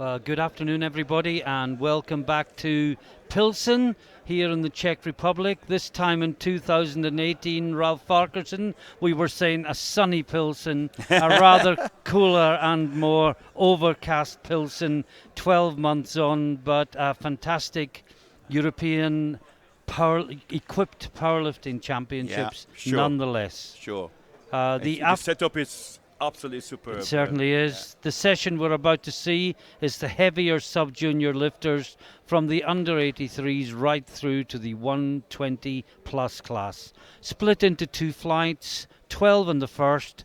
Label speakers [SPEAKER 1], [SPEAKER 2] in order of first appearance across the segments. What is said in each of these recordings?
[SPEAKER 1] Good afternoon, everybody, and welcome back to Pilsen here in the Czech Republic. This time in 2018, Ralph Farquharson, we were saying a sunny Pilsen, a rather cooler and more overcast Pilsen, 12 months on, but a fantastic European equipped powerlifting championships nonetheless.
[SPEAKER 2] Sure.
[SPEAKER 1] The
[SPEAKER 2] setup is absolutely superb.
[SPEAKER 1] It certainly is. The session we're about to see is the heavier sub-junior lifters from the under 83s right through to the 120 plus class. Split into two flights, 12 in the first.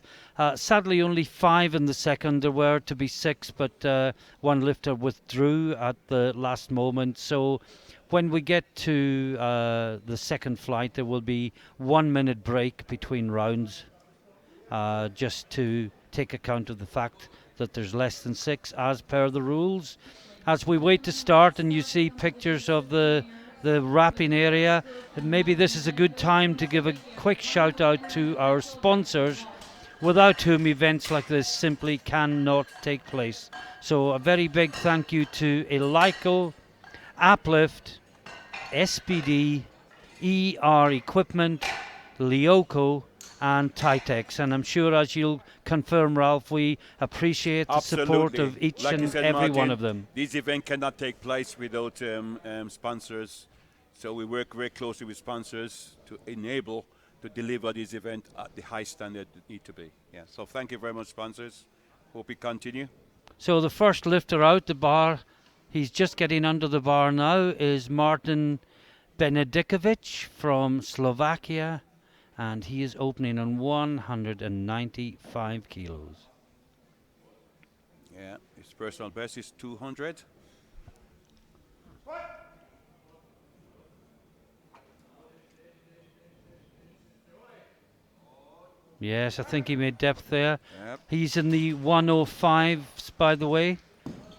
[SPEAKER 1] Sadly only 5 in the second. There were to be 6, but one lifter withdrew at the last moment. So when we get to the second flight, there will be 1 minute break between rounds. Just to take account of the fact that there's less than 6 as per the rules. As we wait to start and you see pictures of the wrapping area, maybe this is a good time to give a quick shout out to our sponsors, without whom events like this simply cannot take place. So a very big thank you to Elico, Uplift, SPD, ER Equipment, Lioco and Titex, and I'm sure, as you'll confirm, Ralph, we appreciate the support of each and every one of them.
[SPEAKER 2] This event cannot take place without sponsors, so we work very closely with sponsors to enable to deliver this event at the high standard it needs to be. Yeah, so thank you very much, sponsors. Hope we continue.
[SPEAKER 1] So the first lifter out the bar, he's just getting under the bar now, is Martin Benedikovic from Slovakia. And he is opening on 195 kilos.
[SPEAKER 2] Yeah, his personal best is 200.
[SPEAKER 1] Yes, I think he made depth there.
[SPEAKER 2] Yep.
[SPEAKER 1] He's in the 105s, by the way.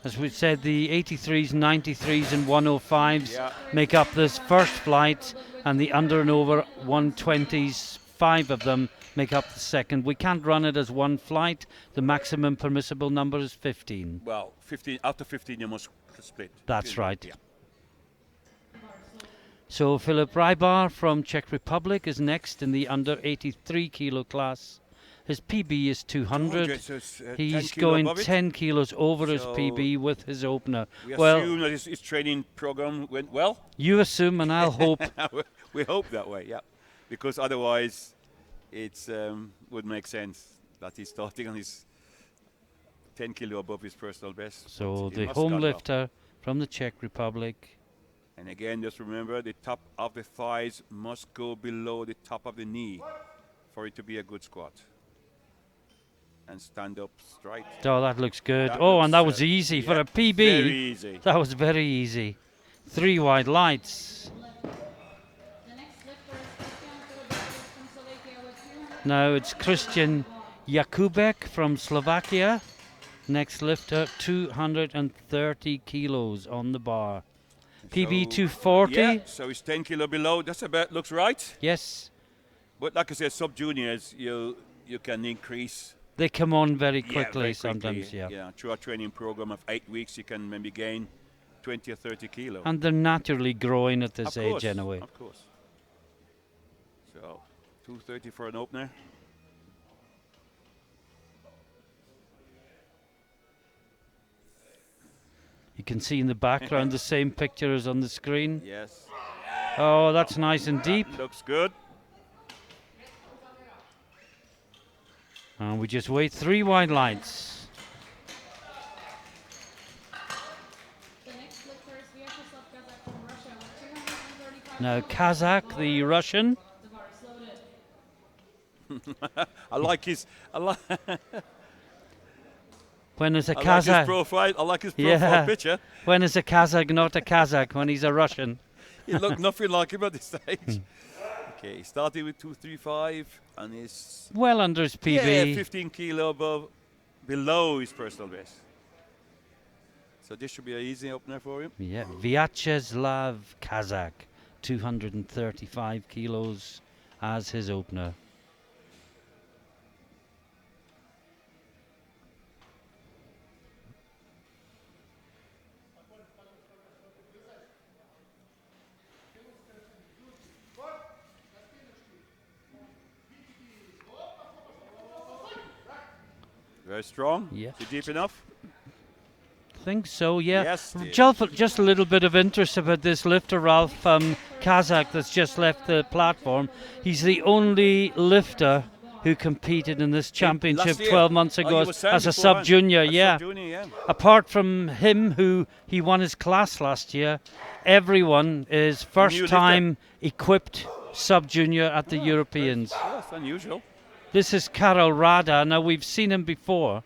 [SPEAKER 1] As we said, the 83s, 93s and 105s make up this first flight, and the under and over 120s, 5 of them make up the second. We can't run it as one flight. The maximum permissible number is 15.
[SPEAKER 2] Well, 15 after 15 you must split.
[SPEAKER 1] That's right.
[SPEAKER 2] Yeah.
[SPEAKER 1] So Filip Rybar from Czech Republic is next in the under 83 kilo class. His PB is 200.
[SPEAKER 2] So it's,
[SPEAKER 1] he's going 10 kilos over his PB with his opener.
[SPEAKER 2] We assume that his training program went well.
[SPEAKER 1] You assume, and I'll hope.
[SPEAKER 2] We hope that way, yeah. Because otherwise, it would make sense that he's starting on his 10 kilo above his personal best.
[SPEAKER 1] So the home lifter from the Czech Republic.
[SPEAKER 2] And again, just remember, the top of the thighs must go below the top of the knee for it to be a good squat. And stand up straight.
[SPEAKER 1] Oh, that looks good. And that was easy for a PB.
[SPEAKER 2] Very easy.
[SPEAKER 1] That was very easy. 3 wide lights. Now it's Christian Jakubek from Slovakia. Next lifter, 230 kilos on the bar. PB 240.
[SPEAKER 2] Yeah, so he's 10 kilo below. That's about looks right.
[SPEAKER 1] Yes.
[SPEAKER 2] But like I said, sub-juniors, you can increase.
[SPEAKER 1] They come on very quickly sometimes,
[SPEAKER 2] Yeah, through a training program of 8 weeks, you can maybe gain 20 or 30 kilos.
[SPEAKER 1] And they're naturally growing at this age anyway.
[SPEAKER 2] Of course. So, 230 for an opener.
[SPEAKER 1] You can see in the background the same picture as on the screen.
[SPEAKER 2] Yes.
[SPEAKER 1] Oh, that's nice and deep.
[SPEAKER 2] Looks good.
[SPEAKER 1] And we just wait 3 wide lights. Now Kazakh, the Russian.
[SPEAKER 2] I like his
[SPEAKER 1] When is a Kazakh?
[SPEAKER 2] I like his profile. I like his profile picture.
[SPEAKER 1] When is a Kazakh not a Kazakh? When he's a Russian.
[SPEAKER 2] He looked nothing like him at this stage. Okay, started with 235 and he's
[SPEAKER 1] well under his PB.
[SPEAKER 2] Yeah, 15 kilo below his personal best. So this should be an easy opener for him.
[SPEAKER 1] Yeah, Vyacheslav Kazakh, 235 kilos as his opener.
[SPEAKER 2] Very strong.
[SPEAKER 1] Yeah.
[SPEAKER 2] Is it deep enough?
[SPEAKER 1] Think so, yeah.
[SPEAKER 2] Yes, it is.
[SPEAKER 1] Just a little bit of interest about this lifter, Ralph Kazakh, that's just left the platform. He's the only lifter who competed in this championship
[SPEAKER 2] last year?
[SPEAKER 1] 12 months
[SPEAKER 2] Oh,
[SPEAKER 1] ago
[SPEAKER 2] you were saying
[SPEAKER 1] as a
[SPEAKER 2] beforehand.
[SPEAKER 1] sub-junior,
[SPEAKER 2] As
[SPEAKER 1] yeah.
[SPEAKER 2] sub-junior, yeah.
[SPEAKER 1] Apart from him, who he won his class last year, everyone is first
[SPEAKER 2] lifter.
[SPEAKER 1] time equipped sub-junior at the Europeans.
[SPEAKER 2] That's unusual.
[SPEAKER 1] This is Karol Rada. Now, we've seen him before.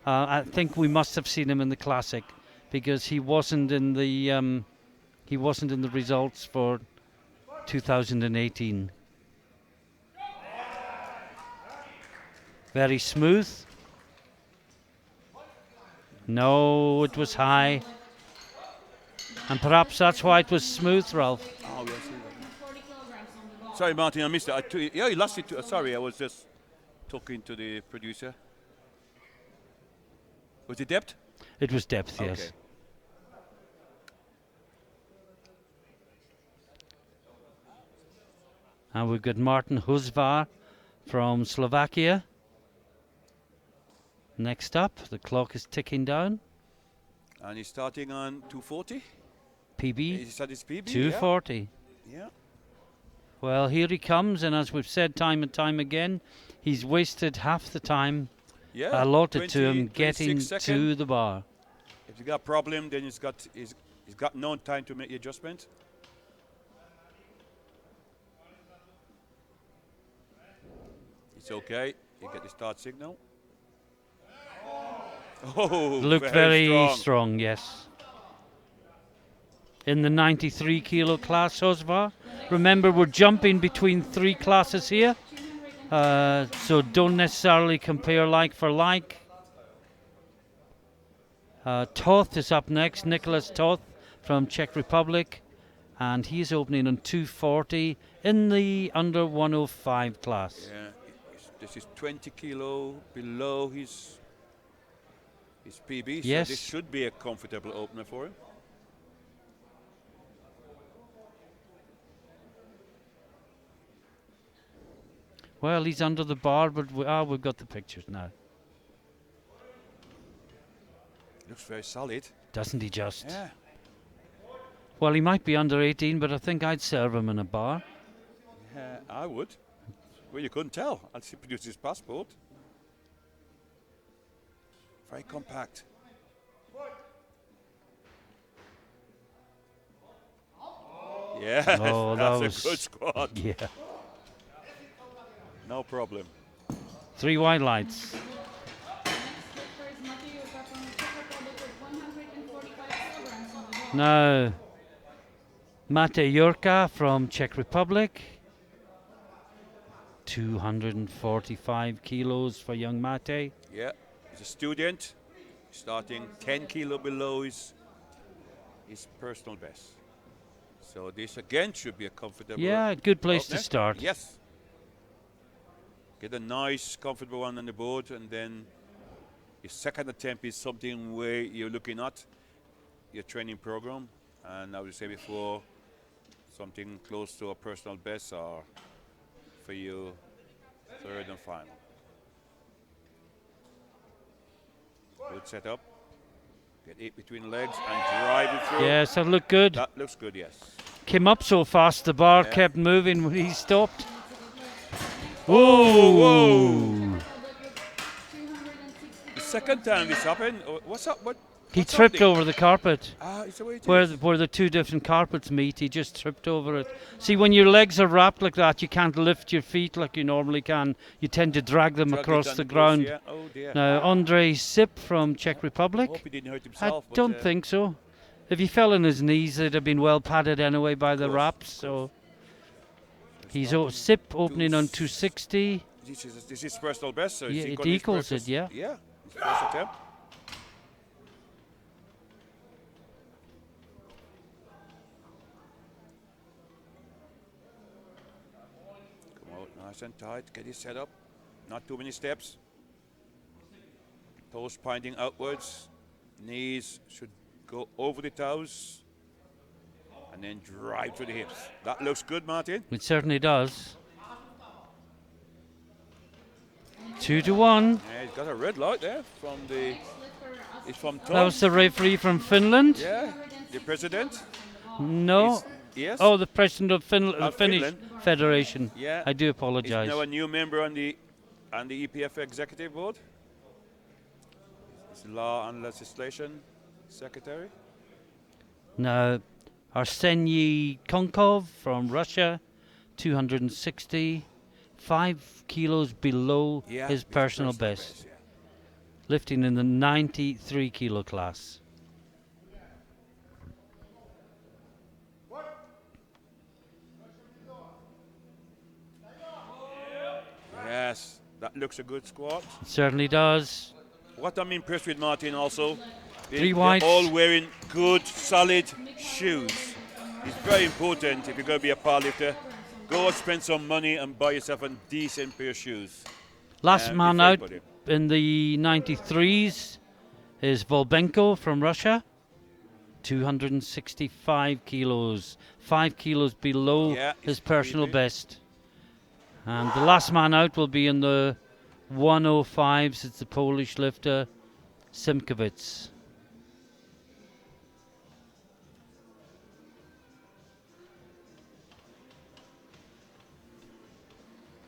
[SPEAKER 1] I think we must have seen him in the classic because he wasn't in the results for 2018. Very smooth. No, it was high. And perhaps that's why it was smooth, Ralph.
[SPEAKER 2] Oh, yes. Sorry, Martin, I missed it. Yeah, you lost it. Sorry, I was just talking to the producer. Was it depth?
[SPEAKER 1] It was depth,
[SPEAKER 2] Okay.
[SPEAKER 1] yes. And we've got Martin Huzvar from Slovakia. Next up, the clock is ticking down.
[SPEAKER 2] And he's starting on 240.
[SPEAKER 1] PB
[SPEAKER 2] Is that his PB?
[SPEAKER 1] 240.
[SPEAKER 2] Yeah.
[SPEAKER 1] Well, here he comes, and as we've said time and time again, he's wasted half the time
[SPEAKER 2] Yeah.
[SPEAKER 1] allotted to
[SPEAKER 2] 20,
[SPEAKER 1] him getting
[SPEAKER 2] 26
[SPEAKER 1] to
[SPEAKER 2] seconds.
[SPEAKER 1] the bar.
[SPEAKER 2] If you got a problem, then he's got no time to make the adjustment. It's okay. You get the start signal. Oh,
[SPEAKER 1] Looked very strong, yes. In the 93 kilo class, Hosvar. Remember, we're jumping between 3 classes here, so don't necessarily compare like for like. Toth is up next, Nicholas Toth from Czech Republic, and he's opening on 240 in the under 105 class.
[SPEAKER 2] Yeah, this is 20 kilo below his PB,
[SPEAKER 1] Yes.
[SPEAKER 2] so this should be a comfortable opener for him.
[SPEAKER 1] Well, he's under the bar, but we've got the pictures now.
[SPEAKER 2] Looks very solid.
[SPEAKER 1] Doesn't he just?
[SPEAKER 2] Yeah.
[SPEAKER 1] Well, he might be under 18, but I think I'd serve him in a bar.
[SPEAKER 2] I would. Well, you couldn't tell until he produced his passport. Very compact. Yeah,
[SPEAKER 1] Oh, that
[SPEAKER 2] that's
[SPEAKER 1] was
[SPEAKER 2] a good squat.
[SPEAKER 1] Yeah.
[SPEAKER 2] No problem.
[SPEAKER 1] 3 white lights. Now, Mate Jurka from Czech Republic. 245 kilos for young Mate.
[SPEAKER 2] Yeah, he's a student, starting 10 kilo below his personal best. So this again should be a comfortable.
[SPEAKER 1] Yeah, good place to
[SPEAKER 2] opener.
[SPEAKER 1] start.
[SPEAKER 2] Yes. Get a nice, comfortable one on the board, and then your second attempt is something where you're looking at your training program, and I would say before something close to a personal best, or for you, third and final. Good setup. Get it between legs and drive it through.
[SPEAKER 1] Yes, that looked good.
[SPEAKER 2] That looks good, yes.
[SPEAKER 1] Came up so fast, the bar
[SPEAKER 2] Yeah.
[SPEAKER 1] kept moving when he stopped.
[SPEAKER 2] Whoa,
[SPEAKER 1] Whoa!
[SPEAKER 2] The second time this happened, what's up?
[SPEAKER 1] He
[SPEAKER 2] what's
[SPEAKER 1] tripped
[SPEAKER 2] happening?
[SPEAKER 1] over the carpet.
[SPEAKER 2] It's the way it
[SPEAKER 1] Where
[SPEAKER 2] is.
[SPEAKER 1] where the 2 different carpets meet, he just tripped over it. See, when your legs are wrapped like that, you can't lift your feet like you normally can. You tend to drag them
[SPEAKER 2] Drug it
[SPEAKER 1] across
[SPEAKER 2] on
[SPEAKER 1] the
[SPEAKER 2] bus,
[SPEAKER 1] ground.
[SPEAKER 2] yeah. Oh dear.
[SPEAKER 1] Now, Andrei Sip from Czech
[SPEAKER 2] I
[SPEAKER 1] Republic.
[SPEAKER 2] hope he didn't hurt
[SPEAKER 1] I
[SPEAKER 2] himself. but,
[SPEAKER 1] don't think so. If he fell on his knees, they'd have been well padded anyway by the
[SPEAKER 2] course,
[SPEAKER 1] wraps. So he's Sip opening on 260.
[SPEAKER 2] This is personal best, so
[SPEAKER 1] Yeah,
[SPEAKER 2] he
[SPEAKER 1] it
[SPEAKER 2] got his
[SPEAKER 1] equals
[SPEAKER 2] purpose.
[SPEAKER 1] it, yeah.
[SPEAKER 2] Yeah, his first attempt. Come out nice and tight, get his set up. Not too many steps. Toes pointing outwards. Knees should go over the toes. And then drive to the hips. That looks good, Martin.
[SPEAKER 1] It certainly does. 2 to 1.
[SPEAKER 2] Yeah, got a red light there from the. It's from Tom.
[SPEAKER 1] That was the referee from Finland?
[SPEAKER 2] Yeah, the president.
[SPEAKER 1] No.
[SPEAKER 2] Yes.
[SPEAKER 1] Oh, the president of the Finnish
[SPEAKER 2] Finland.
[SPEAKER 1] Federation.
[SPEAKER 2] Yeah.
[SPEAKER 1] I do
[SPEAKER 2] He's
[SPEAKER 1] apologize.
[SPEAKER 2] now a new member on the EPF executive board. He's law and legislation secretary.
[SPEAKER 1] Now, Arseny Konkov from Russia, 260, 5 kilos below his personal best, lifting in the 93 kilo class.
[SPEAKER 2] Yes, that looks a good squat.
[SPEAKER 1] It certainly does.
[SPEAKER 2] What I'm impressed with, Martin, also,
[SPEAKER 1] Three
[SPEAKER 2] they're
[SPEAKER 1] whites.
[SPEAKER 2] all wearing good, solid shoes. It's very important if you're going to be a powerlifter. Go and spend some money and buy yourself a decent pair of shoes.
[SPEAKER 1] Last man
[SPEAKER 2] before
[SPEAKER 1] out
[SPEAKER 2] you put it.
[SPEAKER 1] in the 93s is Volbenko from Russia, 265 kilos, 5 kilos below his personal best. And the last man out will be in the 105s. It's the Polish lifter, Simkiewicz.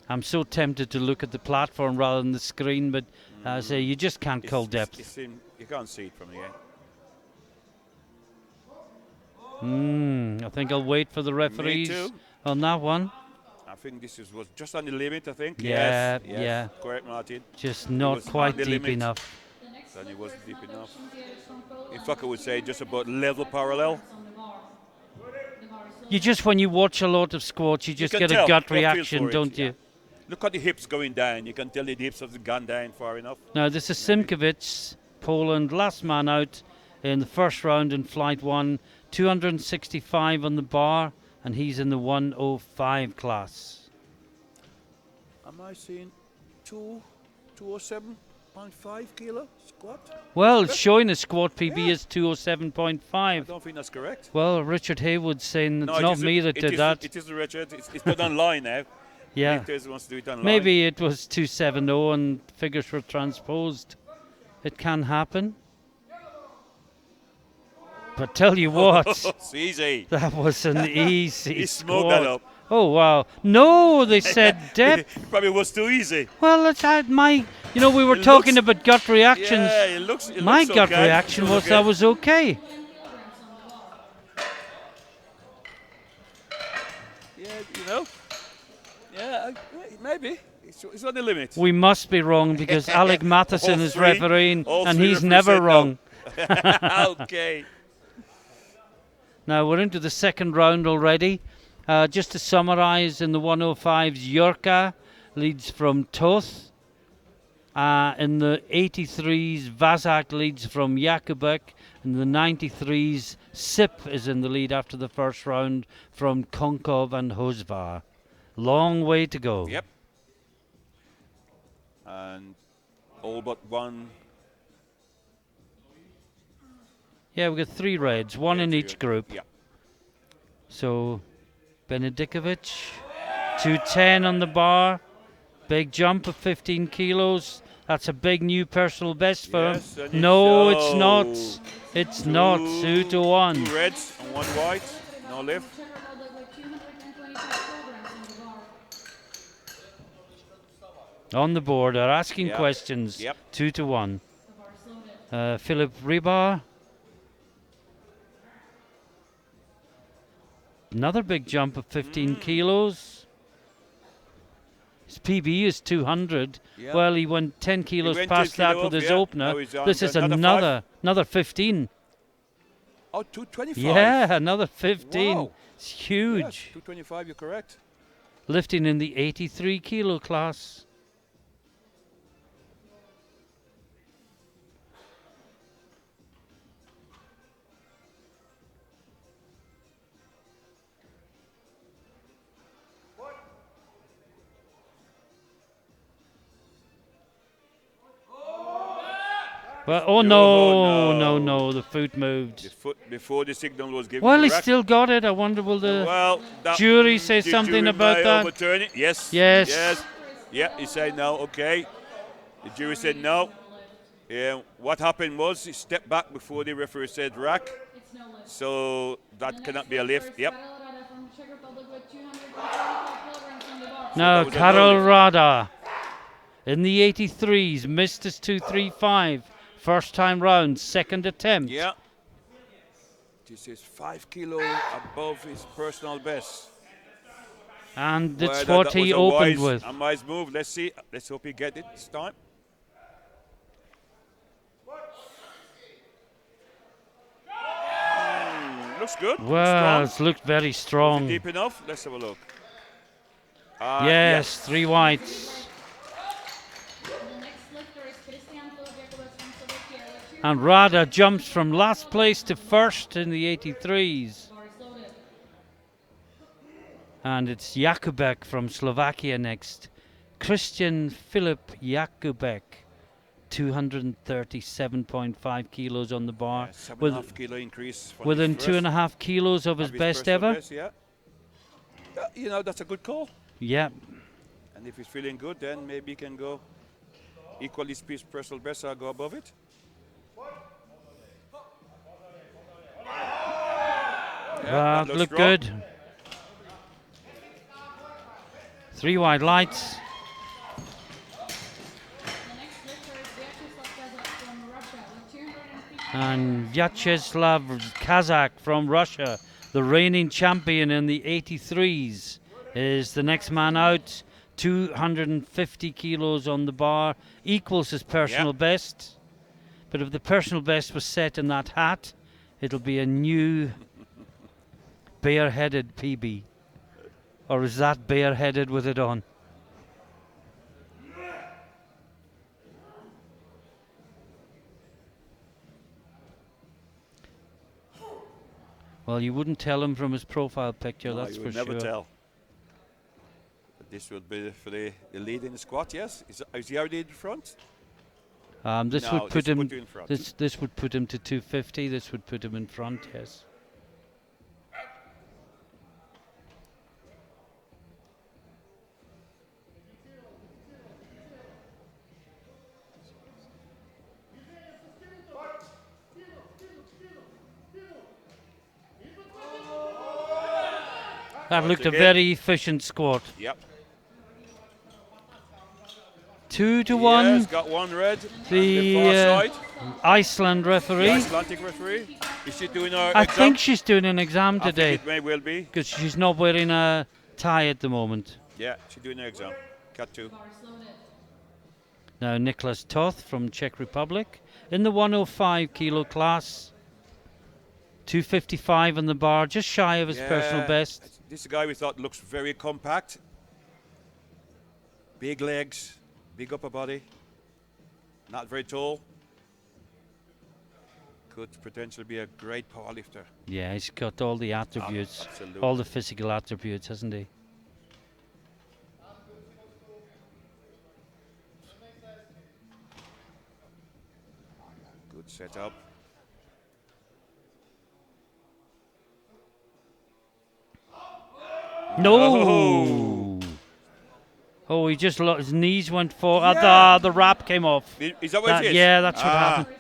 [SPEAKER 1] I'm so tempted to look at the platform rather than the screen, but I say you just can't call depth.
[SPEAKER 2] You can't see it from here.
[SPEAKER 1] I think I'll wait for the referees on that one.
[SPEAKER 2] I think this was just on the limit, I think.
[SPEAKER 1] Yeah,
[SPEAKER 2] yes,
[SPEAKER 1] yeah.
[SPEAKER 2] Correct, Martin.
[SPEAKER 1] Just not quite deep
[SPEAKER 2] limit.
[SPEAKER 1] enough.
[SPEAKER 2] Then it wasn't deep enough. In fact, I would say just about level parallel.
[SPEAKER 1] You just, when you watch a lot of squats, you just get a gut reaction, don't you?
[SPEAKER 2] Look at the hips going down. You can tell the hips have gone down far enough.
[SPEAKER 1] Now, this is Simkiewicz, Poland, last man out in the first round in flight 1, 265 on the bar, and he's in the 105 class.
[SPEAKER 2] Am I seeing 207.5 kilo squat?
[SPEAKER 1] Well, it's showing a squat PB is 207.5.
[SPEAKER 2] I don't think that's correct.
[SPEAKER 1] Well, Richard Haywood's saying it's
[SPEAKER 2] No,
[SPEAKER 1] not me that did that.
[SPEAKER 2] It is Richard. It's not online now.
[SPEAKER 1] Yeah.
[SPEAKER 2] Lifters wants to do it online.
[SPEAKER 1] Maybe it was 270 and figures were transposed. It can happen. But tell you what,
[SPEAKER 2] it's easy.
[SPEAKER 1] that was an easy
[SPEAKER 2] He
[SPEAKER 1] squat.
[SPEAKER 2] smoked that up.
[SPEAKER 1] Oh wow! No, they said depth.
[SPEAKER 2] Probably was too easy.
[SPEAKER 1] Well, let's add my. You know, we were talking about gut reactions.
[SPEAKER 2] Yeah, it looks.
[SPEAKER 1] My
[SPEAKER 2] looks
[SPEAKER 1] gut
[SPEAKER 2] okay.
[SPEAKER 1] reaction was that was okay.
[SPEAKER 2] Yeah, you know. Yeah, maybe. It's on the limit.
[SPEAKER 1] We must be wrong because Alec Matheson is refereeing, and
[SPEAKER 2] three
[SPEAKER 1] he's never wrong.
[SPEAKER 2] No. Okay.
[SPEAKER 1] Now we're into the second round already. Just to summarise, in the 105s, Jurka leads from Toth. In the 83s, Vazak leads from Jakubek. In the 93s, Sip is in the lead after the first round from Konkov and Hozvar. Long way to go.
[SPEAKER 2] Yep. And all but one.
[SPEAKER 1] Yeah, we've got 3 reds, one in each group.
[SPEAKER 2] Yeah.
[SPEAKER 1] So, Benedikovic, 210 on the bar. Big jump of 15 kilos. That's a big new personal best for him. No, it's not. It's not. 2-1.
[SPEAKER 2] 2 reds and 1 white. No lift.
[SPEAKER 1] On the board, they're asking questions.
[SPEAKER 2] Yep.
[SPEAKER 1] 2-1. Philip Ribar. Another big jump of 15 kilos. His PB is 200.
[SPEAKER 2] Yep.
[SPEAKER 1] Well, he went 10 kilos
[SPEAKER 2] went
[SPEAKER 1] past
[SPEAKER 2] 2
[SPEAKER 1] that
[SPEAKER 2] kilo
[SPEAKER 1] with
[SPEAKER 2] up,
[SPEAKER 1] his
[SPEAKER 2] yeah.
[SPEAKER 1] opener.
[SPEAKER 2] Now he's on
[SPEAKER 1] This is
[SPEAKER 2] another
[SPEAKER 1] another 15.
[SPEAKER 2] Oh, 225.
[SPEAKER 1] Yeah, another 15.
[SPEAKER 2] Wow.
[SPEAKER 1] It's huge.
[SPEAKER 2] Yes, 225, you're correct.
[SPEAKER 1] Lifting in the 83 kilo class. Well, oh no, the foot moved.
[SPEAKER 2] The foot before the signal was given.
[SPEAKER 1] Well, he
[SPEAKER 2] correct.
[SPEAKER 1] still got it. I wonder will the
[SPEAKER 2] that
[SPEAKER 1] jury say
[SPEAKER 2] the
[SPEAKER 1] something
[SPEAKER 2] jury
[SPEAKER 1] about
[SPEAKER 2] may
[SPEAKER 1] that?
[SPEAKER 2] overturn it. Yes.
[SPEAKER 1] Yes.
[SPEAKER 2] Yes. Yeah, he said no, okay. The jury said no. What happened was he stepped back before the referee said rack. So that cannot be a lift. Yep.
[SPEAKER 1] Now,
[SPEAKER 2] that was a
[SPEAKER 1] Karol
[SPEAKER 2] no lift.
[SPEAKER 1] Rada in the 83s missed his 235 first time round, second attempt.
[SPEAKER 2] Yeah. This is 5 kilo above his personal best.
[SPEAKER 1] And it's
[SPEAKER 2] Well,
[SPEAKER 1] what
[SPEAKER 2] that was
[SPEAKER 1] he
[SPEAKER 2] a
[SPEAKER 1] opened
[SPEAKER 2] wise,
[SPEAKER 1] with.
[SPEAKER 2] a wise move. Let's see. Let's hope he gets it this time. Looks good.
[SPEAKER 1] Well,
[SPEAKER 2] Strong.
[SPEAKER 1] it's looked very
[SPEAKER 2] Was it
[SPEAKER 1] strong.
[SPEAKER 2] deep enough? Let's have a look.
[SPEAKER 1] Yes, 3 whites. And Rada jumps from last place to first in the 83s. And it's Jakubek from Slovakia next. Christian Filip Jakubek, 237.5 kilos on the bar.
[SPEAKER 2] 7.5 kilo increase. From
[SPEAKER 1] Within
[SPEAKER 2] his
[SPEAKER 1] 2.5 kilos of his best
[SPEAKER 2] personal
[SPEAKER 1] ever.
[SPEAKER 2] best, yeah. You know, that's a good call.
[SPEAKER 1] Yeah.
[SPEAKER 2] And if he's feeling good, then maybe he can go equally spaced personal best or go above it.
[SPEAKER 1] That
[SPEAKER 2] looks
[SPEAKER 1] looked
[SPEAKER 2] strong.
[SPEAKER 1] good. 3 wide lights. And Vyacheslav Kazakh from Russia, the reigning champion in the 83s, is the next man out. 250 kilos on the bar, equals his personal best. But if the personal best was set in that hat, it'll be a new bareheaded PB. Or is that bareheaded with it on? Well, you wouldn't tell him from his profile picture,
[SPEAKER 2] No,
[SPEAKER 1] that's
[SPEAKER 2] you
[SPEAKER 1] for
[SPEAKER 2] would
[SPEAKER 1] sure.
[SPEAKER 2] never tell. But this will be for the lead in the squat, yes? Is he already in front?
[SPEAKER 1] This
[SPEAKER 2] No,
[SPEAKER 1] would put
[SPEAKER 2] this will
[SPEAKER 1] him.
[SPEAKER 2] put you in front.
[SPEAKER 1] This would put him to 250. This would put him in front. Yes. That looked a
[SPEAKER 2] again.
[SPEAKER 1] very efficient squat.
[SPEAKER 2] Yep.
[SPEAKER 1] 2-1.
[SPEAKER 2] Yes, got one red.
[SPEAKER 1] The,
[SPEAKER 2] on the far side.
[SPEAKER 1] Iceland referee.
[SPEAKER 2] The Icelandic referee. Is she doing her
[SPEAKER 1] I
[SPEAKER 2] exam?
[SPEAKER 1] think she's doing an exam
[SPEAKER 2] I think
[SPEAKER 1] today
[SPEAKER 2] it may well be.
[SPEAKER 1] because she's not wearing a tie at the moment.
[SPEAKER 2] Yeah, she's doing her exam. Cut 2.
[SPEAKER 1] Now Nicholas Toth from Czech Republic in the 105 kilo class. 255 on the bar, just shy of his personal best.
[SPEAKER 2] This is a guy we thought looks very compact. Big legs, big upper body. Not very tall. Could potentially be a great powerlifter.
[SPEAKER 1] Yeah, he's got all the attributes,
[SPEAKER 2] absolutely.
[SPEAKER 1] all the physical attributes, hasn't he?
[SPEAKER 2] Good setup.
[SPEAKER 1] No! Oh, he just his knees went forward. The wrap came off.
[SPEAKER 2] Is that what it is?
[SPEAKER 1] Yeah, that's what happened.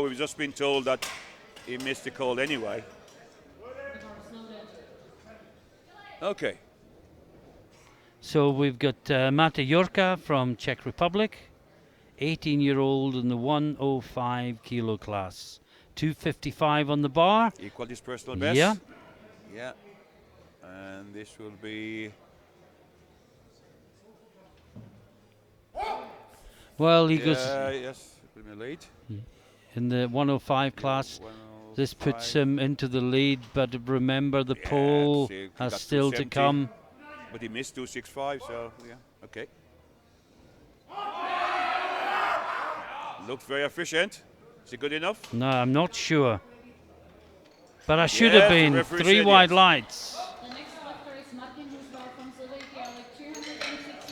[SPEAKER 2] We've just been told that he missed the call anyway. Okay.
[SPEAKER 1] So we've got Mate Jurka from Czech Republic, 18-year-old in the 105 kilo class. 255 on the bar.
[SPEAKER 2] Equal his personal best.
[SPEAKER 1] Yeah.
[SPEAKER 2] Yeah. And this will be...
[SPEAKER 1] Well, he goes
[SPEAKER 2] yes, it will be late.
[SPEAKER 1] in the 105 class. This puts him into the lead, but remember the pole
[SPEAKER 2] see,
[SPEAKER 1] has
[SPEAKER 2] got
[SPEAKER 1] still to
[SPEAKER 2] 270.
[SPEAKER 1] come.
[SPEAKER 2] But he missed 265, so yeah, okay. Looks very efficient. Is it good enough?
[SPEAKER 1] No, I'm not sure. But I should
[SPEAKER 2] Yes,
[SPEAKER 1] have
[SPEAKER 2] the
[SPEAKER 1] been.
[SPEAKER 2] referee
[SPEAKER 1] 3
[SPEAKER 2] said
[SPEAKER 1] wide
[SPEAKER 2] yes.
[SPEAKER 1] lights.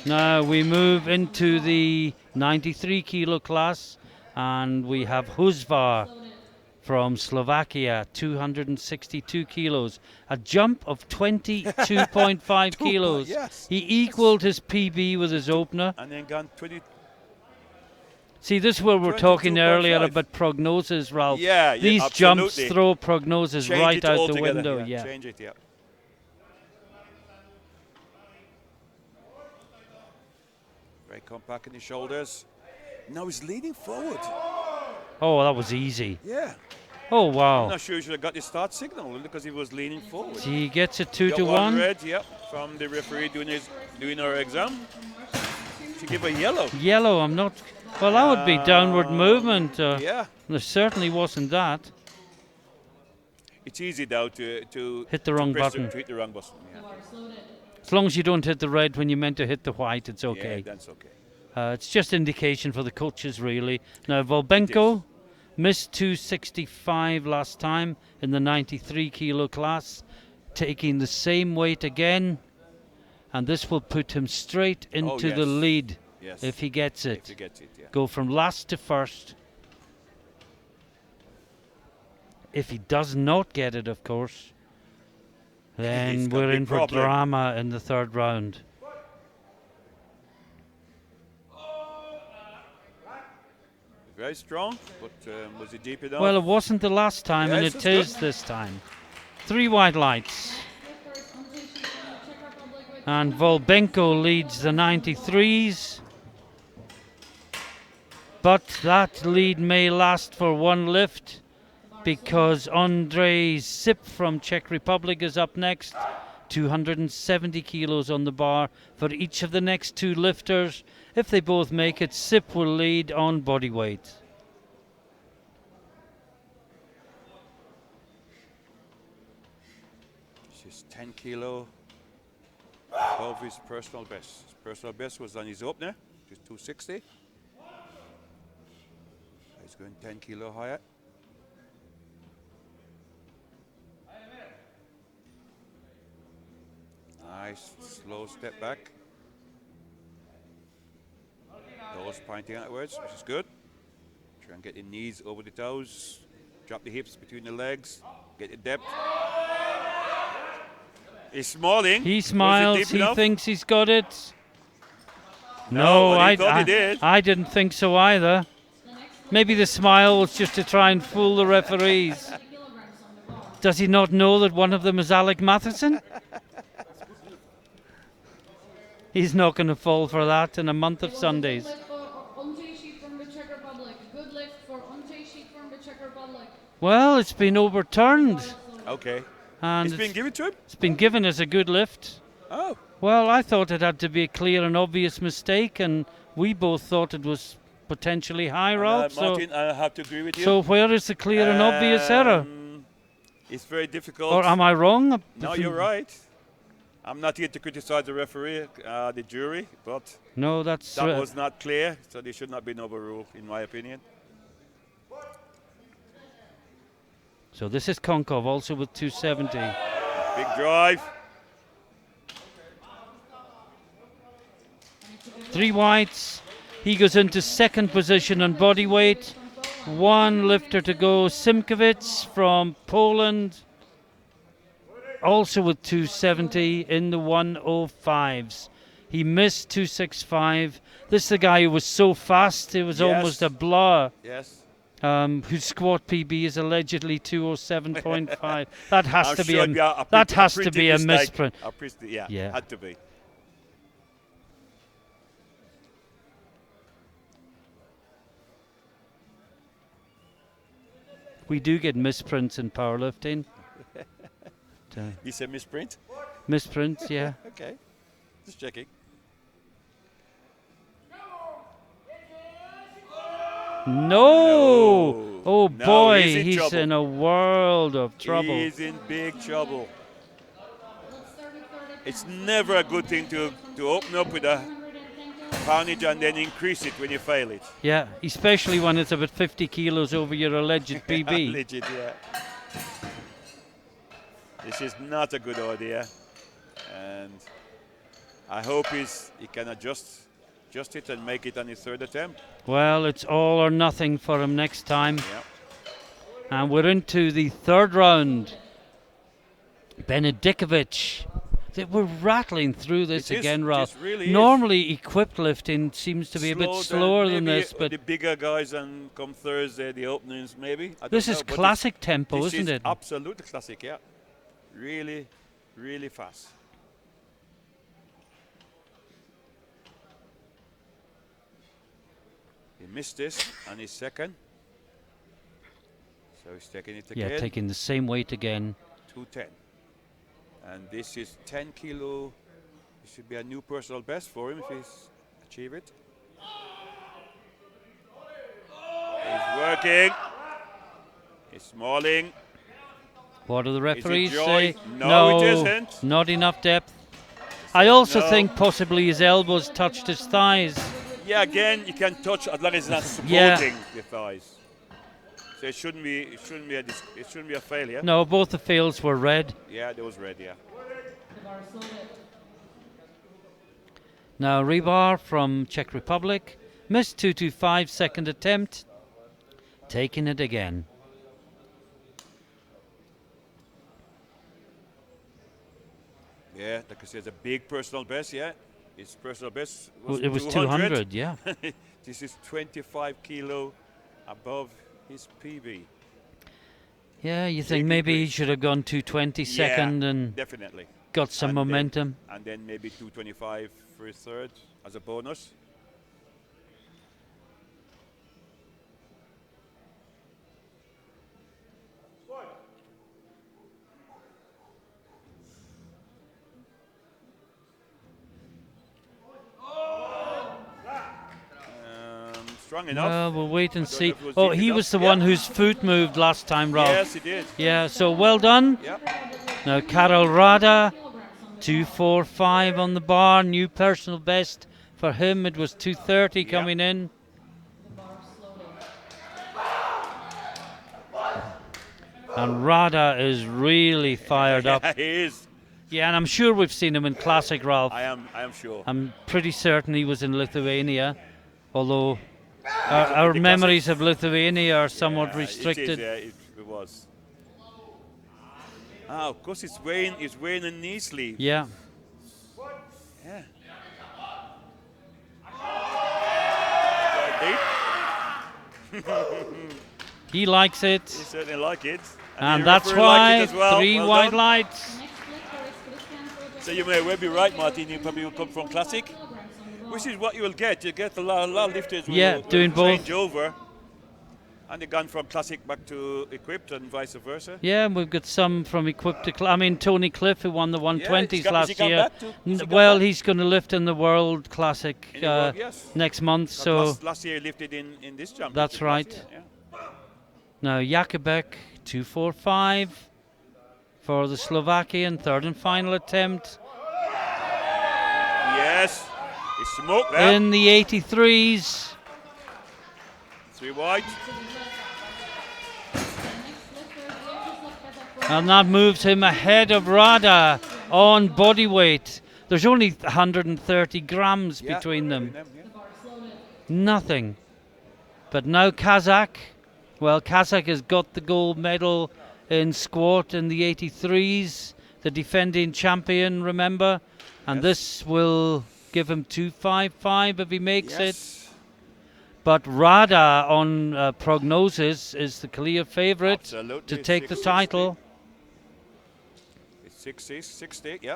[SPEAKER 1] Now we move into the 93 kilo class, and we have Huzvar from Slovakia, 262 kilos. A jump of 22.5 kilos.
[SPEAKER 2] Yes.
[SPEAKER 1] He equaled his PB with his opener.
[SPEAKER 2] And then gone 20.
[SPEAKER 1] See, this is where we're talking earlier
[SPEAKER 2] 22.5.
[SPEAKER 1] about prognosis, Ralph.
[SPEAKER 2] Yeah,
[SPEAKER 1] These jumps
[SPEAKER 2] absolutely.
[SPEAKER 1] throw prognosis
[SPEAKER 2] Change
[SPEAKER 1] right
[SPEAKER 2] it
[SPEAKER 1] out the
[SPEAKER 2] altogether,
[SPEAKER 1] window.
[SPEAKER 2] yeah.
[SPEAKER 1] Yeah.
[SPEAKER 2] Change it, yeah. Very compact in his shoulders. Now he's leaning forward.
[SPEAKER 1] Oh, that was easy.
[SPEAKER 2] Yeah.
[SPEAKER 1] Oh,
[SPEAKER 2] I'm
[SPEAKER 1] wow.
[SPEAKER 2] not sure he should have got the start signal because he was leaning forward.
[SPEAKER 1] He gets it 2
[SPEAKER 2] Got
[SPEAKER 1] to
[SPEAKER 2] one
[SPEAKER 1] 1.
[SPEAKER 2] red, yep, from the referee doing her exam. She give a yellow.
[SPEAKER 1] Yellow, I'm not. Well, that would be downward movement.
[SPEAKER 2] Yeah.
[SPEAKER 1] There certainly wasn't that.
[SPEAKER 2] It's easy now to
[SPEAKER 1] Hit the wrong
[SPEAKER 2] press
[SPEAKER 1] button.
[SPEAKER 2] to hit the wrong button. Yeah.
[SPEAKER 1] As long as you don't hit the red when you meant to hit the white, it's
[SPEAKER 2] Yeah,
[SPEAKER 1] okay.
[SPEAKER 2] that's okay.
[SPEAKER 1] It's just indication for the coaches, really. Now, Volbenko missed 265 last time in the 93 kilo class, taking the same weight again, and this will put him straight into the
[SPEAKER 2] yes.
[SPEAKER 1] lead
[SPEAKER 2] Yes.
[SPEAKER 1] if he gets it.
[SPEAKER 2] If he gets it, yeah.
[SPEAKER 1] Go from last to first. If he does not get it, of course, then
[SPEAKER 2] He's got
[SPEAKER 1] we're
[SPEAKER 2] big
[SPEAKER 1] in for
[SPEAKER 2] problem.
[SPEAKER 1] drama in the third round.
[SPEAKER 2] Very strong, but was it deep enough?
[SPEAKER 1] Well, it wasn't the last time, and
[SPEAKER 2] Yes,
[SPEAKER 1] it
[SPEAKER 2] that's
[SPEAKER 1] is
[SPEAKER 2] good.
[SPEAKER 1] this time. 3 white lights. And Volbenko leads the 93s. But that lead may last for one lift because Andrzej Sip from Czech Republic is up next. 270 kilos on the bar for each of the next 2 lifters. If they both make it, Sip will lead on body weight.
[SPEAKER 2] She's 10 kilo above his personal best. His personal best was on his opener, which is 260. He's going 10 kilo higher. Nice slow step back. Toes pointing outwards, which is good. Try and get the knees over the toes. Drop the hips between the legs. Get the depth. He's smiling.
[SPEAKER 1] He
[SPEAKER 2] Was it
[SPEAKER 1] smiles,
[SPEAKER 2] deep
[SPEAKER 1] he
[SPEAKER 2] enough?
[SPEAKER 1] thinks he's got it.
[SPEAKER 2] No,
[SPEAKER 1] No,
[SPEAKER 2] well, he thought he did.
[SPEAKER 1] I didn't think so either. Maybe the smile was just to try and fool the referees. Does he not know that one of them is Alec Matheson? He's not going to fall for that in a month of Sundays. Well, it's been overturned,
[SPEAKER 2] Okay.
[SPEAKER 1] and
[SPEAKER 2] It's been given to him?
[SPEAKER 1] it's been given as a good lift.
[SPEAKER 2] Oh.
[SPEAKER 1] Well, I thought it had to be a clear and obvious mistake, and we both thought it was potentially high, Ralph.
[SPEAKER 2] Martin, I have to agree with you.
[SPEAKER 1] So where is the clear and obvious error?
[SPEAKER 2] It's very difficult.
[SPEAKER 1] Or am I wrong?
[SPEAKER 2] No, you're right. I'm not here to criticize the referee, the jury, but
[SPEAKER 1] No, that's
[SPEAKER 2] that was not clear, so they should not be overruled, in my opinion.
[SPEAKER 1] so this is Konkov also with 270.
[SPEAKER 2] Big drive.
[SPEAKER 1] 3 whites. He goes into second position on body weight. 1 lifter to go. Simkovic from Poland, also with 270 in the 105s. He missed 265. This is the guy who was so fast it was
[SPEAKER 2] Yes.
[SPEAKER 1] almost a blur.
[SPEAKER 2] Yes.
[SPEAKER 1] Whose squat PB is allegedly 207.5. That has
[SPEAKER 2] I'm
[SPEAKER 1] to be
[SPEAKER 2] sure
[SPEAKER 1] a,
[SPEAKER 2] it'd be a
[SPEAKER 1] that
[SPEAKER 2] pretty-
[SPEAKER 1] has to
[SPEAKER 2] pretty
[SPEAKER 1] be a
[SPEAKER 2] mistake.
[SPEAKER 1] misprint.
[SPEAKER 2] Yeah,
[SPEAKER 1] Yeah.
[SPEAKER 2] had to be.
[SPEAKER 1] We do get misprints in powerlifting.
[SPEAKER 2] You said misprint?
[SPEAKER 1] Misprints, yeah.
[SPEAKER 2] Okay. Just checking.
[SPEAKER 1] No! Oh
[SPEAKER 2] No,
[SPEAKER 1] boy,
[SPEAKER 2] he's in
[SPEAKER 1] he's
[SPEAKER 2] trouble.
[SPEAKER 1] in a world of trouble.
[SPEAKER 2] He's in big trouble. It's never a good thing to open up with a poundage and then increase it when you fail it.
[SPEAKER 1] Yeah, especially when it's about 50 kilos over your alleged PB.
[SPEAKER 2] Legit, yeah. This is not a good idea, and I hope he can adjust it and make it on his third attempt.
[SPEAKER 1] Well, it's all or nothing for him next time.
[SPEAKER 2] Yeah.
[SPEAKER 1] And we're into the third round. Benedikovic. We're rattling through this again, Ralph.
[SPEAKER 2] Really
[SPEAKER 1] Normally, equipped lifting seems to be a bit slower than this, but
[SPEAKER 2] the bigger guys and come Thursday, the openings maybe.
[SPEAKER 1] this is classic tempo, isn't it?
[SPEAKER 2] Absolutely classic, yeah. Really, really fast. He missed this and he's second. So he's taking it again.
[SPEAKER 1] Yeah, taking the same weight again.
[SPEAKER 2] 210. And this is 10 kilo. It should be a new personal best for him if he's achieve it. He's working. He's smalling.
[SPEAKER 1] What do the referees
[SPEAKER 2] Is it
[SPEAKER 1] say?
[SPEAKER 2] joy? No, it isn't.
[SPEAKER 1] Not enough depth. I also think possibly his elbows touched his thighs.
[SPEAKER 2] Yeah, again, you can touch as long as it's not supporting your thighs. So it shouldn't be a failure.
[SPEAKER 1] No, both the fields were red.
[SPEAKER 2] Yeah, there was red. Yeah.
[SPEAKER 1] Now Rebar from Czech Republic missed 225 second attempt, taking it again.
[SPEAKER 2] Yeah, like I said, it's a big personal best. Yeah, his personal best
[SPEAKER 1] It was 200. Yeah.
[SPEAKER 2] This is 25 kilo above his PB.
[SPEAKER 1] Yeah, you think maybe he should have gone 220 second and
[SPEAKER 2] definitely
[SPEAKER 1] got some momentum.
[SPEAKER 2] And then maybe 225 for his third as a bonus. Strong enough.
[SPEAKER 1] Well, we'll wait and see.
[SPEAKER 2] Oh,
[SPEAKER 1] he was the one whose foot moved last time, Ralph.
[SPEAKER 2] Yes, he did.
[SPEAKER 1] Yeah, so well done.
[SPEAKER 2] Yep.
[SPEAKER 1] Now Karol Rada, 245 on the bar, new personal best for him. It was 230 coming in. And Rada is really fired up.
[SPEAKER 2] Yeah, he is.
[SPEAKER 1] Yeah, and I'm sure we've seen him in Classic, Ralph.
[SPEAKER 2] I am sure.
[SPEAKER 1] I'm pretty certain he was in Lithuania, although our memories of Lithuania are somewhat restricted.
[SPEAKER 2] It was. Ah, of course, it's wearing a knee sleeve.
[SPEAKER 1] Yeah.
[SPEAKER 2] Yeah.
[SPEAKER 1] He likes it.
[SPEAKER 2] He certainly like it.
[SPEAKER 1] And that's why
[SPEAKER 2] like well.
[SPEAKER 1] 3
[SPEAKER 2] well
[SPEAKER 1] white
[SPEAKER 2] done.
[SPEAKER 1] lights.
[SPEAKER 2] So you may well be right, Martin. You probably will come from Classic, which is what you will get. You get a lot of lifters will
[SPEAKER 1] doing both.
[SPEAKER 2] change over. And they've gone from Classic back to Equipped and vice versa.
[SPEAKER 1] Yeah, and we've got some from Equipped to I mean, Tony Cliff, who won the 120s last year. He's going to lift in the World Classic next month. So
[SPEAKER 2] last year he lifted in this championship.
[SPEAKER 1] That's right. Now Jakubek, 245 for the Slovakian, third and final attempt.
[SPEAKER 2] Yes, he smoked that.
[SPEAKER 1] In the 83s.
[SPEAKER 2] 3 white.
[SPEAKER 1] And that moves him ahead of Rada on body weight. There's only 130 grams between them. Nothing. But now Kazakh. Well, Kazakh has got the gold medal in squat in the 83s. The defending champion, remember? And this will give him 255 if he makes it. But Rada on prognosis is the clear favourite to take the title.
[SPEAKER 2] It's 60, yeah.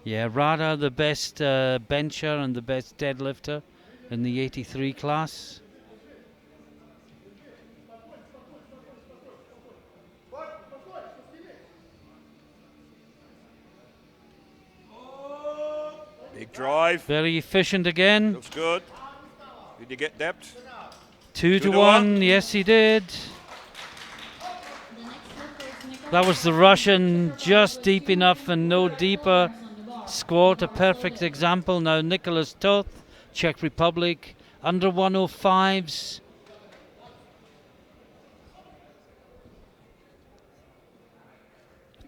[SPEAKER 1] Yeah, Rada the best bencher and the best deadlifter in the 83 class.
[SPEAKER 2] Big drive.
[SPEAKER 1] Very efficient again.
[SPEAKER 2] Looks good. Did you get depth?
[SPEAKER 1] 2 to 1, yes he did. That was the Russian, just deep enough and no deeper. Squat, a perfect example. Now Nicholas Toth, Czech Republic, under 105s.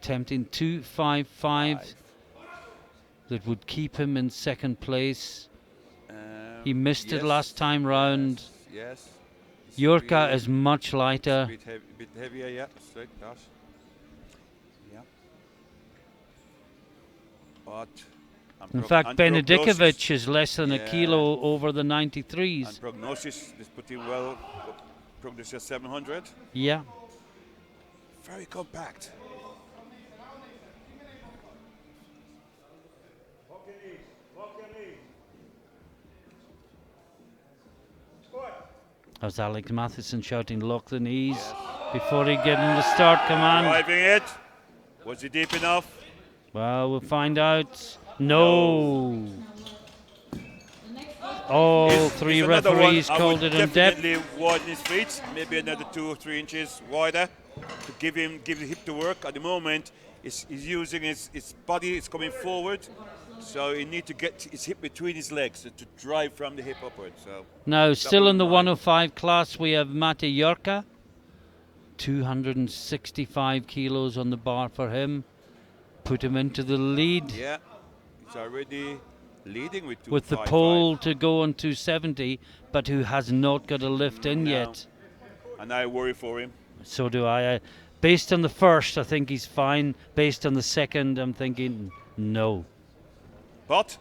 [SPEAKER 1] attempting 255. That would keep him in second place. He missed it last time round.
[SPEAKER 2] Yes.
[SPEAKER 1] Jurka is much lighter.
[SPEAKER 2] Bit heavier, yeah. Straight, gosh. Yeah. But
[SPEAKER 1] In fact, Benedikovic is less than a kilo over the 93s.
[SPEAKER 2] And prognosis is pretty well. Prognosis 700.
[SPEAKER 1] Yeah.
[SPEAKER 2] Very compact.
[SPEAKER 1] As Alex Matheson shouting, lock the knees before he get in the start command.
[SPEAKER 2] Driving it. Was he deep enough?
[SPEAKER 1] Well, we'll find out. No. All three referees called it in depth.
[SPEAKER 2] Definitely widen his feet, maybe another 2 or 3 inches wider to give the hip to work. At the moment, he's using his body, it's coming forward, so he needs to get his hip between his legs to drive from the hip upward. So
[SPEAKER 1] now, still in the 105 class, we have Mate Jurka. 265 kilos on the bar for him. Put him into the lead.
[SPEAKER 2] Yeah, he's already leading
[SPEAKER 1] with the pole to go on 270, but who has not got a lift in yet.
[SPEAKER 2] And I worry for him.
[SPEAKER 1] So do I. Based on the first, I think he's fine. Based on the second, I'm thinking no.
[SPEAKER 2] But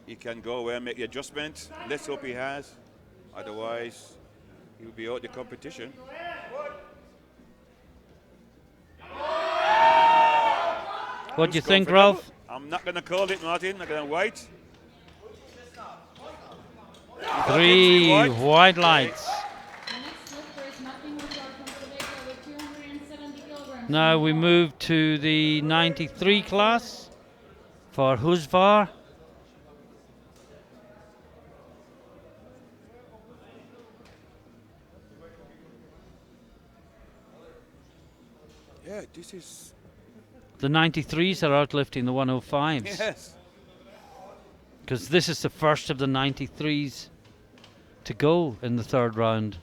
[SPEAKER 2] he can go away and make the adjustment. Let's hope he has. Otherwise, he'll be out the competition.
[SPEAKER 1] What do you think, Ralph?
[SPEAKER 2] I'm not going to call it, Martin. I'm going to wait.
[SPEAKER 1] 3 white lights. Now we move to the 93 class for Husvar.
[SPEAKER 2] Yeah, this is...
[SPEAKER 1] The 93s are outlifting the 105s.
[SPEAKER 2] Yes.
[SPEAKER 1] Because this is the first of the 93s to go in the third round.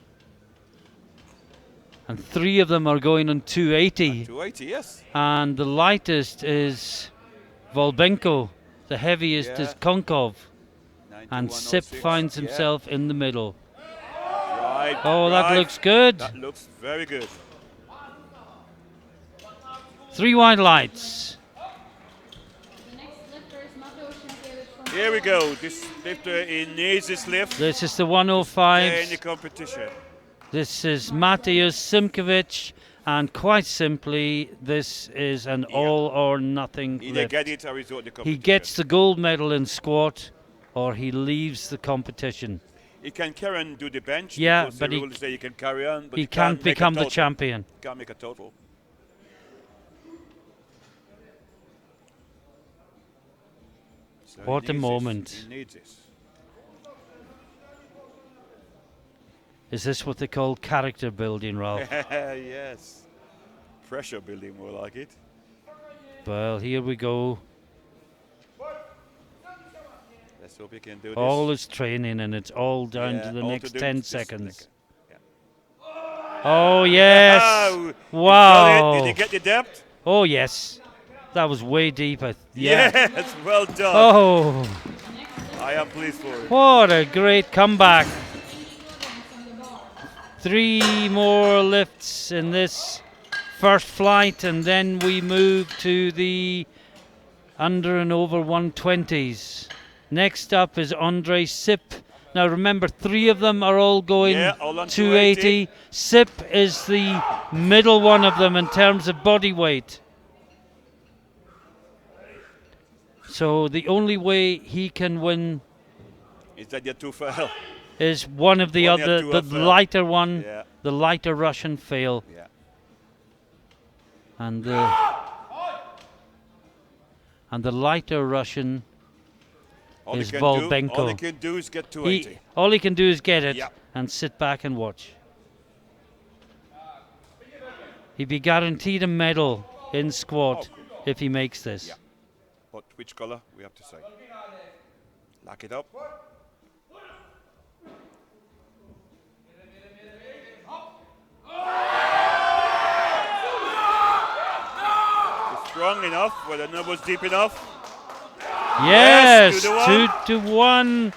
[SPEAKER 1] And 3 of them are going on 280.
[SPEAKER 2] 280, yes.
[SPEAKER 1] And the lightest is Volbenko. The heaviest is Konkov. And Sip finds himself in the middle.
[SPEAKER 2] Right,
[SPEAKER 1] that looks good.
[SPEAKER 2] That looks very good.
[SPEAKER 1] 3 white lights.
[SPEAKER 2] Here we go. This lifter, he needs this lift.
[SPEAKER 1] This is the 105.
[SPEAKER 2] In the competition.
[SPEAKER 1] This is Mateusz Simkovic, and quite simply, this is an all or nothing
[SPEAKER 2] Either
[SPEAKER 1] lift.
[SPEAKER 2] get it or he's out the competition.
[SPEAKER 1] He gets the gold medal in squat, or he leaves the competition.
[SPEAKER 2] He can carry on, do the bench.
[SPEAKER 1] Yeah,
[SPEAKER 2] but
[SPEAKER 1] the
[SPEAKER 2] rules say you can carry on, but
[SPEAKER 1] he can't become the champion.
[SPEAKER 2] Can't make a total. So
[SPEAKER 1] What a moment.
[SPEAKER 2] He needs this.
[SPEAKER 1] Is this what they call character building, Ralph?
[SPEAKER 2] Yes. Pressure building, more like it.
[SPEAKER 1] Well, here we go.
[SPEAKER 2] Let's hope he can do this.
[SPEAKER 1] All is training, and it's all down to the next 10 seconds. Oh, yes. Wow.
[SPEAKER 2] Did he get the depth?
[SPEAKER 1] Oh, yes. That was way deep.
[SPEAKER 2] Yes, well done.
[SPEAKER 1] Oh.
[SPEAKER 2] I am pleased for it.
[SPEAKER 1] What a great comeback. 3 more lifts in this first flight, and then we move to the under and over 120s. Next up is Andre Sip. Now remember, 3 of them are all going
[SPEAKER 2] all on
[SPEAKER 1] 280. Sip is the middle one of them in terms of body weight. So the only way he can win
[SPEAKER 2] is that you're too far.
[SPEAKER 1] Is one of the other, the lighter one, the lighter Russian fail.
[SPEAKER 2] Yeah.
[SPEAKER 1] And the lighter Russian is Volbenko.
[SPEAKER 2] All he can do is get 280.
[SPEAKER 1] All he can do is get it and sit back and watch. He'd be guaranteed a medal in squat if he makes this.
[SPEAKER 2] Yeah. But which color, we have to say. Lock it up. strong enough, whether the was deep enough.
[SPEAKER 1] Yes,
[SPEAKER 2] 2-1.
[SPEAKER 1] 2-1.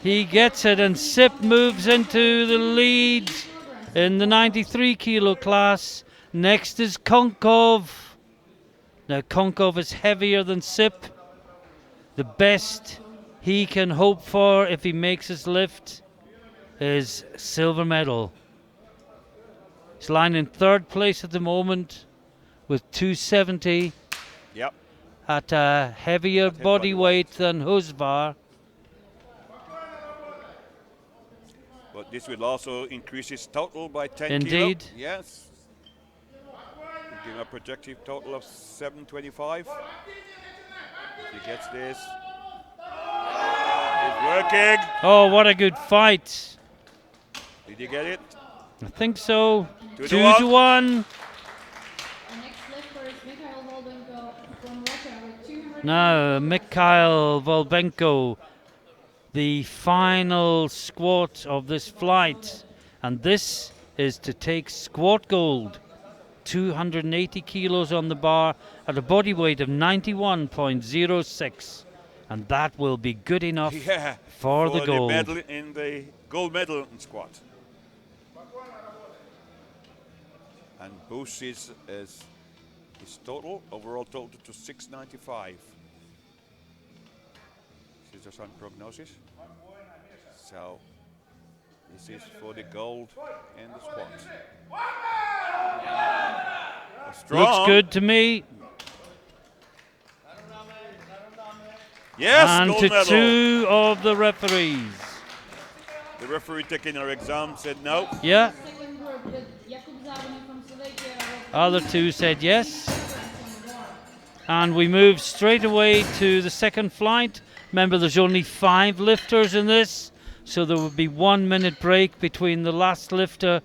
[SPEAKER 1] He gets it, and Sip moves into the lead in the 93 kilo class. Next is Konkov. Now Konkov is heavier than Sip. The best he can hope for if he makes his lift is silver medal. He's lying in third place at the moment with 270
[SPEAKER 2] Yep.
[SPEAKER 1] at a heavier
[SPEAKER 2] At his
[SPEAKER 1] body
[SPEAKER 2] body
[SPEAKER 1] weight
[SPEAKER 2] weight.
[SPEAKER 1] than Husvar.
[SPEAKER 2] But this will also increase his total by 10
[SPEAKER 1] Indeed.
[SPEAKER 2] kilo. Yes. We'll give him a projected total of 725. If he gets this. It's working.
[SPEAKER 1] Oh, what a good fight.
[SPEAKER 2] Did you get it?
[SPEAKER 1] I think so.
[SPEAKER 2] 2 to
[SPEAKER 1] 2
[SPEAKER 2] 1.
[SPEAKER 1] to 1.
[SPEAKER 3] The next lifter is Mikhail Volbenko from Russia with 200.
[SPEAKER 1] Now, Mikhail Volbenko, the final squat of this flight. And this is to take squat gold. 280 kilos on the bar at a body weight of 91.06. And that will be good enough
[SPEAKER 2] Yeah.
[SPEAKER 1] for the gold.
[SPEAKER 2] medal in the gold medal in squat. And boosts his total, overall total to 695. This is just on prognosis. So this is for the gold in the squat. Strong.
[SPEAKER 1] Looks good to me.
[SPEAKER 2] Yes,
[SPEAKER 1] And
[SPEAKER 2] gold
[SPEAKER 1] to
[SPEAKER 2] medal.
[SPEAKER 1] 2 of the referees.
[SPEAKER 2] The referee taking our exam said no.
[SPEAKER 1] Yeah,
[SPEAKER 3] Second group with Jakub Závodný from Slovakia. with
[SPEAKER 1] other 2 said yes.
[SPEAKER 3] 200 kilograms on the bar.
[SPEAKER 1] And we move straight away to the second flight. Remember, there's only 5 lifters in this, so there would be 1 minute break between the last lifter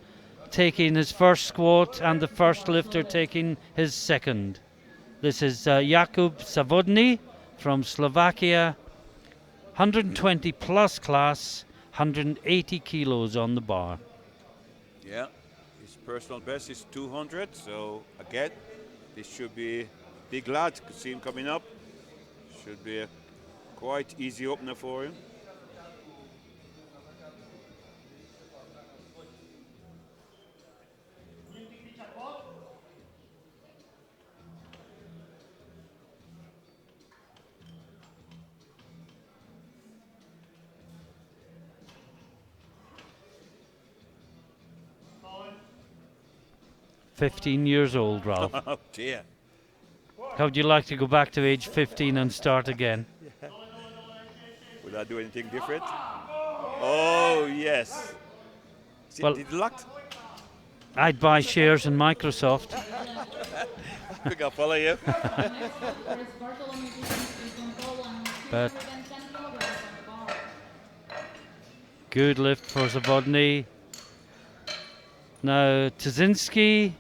[SPEAKER 1] taking his first squat and the first lifter taking his second. This is Jakub Závodný from Slovakia, 120 plus class, 180 kilos on the bar.
[SPEAKER 2] Yeah, his personal best is 200. So again, this should be big lad. Could see him coming up. Should be a quite easy opener for him.
[SPEAKER 1] "15 years old, Ralph.
[SPEAKER 2] Oh dear.
[SPEAKER 1] How'd you like to go back to age 15 and start again?"
[SPEAKER 2] Would I do anything different? Oh yes.
[SPEAKER 1] Well-
[SPEAKER 2] Did you luck?
[SPEAKER 1] I'd buy shares in Microsoft.
[SPEAKER 2] I think I'll follow you.
[SPEAKER 3] Next lifter is Bartolomew Kuczynski from Poland.
[SPEAKER 1] But
[SPEAKER 3] 210 kilograms on the bar.
[SPEAKER 1] good lift for Zawodny. Now Tuzinski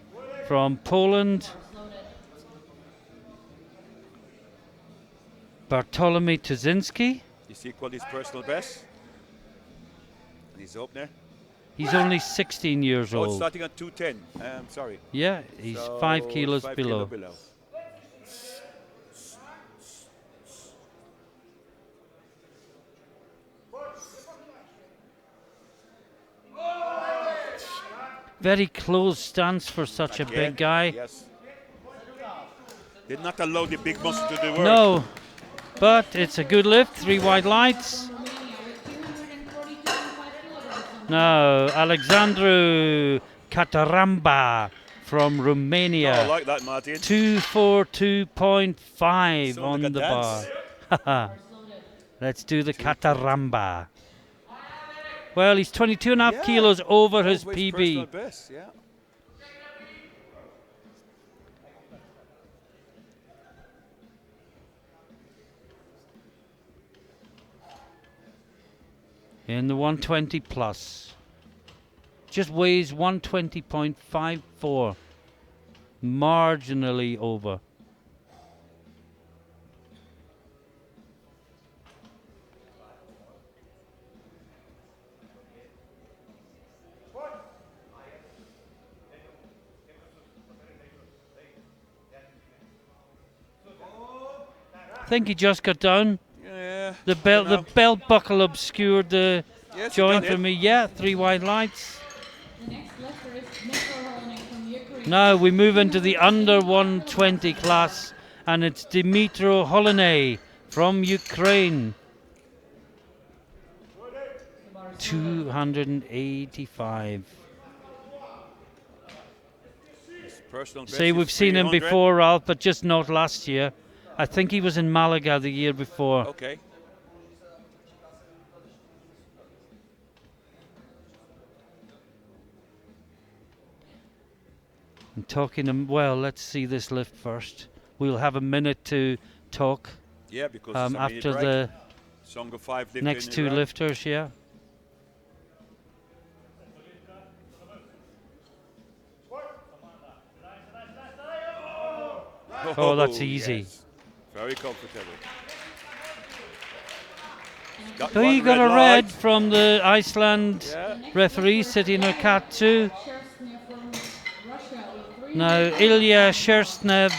[SPEAKER 1] from Poland.
[SPEAKER 3] Loaded.
[SPEAKER 1] Bartolomew Tuzinski.
[SPEAKER 2] He's equal his personal best. And he's opener.
[SPEAKER 1] He's only 16 years
[SPEAKER 2] Oh, it's
[SPEAKER 1] old.
[SPEAKER 2] starting at 210. Sorry.
[SPEAKER 1] Yeah, he's
[SPEAKER 2] So
[SPEAKER 1] 5 kilos
[SPEAKER 2] 5
[SPEAKER 1] below.
[SPEAKER 2] kilo below.
[SPEAKER 1] Very close stance for such a
[SPEAKER 2] Again,
[SPEAKER 1] big guy.
[SPEAKER 2] Yes. Did not allow the big muscle to do work.
[SPEAKER 1] No, but it's a good lift. 3 white lights.
[SPEAKER 3] Romania with 242.5 kilograms on the
[SPEAKER 1] Now Alexandru Cataramba from
[SPEAKER 2] Oh,
[SPEAKER 1] Romania.
[SPEAKER 2] I like that, Martin.
[SPEAKER 1] 242.5
[SPEAKER 2] So
[SPEAKER 1] on
[SPEAKER 2] like a
[SPEAKER 1] the bar.
[SPEAKER 2] dance.
[SPEAKER 1] Let's do the Cataramba. Well, he's 22 and a half
[SPEAKER 2] Yeah,
[SPEAKER 1] kilos over his
[SPEAKER 2] Over
[SPEAKER 1] PB.
[SPEAKER 2] personal best, yeah.
[SPEAKER 1] In the 120 plus. Just weighs 120.54. Marginally over. think he just got down.
[SPEAKER 2] Yeah.
[SPEAKER 1] The belt buckle obscured the
[SPEAKER 2] Yes, he
[SPEAKER 1] joint
[SPEAKER 2] done
[SPEAKER 1] for
[SPEAKER 2] it.
[SPEAKER 1] me. Yeah, 3 white lights.
[SPEAKER 3] The next lifter is Dmitro Holonek from Ukraine.
[SPEAKER 1] Now we move into the under 120 class, and it's Dmitro Holoney from Ukraine. 285.
[SPEAKER 2] Personal best
[SPEAKER 1] See,
[SPEAKER 2] is
[SPEAKER 1] we've seen him
[SPEAKER 2] 300.
[SPEAKER 1] before, Ralph, but just not last year. I think he was in Malaga the year before.
[SPEAKER 2] Okay.
[SPEAKER 1] And talking him, well, let's see this lift first. We'll have a minute to talk
[SPEAKER 2] Yeah, because it's a minute
[SPEAKER 1] after
[SPEAKER 2] break.
[SPEAKER 1] the
[SPEAKER 2] Songa 5 lift
[SPEAKER 1] next
[SPEAKER 2] in
[SPEAKER 1] two
[SPEAKER 2] Iran.
[SPEAKER 1] lifters, yeah. Oh, that's easy.
[SPEAKER 2] Yes. Very comfortable.
[SPEAKER 1] So he got a
[SPEAKER 2] light.
[SPEAKER 1] red from the Iceland
[SPEAKER 2] Yeah.
[SPEAKER 1] referee sitting in a cat too.
[SPEAKER 3] Sherstny from Russia with 300.
[SPEAKER 1] Now Ilya Sherstnev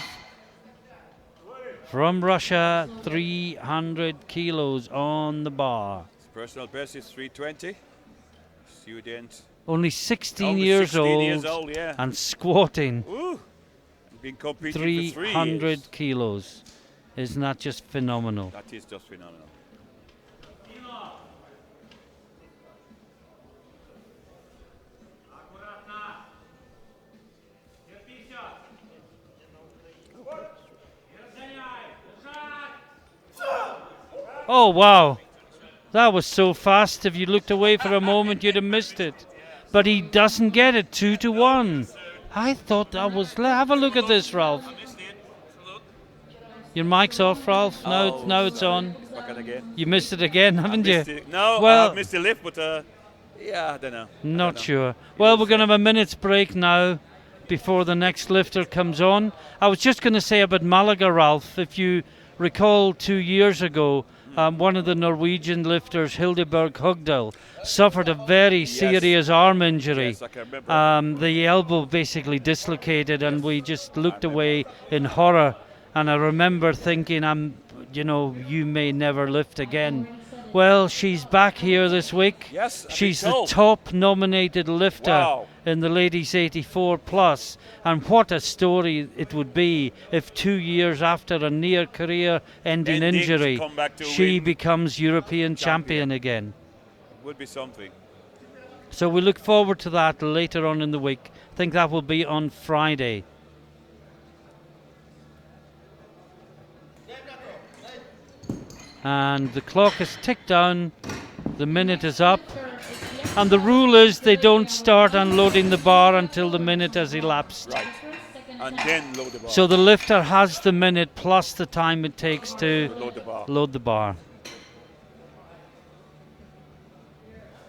[SPEAKER 1] from Russia, 300 kilos on the bar.
[SPEAKER 2] Personal best is 320. Student.
[SPEAKER 1] Only 16
[SPEAKER 2] Only
[SPEAKER 1] years
[SPEAKER 2] 16
[SPEAKER 1] old
[SPEAKER 2] years old, yeah.
[SPEAKER 1] and squatting
[SPEAKER 2] Ooh. Been competing for 3
[SPEAKER 1] 300
[SPEAKER 2] years.
[SPEAKER 1] kilos. Isn't that just phenomenal?
[SPEAKER 2] That is just phenomenal.
[SPEAKER 1] Oh, wow. That was so fast. If you looked away for a moment, you'd have missed it. But he doesn't get it. 2-1. I thought that was. Have a look at this, Ralph. Your mic's off, Ralph. Now it's on.
[SPEAKER 2] Back it again.
[SPEAKER 1] You missed it again, haven't you?
[SPEAKER 2] No,
[SPEAKER 1] Well-
[SPEAKER 2] I missed the lift, but yeah, I don't know.
[SPEAKER 1] Not sure. Well, we're going to have a minute's break now before the next lifter comes on. I was just going to say about Malaga, Ralph. If you recall 2 years ago, one of the Norwegian lifters, Hildeberg Hugdal, suffered a very serious arm injury.
[SPEAKER 2] Yes, I can remember.
[SPEAKER 1] The elbow basically dislocated, and we just looked away in horror. And I remember thinking, you may never lift again. Well, she's back here this week.
[SPEAKER 2] Yes, I've been
[SPEAKER 1] She's the
[SPEAKER 2] told.
[SPEAKER 1] top nominated lifter
[SPEAKER 2] Wow.
[SPEAKER 1] in the ladies 84 plus. And what a story it would be if 2 years after a near career ending
[SPEAKER 2] Ending,
[SPEAKER 1] injury,
[SPEAKER 2] come back to
[SPEAKER 1] she
[SPEAKER 2] win.
[SPEAKER 1] becomes European champion
[SPEAKER 2] Champion.
[SPEAKER 1] again.
[SPEAKER 2] Would be something.
[SPEAKER 1] So we look forward to that later on in the week. I think that will be on Friday. And the clock has ticked down, the minute is up, and the rule is they don't start unloading the bar until the minute has elapsed.
[SPEAKER 2] Right. And then load the bar.
[SPEAKER 1] So the lifter has the minute plus the time it takes to
[SPEAKER 2] Load the bar.
[SPEAKER 1] load the bar.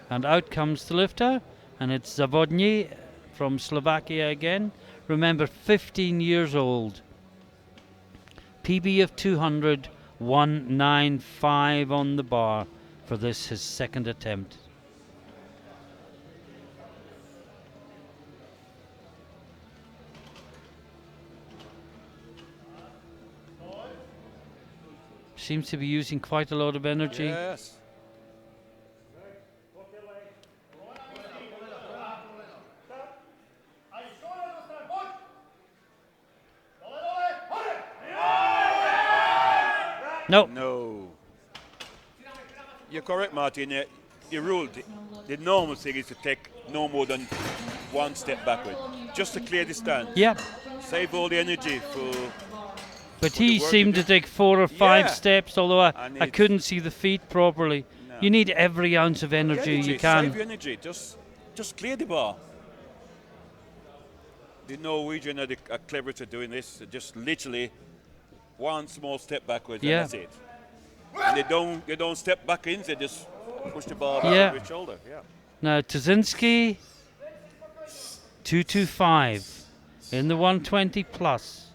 [SPEAKER 1] And out comes the lifter, and it's Zavodny from Slovakia again. Remember, 15 years old. PB of 200, 195 on the bar for this, his second attempt. Seems to be using quite a lot of energy.
[SPEAKER 2] Yes.
[SPEAKER 1] No.
[SPEAKER 2] No. You're correct, Martin. The rule, the normal thing is to take no more than one step backward, just to clear the stand.
[SPEAKER 1] Yeah,
[SPEAKER 2] Save all the energy for.
[SPEAKER 1] but
[SPEAKER 2] For the
[SPEAKER 1] he
[SPEAKER 2] work
[SPEAKER 1] seemed
[SPEAKER 2] you
[SPEAKER 1] to take 4 or 5
[SPEAKER 2] Yeah.
[SPEAKER 1] steps, although I
[SPEAKER 2] And it's-
[SPEAKER 1] couldn't see the feet properly.
[SPEAKER 2] No.
[SPEAKER 1] You need every ounce of energy you
[SPEAKER 2] Save
[SPEAKER 1] can.
[SPEAKER 2] your energy. Just clear the bar. The Norwegian are clever to doing this. Just literally one small step backwards,
[SPEAKER 1] Yeah.
[SPEAKER 2] and that's it. And they don't step back in. They just push the bar back
[SPEAKER 1] Yeah.
[SPEAKER 2] with shoulder. Yeah.
[SPEAKER 1] Now Tuzinski, 225 in the 120 plus.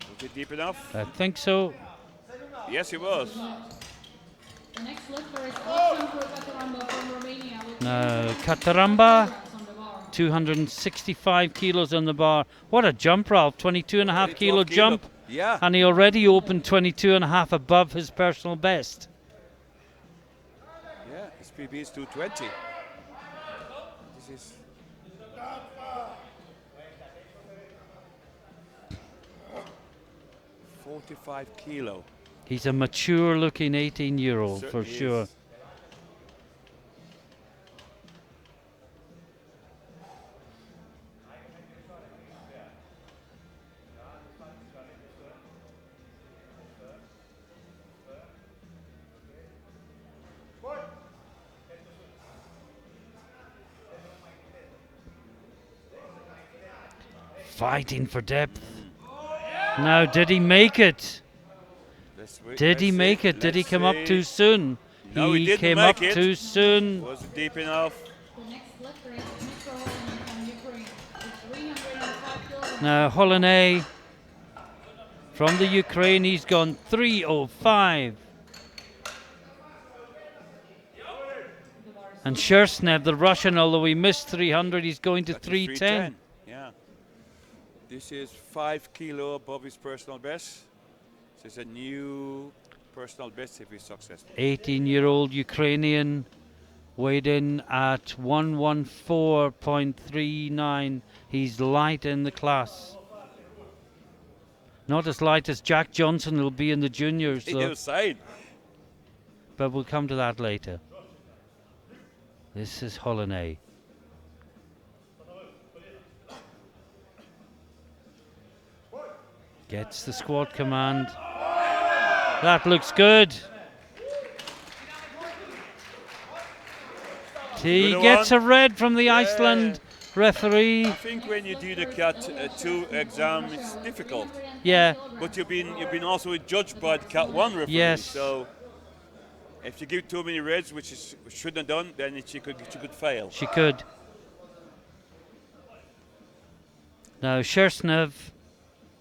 [SPEAKER 2] Was it deep enough?
[SPEAKER 1] I think so.
[SPEAKER 2] Yes, it was.
[SPEAKER 3] The next lifter is Alexandru Cataramba from Romania with
[SPEAKER 1] Now
[SPEAKER 3] 200
[SPEAKER 1] Cataramba
[SPEAKER 3] kilograms on the bar.
[SPEAKER 1] 265 kilos on the bar. What a jump, Ralph. 22.5 kilo
[SPEAKER 2] 12
[SPEAKER 1] jump.
[SPEAKER 2] Yeah.
[SPEAKER 1] And he already opened 22.5 above his personal best.
[SPEAKER 2] Yeah, his PB is 220. This is 45 kilo.
[SPEAKER 1] He's a mature looking 18-year-old for
[SPEAKER 2] Certainly
[SPEAKER 1] sure.
[SPEAKER 2] is.
[SPEAKER 1] Fighting for depth. Now, did he make it? Did he make it? Did he come up too soon?
[SPEAKER 2] No, he didn't
[SPEAKER 1] came
[SPEAKER 2] make
[SPEAKER 1] up
[SPEAKER 2] it.
[SPEAKER 1] too soon.
[SPEAKER 2] Wasn't deep enough.
[SPEAKER 3] The next lifter is Dmytro Holin from Ukraine with 305 kilograms.
[SPEAKER 1] Now, Holonay from the Ukraine, he's gone 305. And Shersnev, the Russian, although he missed 300, he's going to 310.
[SPEAKER 2] Yeah. This is 5 kilo above his personal best. This is a new personal best if he's successful.
[SPEAKER 1] 18-year-old Ukrainian weighed in at 114.39. He's light in the class. Not as light as Jack Johnson will be in the juniors,
[SPEAKER 2] The
[SPEAKER 1] though,
[SPEAKER 2] outside.
[SPEAKER 1] but we'll come to that later. This is Holonay. Gets the squat command. That looks good. He
[SPEAKER 2] Good
[SPEAKER 1] gets
[SPEAKER 2] one.
[SPEAKER 1] a red from the
[SPEAKER 2] Yeah.
[SPEAKER 1] Iceland referee.
[SPEAKER 2] I think when you do the Cat 2 exam, it's difficult.
[SPEAKER 1] Yeah,
[SPEAKER 2] But you've been also judged by the Cat 1 referee.
[SPEAKER 1] Yes.
[SPEAKER 2] So if you give too many reds, which shouldn't have done, then she could fail.
[SPEAKER 1] she could. Now Shersnev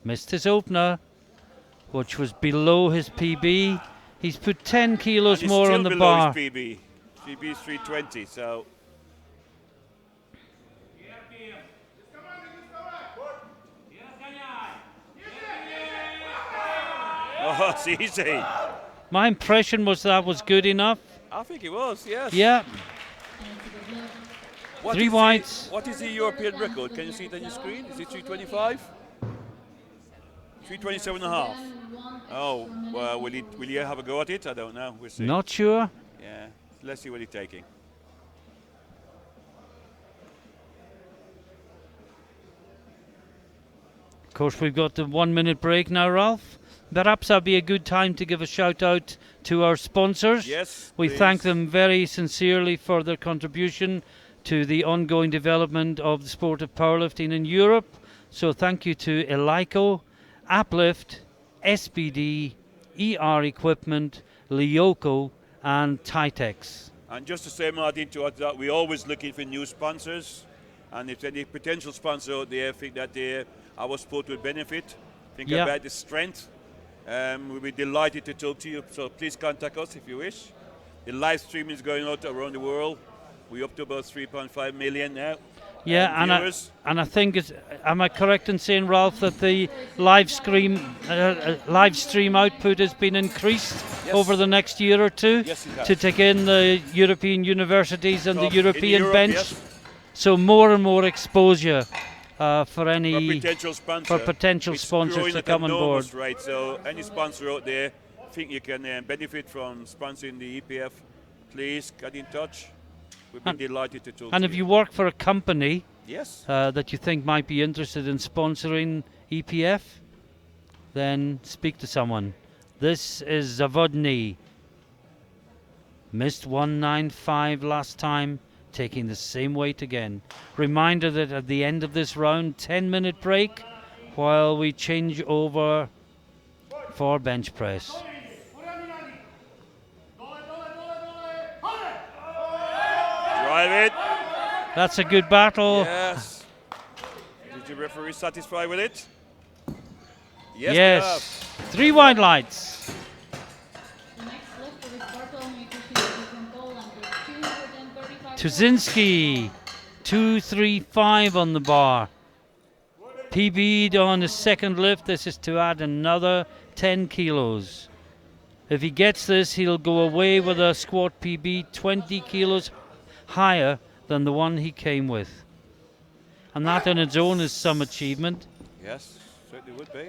[SPEAKER 1] missed his opener, which was below his PB. He's put 10 kilos
[SPEAKER 2] And he's
[SPEAKER 1] more
[SPEAKER 2] still
[SPEAKER 1] on the
[SPEAKER 2] below
[SPEAKER 1] bar.
[SPEAKER 2] his PB. PB is 320. So. Oh, it's easy.
[SPEAKER 1] My impression was that was good enough.
[SPEAKER 2] I think it was, yes.
[SPEAKER 1] Yeah,
[SPEAKER 2] What
[SPEAKER 1] three
[SPEAKER 2] is
[SPEAKER 1] whites.
[SPEAKER 2] What is the European record? Can you see it on your screen? Is it 325? 327 and a half. Oh, well, will he have a go at it? I don't know. We'll see.
[SPEAKER 1] Not sure.
[SPEAKER 2] Yeah, let's see what he's taking.
[SPEAKER 1] Of course, we've got the 1 minute break now, Ralph. Perhaps that'd be a good time to give a shout out to our sponsors.
[SPEAKER 2] Yes,
[SPEAKER 1] We
[SPEAKER 2] please.
[SPEAKER 1] thank them very sincerely for their contribution to the ongoing development of the sport of powerlifting in Europe. So thank you to Elico, Uplift, SBD, ER Equipment, Lyoko and Titex.
[SPEAKER 2] And just to say, Martin, to add that, we're always looking for new sponsors. And if any potential sponsor out there think that our sport will benefit, think
[SPEAKER 1] Yeah.
[SPEAKER 2] about the strength, we'll be delighted to talk to you. So please contact us if you wish. The live stream is going out around the world. We're up to about 3.5 million now.
[SPEAKER 1] Yeah,
[SPEAKER 2] viewers.
[SPEAKER 1] and I think am I correct in saying, Ralph, that the live stream output has been increased
[SPEAKER 2] Yes.
[SPEAKER 1] over the next year or two
[SPEAKER 2] Yes, it has.
[SPEAKER 1] to take in the European universities and the
[SPEAKER 2] Top in
[SPEAKER 1] European
[SPEAKER 2] Europe,
[SPEAKER 1] bench.
[SPEAKER 2] yes.
[SPEAKER 1] So more and more exposure for
[SPEAKER 2] For
[SPEAKER 1] any
[SPEAKER 2] potential sponsor.
[SPEAKER 1] for potential
[SPEAKER 2] It's
[SPEAKER 1] sponsors
[SPEAKER 2] growing
[SPEAKER 1] to
[SPEAKER 2] at
[SPEAKER 1] come on board.
[SPEAKER 2] enormous rate. So any sponsor out there think you can benefit from sponsoring the EPF, please get in touch. We'd be delighted to talk
[SPEAKER 1] And
[SPEAKER 2] to
[SPEAKER 1] if you work for a company
[SPEAKER 2] Yes.
[SPEAKER 1] that you think might be interested in sponsoring EPF, then speak to someone. This is Zavodny. Missed 195 last time, taking the same weight again. Reminder that at the end of this round, 10-minute break while we change over for bench press.
[SPEAKER 2] Drive it.
[SPEAKER 1] That's a good battle.
[SPEAKER 2] Yes. Did the referee satisfied with it? Yes.
[SPEAKER 1] Yes. 3 wide lights.
[SPEAKER 3] The next lifter is Bartłomiej Kuśnicki from Poland with 235
[SPEAKER 1] Tuzinski 235 on the bar. PB'd on his second lift. This is to add another 10 kilos. If he gets this, he'll go away with a squat PB 20 kilos higher than the one he came with. And that on its own is some achievement.
[SPEAKER 2] Yes, certainly would be.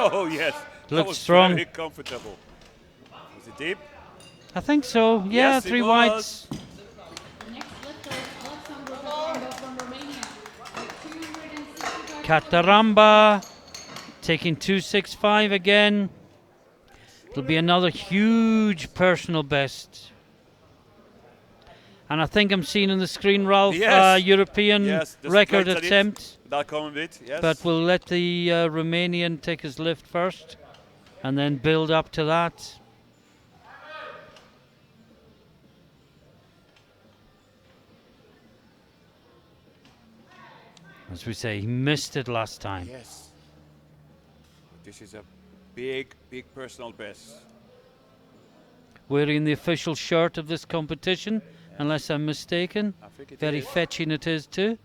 [SPEAKER 2] Oh yes, that
[SPEAKER 1] Looks
[SPEAKER 2] was
[SPEAKER 1] strong.
[SPEAKER 2] very comfortable. Was it deep?
[SPEAKER 1] I think so. Yeah,
[SPEAKER 2] Yes, it
[SPEAKER 1] 3
[SPEAKER 2] was.
[SPEAKER 1] whites.
[SPEAKER 3] The next lifter is Alexander Kataramba from Romania with 265
[SPEAKER 1] Kataramba taking 265 again. It'll be another huge personal best. And I think I'm seeing on the screen, Ralph,
[SPEAKER 2] Yes.
[SPEAKER 1] European
[SPEAKER 2] Yes, the
[SPEAKER 1] record
[SPEAKER 2] strength at it.
[SPEAKER 1] attempt.
[SPEAKER 2] That common bit, yes.
[SPEAKER 1] But we'll let the Romanian take his lift first and then build up to that. As we say, he missed it last time.
[SPEAKER 2] Yes. This is a big, big personal best.
[SPEAKER 1] Wearing the official shirt of this competition, unless I'm mistaken.
[SPEAKER 2] I think it
[SPEAKER 1] Very
[SPEAKER 2] is.
[SPEAKER 1] fetching it is too.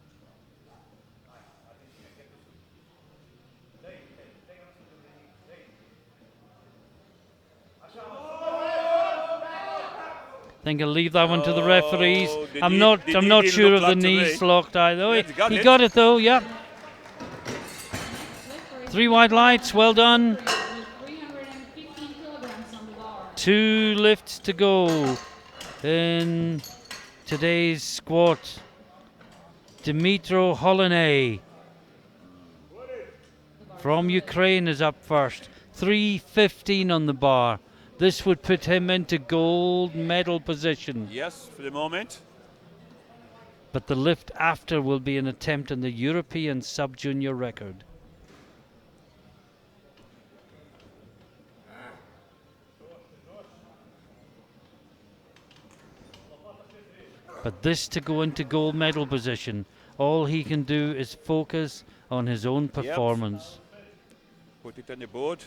[SPEAKER 1] I think I'll leave that one to the referees.
[SPEAKER 2] the
[SPEAKER 1] I'm
[SPEAKER 2] knee-
[SPEAKER 1] not.
[SPEAKER 2] the
[SPEAKER 1] I'm
[SPEAKER 2] knee
[SPEAKER 1] not
[SPEAKER 2] didn't
[SPEAKER 1] sure
[SPEAKER 2] look
[SPEAKER 1] of the
[SPEAKER 2] like to me.
[SPEAKER 1] knees locked either.
[SPEAKER 2] Yes, he got
[SPEAKER 1] He
[SPEAKER 2] it.
[SPEAKER 1] got it though. Yeah.
[SPEAKER 3] lifter is
[SPEAKER 1] 3 wide lights. Well done.
[SPEAKER 3] with 315 kilograms on the bar.
[SPEAKER 1] 2 lifts to go in today's squat. Dmitro Holinay from Ukraine is up first. 315 on the bar. This would put him into gold medal position.
[SPEAKER 2] Yes, for the moment.
[SPEAKER 1] But the lift after will be an attempt on the European sub-junior record. But this to go into gold medal position, all he can do is focus on his own performance.
[SPEAKER 2] Put it on the board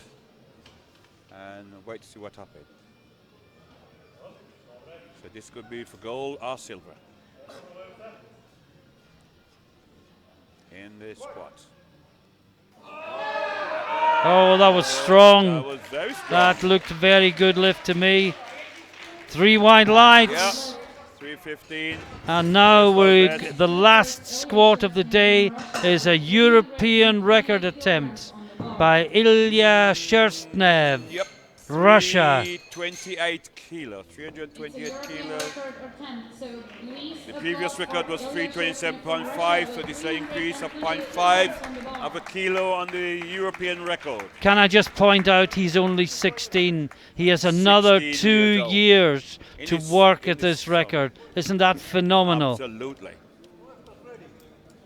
[SPEAKER 2] and wait to see what happens. So this could be for gold or silver. In the squat.
[SPEAKER 1] Oh, that was strong.
[SPEAKER 2] That was very strong.
[SPEAKER 1] That looked very good lift to me. 3 wide lights.
[SPEAKER 2] Yeah. 315.
[SPEAKER 1] And now
[SPEAKER 2] That's not bad.
[SPEAKER 1] the last squat of the day is a European record attempt by Ilya Sherstnev,
[SPEAKER 2] Yep.
[SPEAKER 1] Russia.
[SPEAKER 2] 328 kilo. 328
[SPEAKER 3] European
[SPEAKER 2] kilo.
[SPEAKER 3] record attempt, so Luis
[SPEAKER 2] The
[SPEAKER 3] Lecoq
[SPEAKER 2] previous record
[SPEAKER 3] or
[SPEAKER 2] was
[SPEAKER 3] Ilya
[SPEAKER 2] 327.5, so this is an increase of 0.5 of a kilo on the European record.
[SPEAKER 1] Can I just point out he's only 16. He has another
[SPEAKER 2] 16
[SPEAKER 1] 2
[SPEAKER 2] years old.
[SPEAKER 1] years
[SPEAKER 2] In
[SPEAKER 1] to
[SPEAKER 2] his-
[SPEAKER 1] work
[SPEAKER 2] in
[SPEAKER 1] at
[SPEAKER 2] his
[SPEAKER 1] this record. Isn't that phenomenal?
[SPEAKER 2] Absolutely.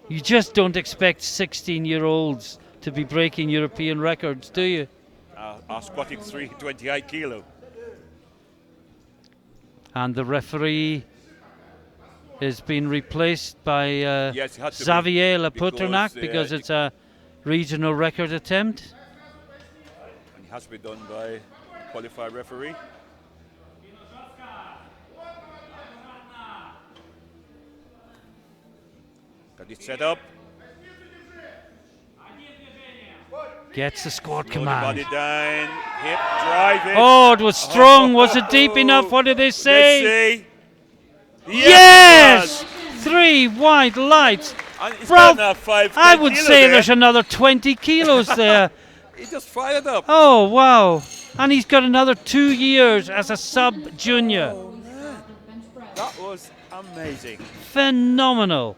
[SPEAKER 1] You just don't expect 16-year-olds to be breaking European records, do you?
[SPEAKER 2] Are squatting 328 kilo.
[SPEAKER 1] And the referee is being replaced by
[SPEAKER 2] Yes, it had to be,
[SPEAKER 1] Xavier Laputernak
[SPEAKER 2] because,
[SPEAKER 1] because it's a regional record attempt.
[SPEAKER 2] And it has to be done by a qualified referee. Got it set up.
[SPEAKER 1] Gets the squad
[SPEAKER 2] Slow the body
[SPEAKER 1] command.
[SPEAKER 2] down. Hip drive it.
[SPEAKER 1] Oh, it was strong. Was it deep enough? What did they say?
[SPEAKER 2] Let's see.
[SPEAKER 1] Yes!
[SPEAKER 2] it was.
[SPEAKER 1] 3 wide lights.
[SPEAKER 2] And it's
[SPEAKER 1] Ralph,
[SPEAKER 2] got now 5
[SPEAKER 1] I would
[SPEAKER 2] kilo
[SPEAKER 1] say
[SPEAKER 2] there.
[SPEAKER 1] there's another 20 kilos there.
[SPEAKER 2] He just fired up.
[SPEAKER 1] Oh, wow. And he's got another 2 years as a sub-junior.
[SPEAKER 3] bench press.
[SPEAKER 2] That was amazing.
[SPEAKER 1] Phenomenal.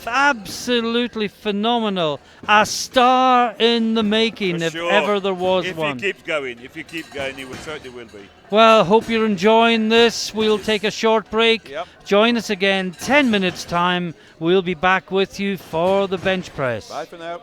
[SPEAKER 1] Absolutely phenomenal. A star in the making,
[SPEAKER 2] For
[SPEAKER 1] if
[SPEAKER 2] sure.
[SPEAKER 1] ever there was
[SPEAKER 2] if
[SPEAKER 1] one.
[SPEAKER 2] If he keeps going, he will certainly will be.
[SPEAKER 1] Well, hope you're enjoying this. We'll take a short break.
[SPEAKER 2] Yep.
[SPEAKER 1] Join us again, 10 minutes time. We'll be back with you for the bench press.
[SPEAKER 2] Bye for now.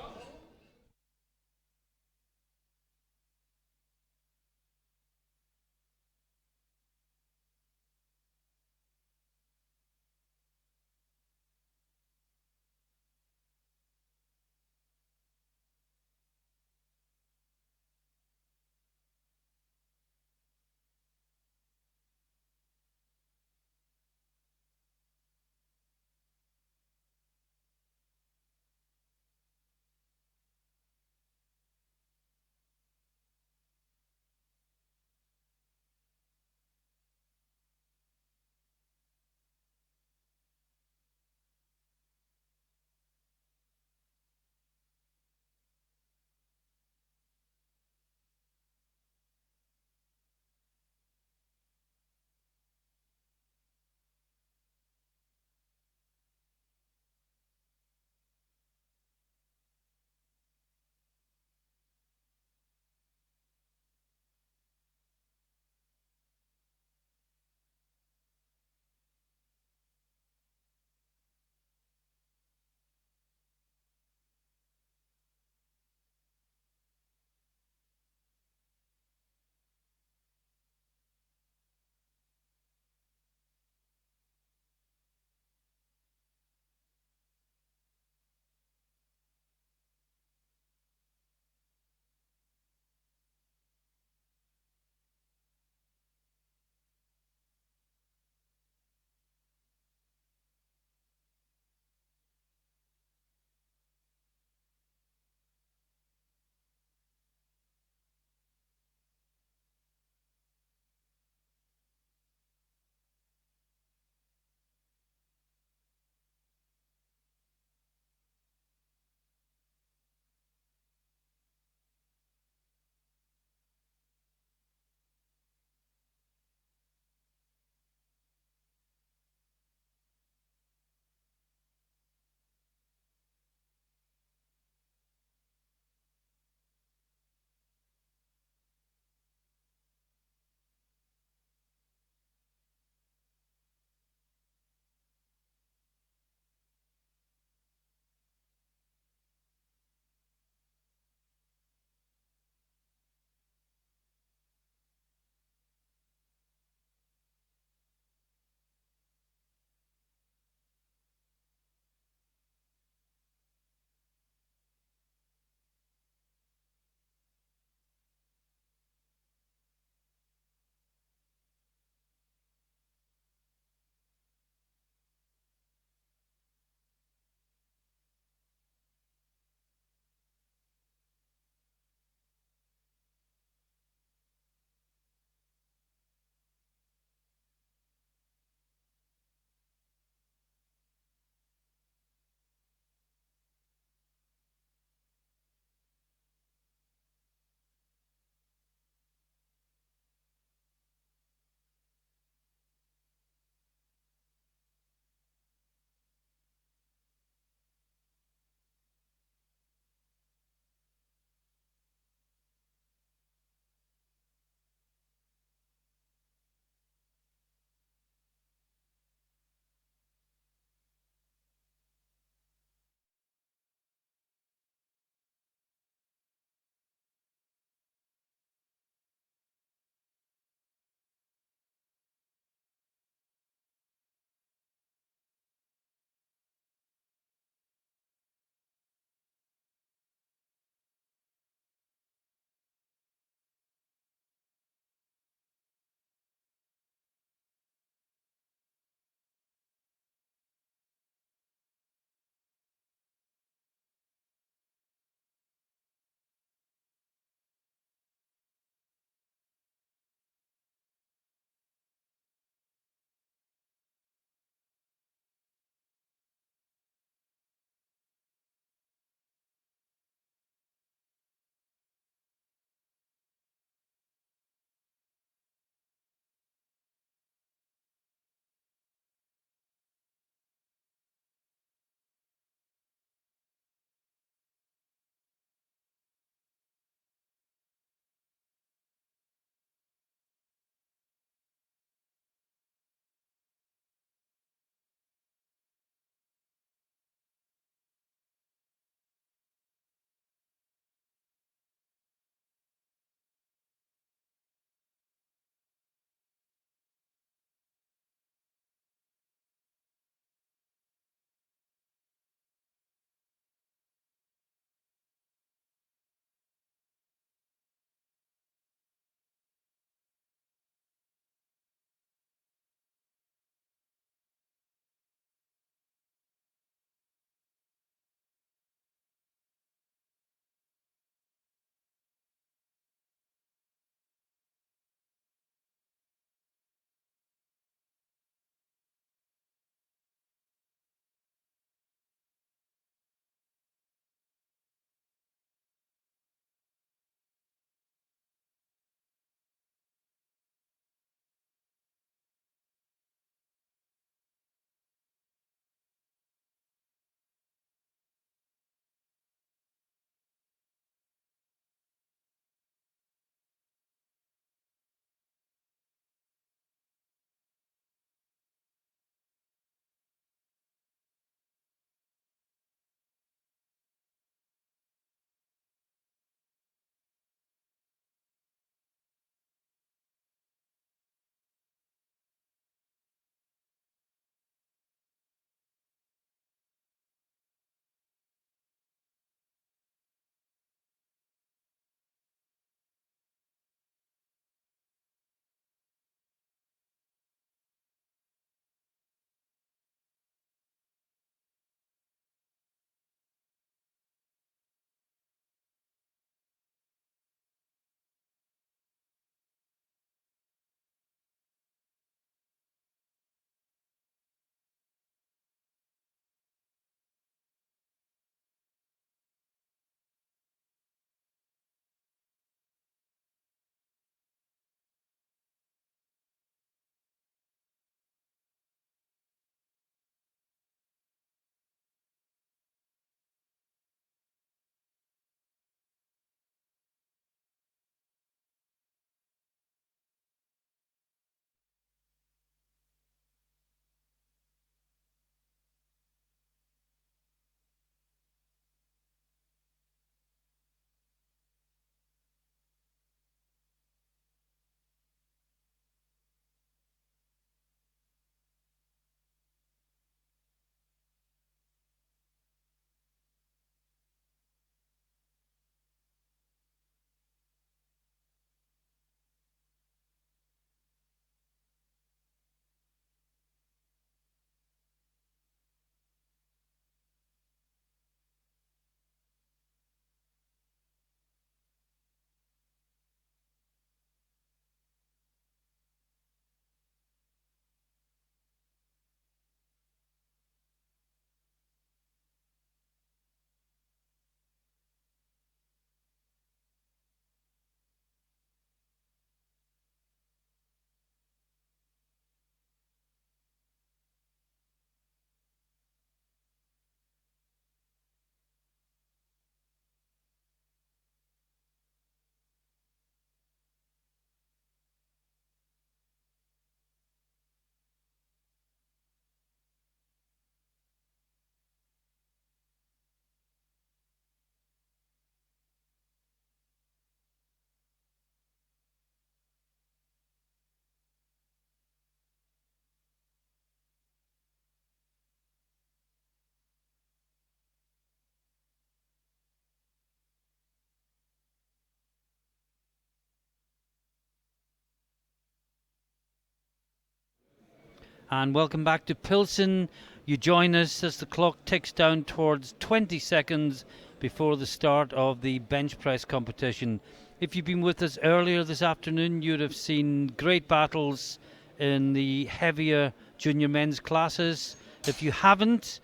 [SPEAKER 1] And welcome back to Pilsen. You join us as the clock ticks down towards 20 seconds before the start of the bench press competition. If you've been with us earlier this afternoon, you'd have seen great battles in the heavier junior men's classes. If you haven't,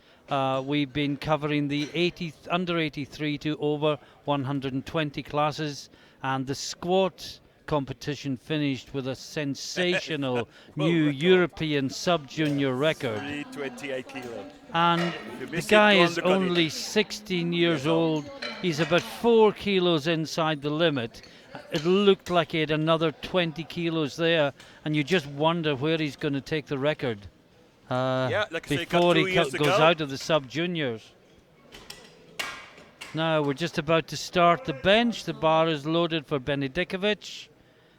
[SPEAKER 1] we've been covering the under 83 to over 120 classes, and the squat competition finished with a sensational new
[SPEAKER 2] record.
[SPEAKER 1] European sub-junior record.
[SPEAKER 2] 328 kilo.
[SPEAKER 1] And
[SPEAKER 2] If you
[SPEAKER 1] the
[SPEAKER 2] miss it,
[SPEAKER 1] guy
[SPEAKER 2] go
[SPEAKER 1] is
[SPEAKER 2] undercut it.
[SPEAKER 1] only 16 years
[SPEAKER 2] Years old.
[SPEAKER 1] old. He's about 4 kilos inside the limit. It looked like he had another 20 kilos there, and you just wonder where he's going to take the record
[SPEAKER 2] Yeah, like I say, got
[SPEAKER 1] before
[SPEAKER 2] 2
[SPEAKER 1] he
[SPEAKER 2] years to
[SPEAKER 1] goes
[SPEAKER 2] go.
[SPEAKER 1] out of the sub-juniors. Now we're just about to start the bench. The bar is loaded for Benedikovic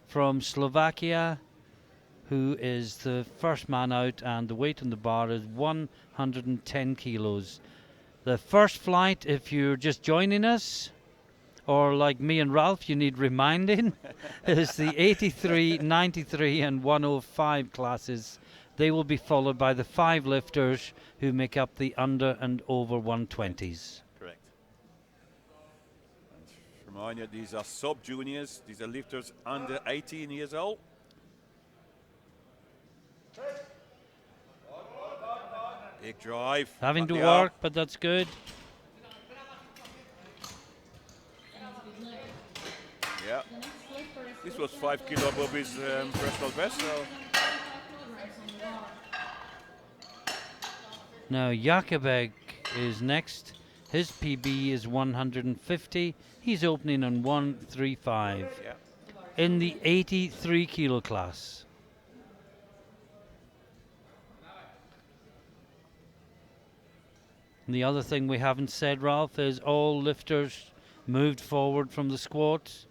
[SPEAKER 1] from Slovakia, who is the first man out, and the weight on the bar is 110 kilos. The first flight, if you're just joining us, or like me and Ralph, you need reminding, is the 83, 93 and 105 classes. They will be followed by the 5 lifters who make up the under and over 120s.
[SPEAKER 2] Correct. And remind you, these are sub-juniors. These are lifters under 18 years old. Big drive.
[SPEAKER 1] Having
[SPEAKER 2] up
[SPEAKER 1] to
[SPEAKER 2] the arm.
[SPEAKER 1] work, but that's good.
[SPEAKER 2] Yeah.
[SPEAKER 3] The next flipper is
[SPEAKER 2] This was 5 kilo above his personal best. So
[SPEAKER 3] 35 kilograms on the bar.
[SPEAKER 1] Now Jakobek is next. His PB is 150. He's opening on 135
[SPEAKER 2] yeah.
[SPEAKER 1] in the 83 kilo class. And the other thing we haven't said, Ralph, is all lifters moved forward from the squats.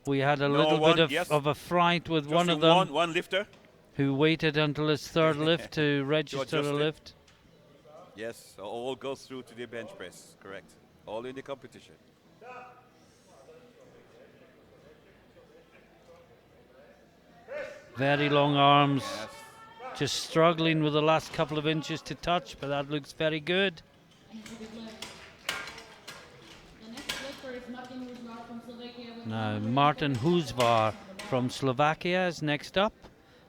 [SPEAKER 1] We had a
[SPEAKER 2] No,
[SPEAKER 1] little
[SPEAKER 2] one-
[SPEAKER 1] bit of,
[SPEAKER 2] yes.
[SPEAKER 1] of a fright with
[SPEAKER 2] Just
[SPEAKER 1] one
[SPEAKER 2] in
[SPEAKER 1] of them
[SPEAKER 2] one lifter.
[SPEAKER 1] who waited until his third lift to register a
[SPEAKER 2] adjust it.
[SPEAKER 1] lift.
[SPEAKER 2] Yes, so all goes through to the bench press. Correct. All in the competition.
[SPEAKER 1] Very long arms.
[SPEAKER 2] Yes.
[SPEAKER 1] Just struggling with the last couple of inches to touch, but that looks very good.
[SPEAKER 3] And it's a good lift. The next flipper is Martin Huzvar from Slovakia. With
[SPEAKER 1] Now
[SPEAKER 3] 120
[SPEAKER 1] Martin
[SPEAKER 3] kilograms
[SPEAKER 1] Huzvar
[SPEAKER 3] on the bar.
[SPEAKER 1] from Slovakia is next up.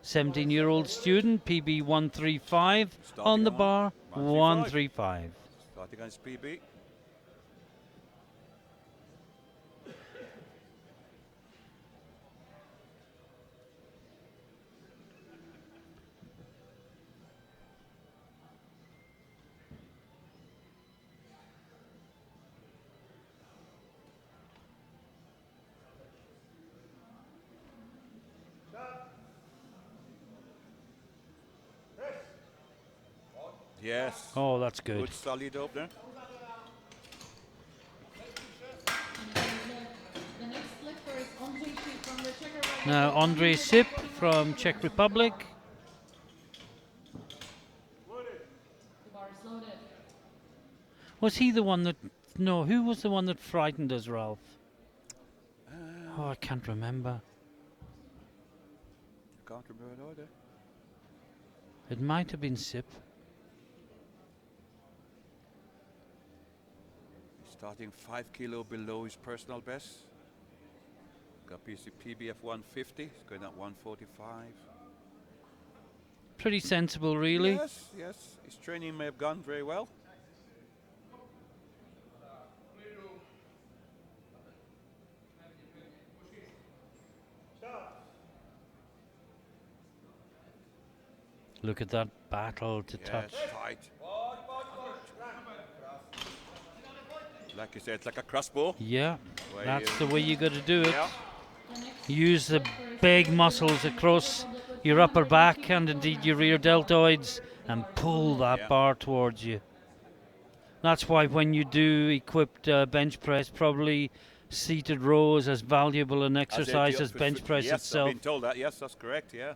[SPEAKER 1] 17-year-old student, PB 135 on the
[SPEAKER 2] Starting
[SPEAKER 1] bar,
[SPEAKER 2] 135.
[SPEAKER 1] 135.
[SPEAKER 2] Starting on his PB. Yes.
[SPEAKER 1] Oh, that's good.
[SPEAKER 2] Good solid opener.
[SPEAKER 3] And it's a good lift. The next flipper is Ondřej Šíp from the Czech Republic.
[SPEAKER 1] Now
[SPEAKER 3] with
[SPEAKER 1] Andrej
[SPEAKER 3] 120
[SPEAKER 1] Sip
[SPEAKER 3] kilograms
[SPEAKER 1] from
[SPEAKER 3] on the
[SPEAKER 1] Czech
[SPEAKER 3] bar.
[SPEAKER 1] Republic.
[SPEAKER 3] The bar is loaded.
[SPEAKER 1] Was he the one that... No, who was the one that frightened us, Ralph? Oh, I can't remember.
[SPEAKER 2] Can't remember it either.
[SPEAKER 1] It might have been Sip.
[SPEAKER 2] Starting 5 kilo below his personal best. Got PC PBF 150. He's going at 145.
[SPEAKER 1] Pretty sensible, really.
[SPEAKER 2] Yes, yes. His training may have gone very well.
[SPEAKER 1] Look at that battle to touch.
[SPEAKER 2] Yes, tight. Like you said, it's like a crossbow.
[SPEAKER 1] Yeah,
[SPEAKER 2] Way
[SPEAKER 1] that's
[SPEAKER 2] in.
[SPEAKER 1] the way you got to do it.
[SPEAKER 2] Yeah.
[SPEAKER 3] The next
[SPEAKER 1] Use the
[SPEAKER 3] flipper is
[SPEAKER 1] big
[SPEAKER 3] Ondřej
[SPEAKER 1] muscles
[SPEAKER 3] Šíp
[SPEAKER 1] across
[SPEAKER 3] from the Republic with
[SPEAKER 1] your upper
[SPEAKER 3] 120
[SPEAKER 1] back and indeed your rear
[SPEAKER 3] kilograms.
[SPEAKER 1] deltoids and pull that
[SPEAKER 2] Yeah.
[SPEAKER 1] bar towards you. That's why when you do equipped bench press, probably seated row is as valuable an exercise as bench press
[SPEAKER 2] yes,
[SPEAKER 1] itself.
[SPEAKER 2] I've been told that. Yes, that's correct. Yeah.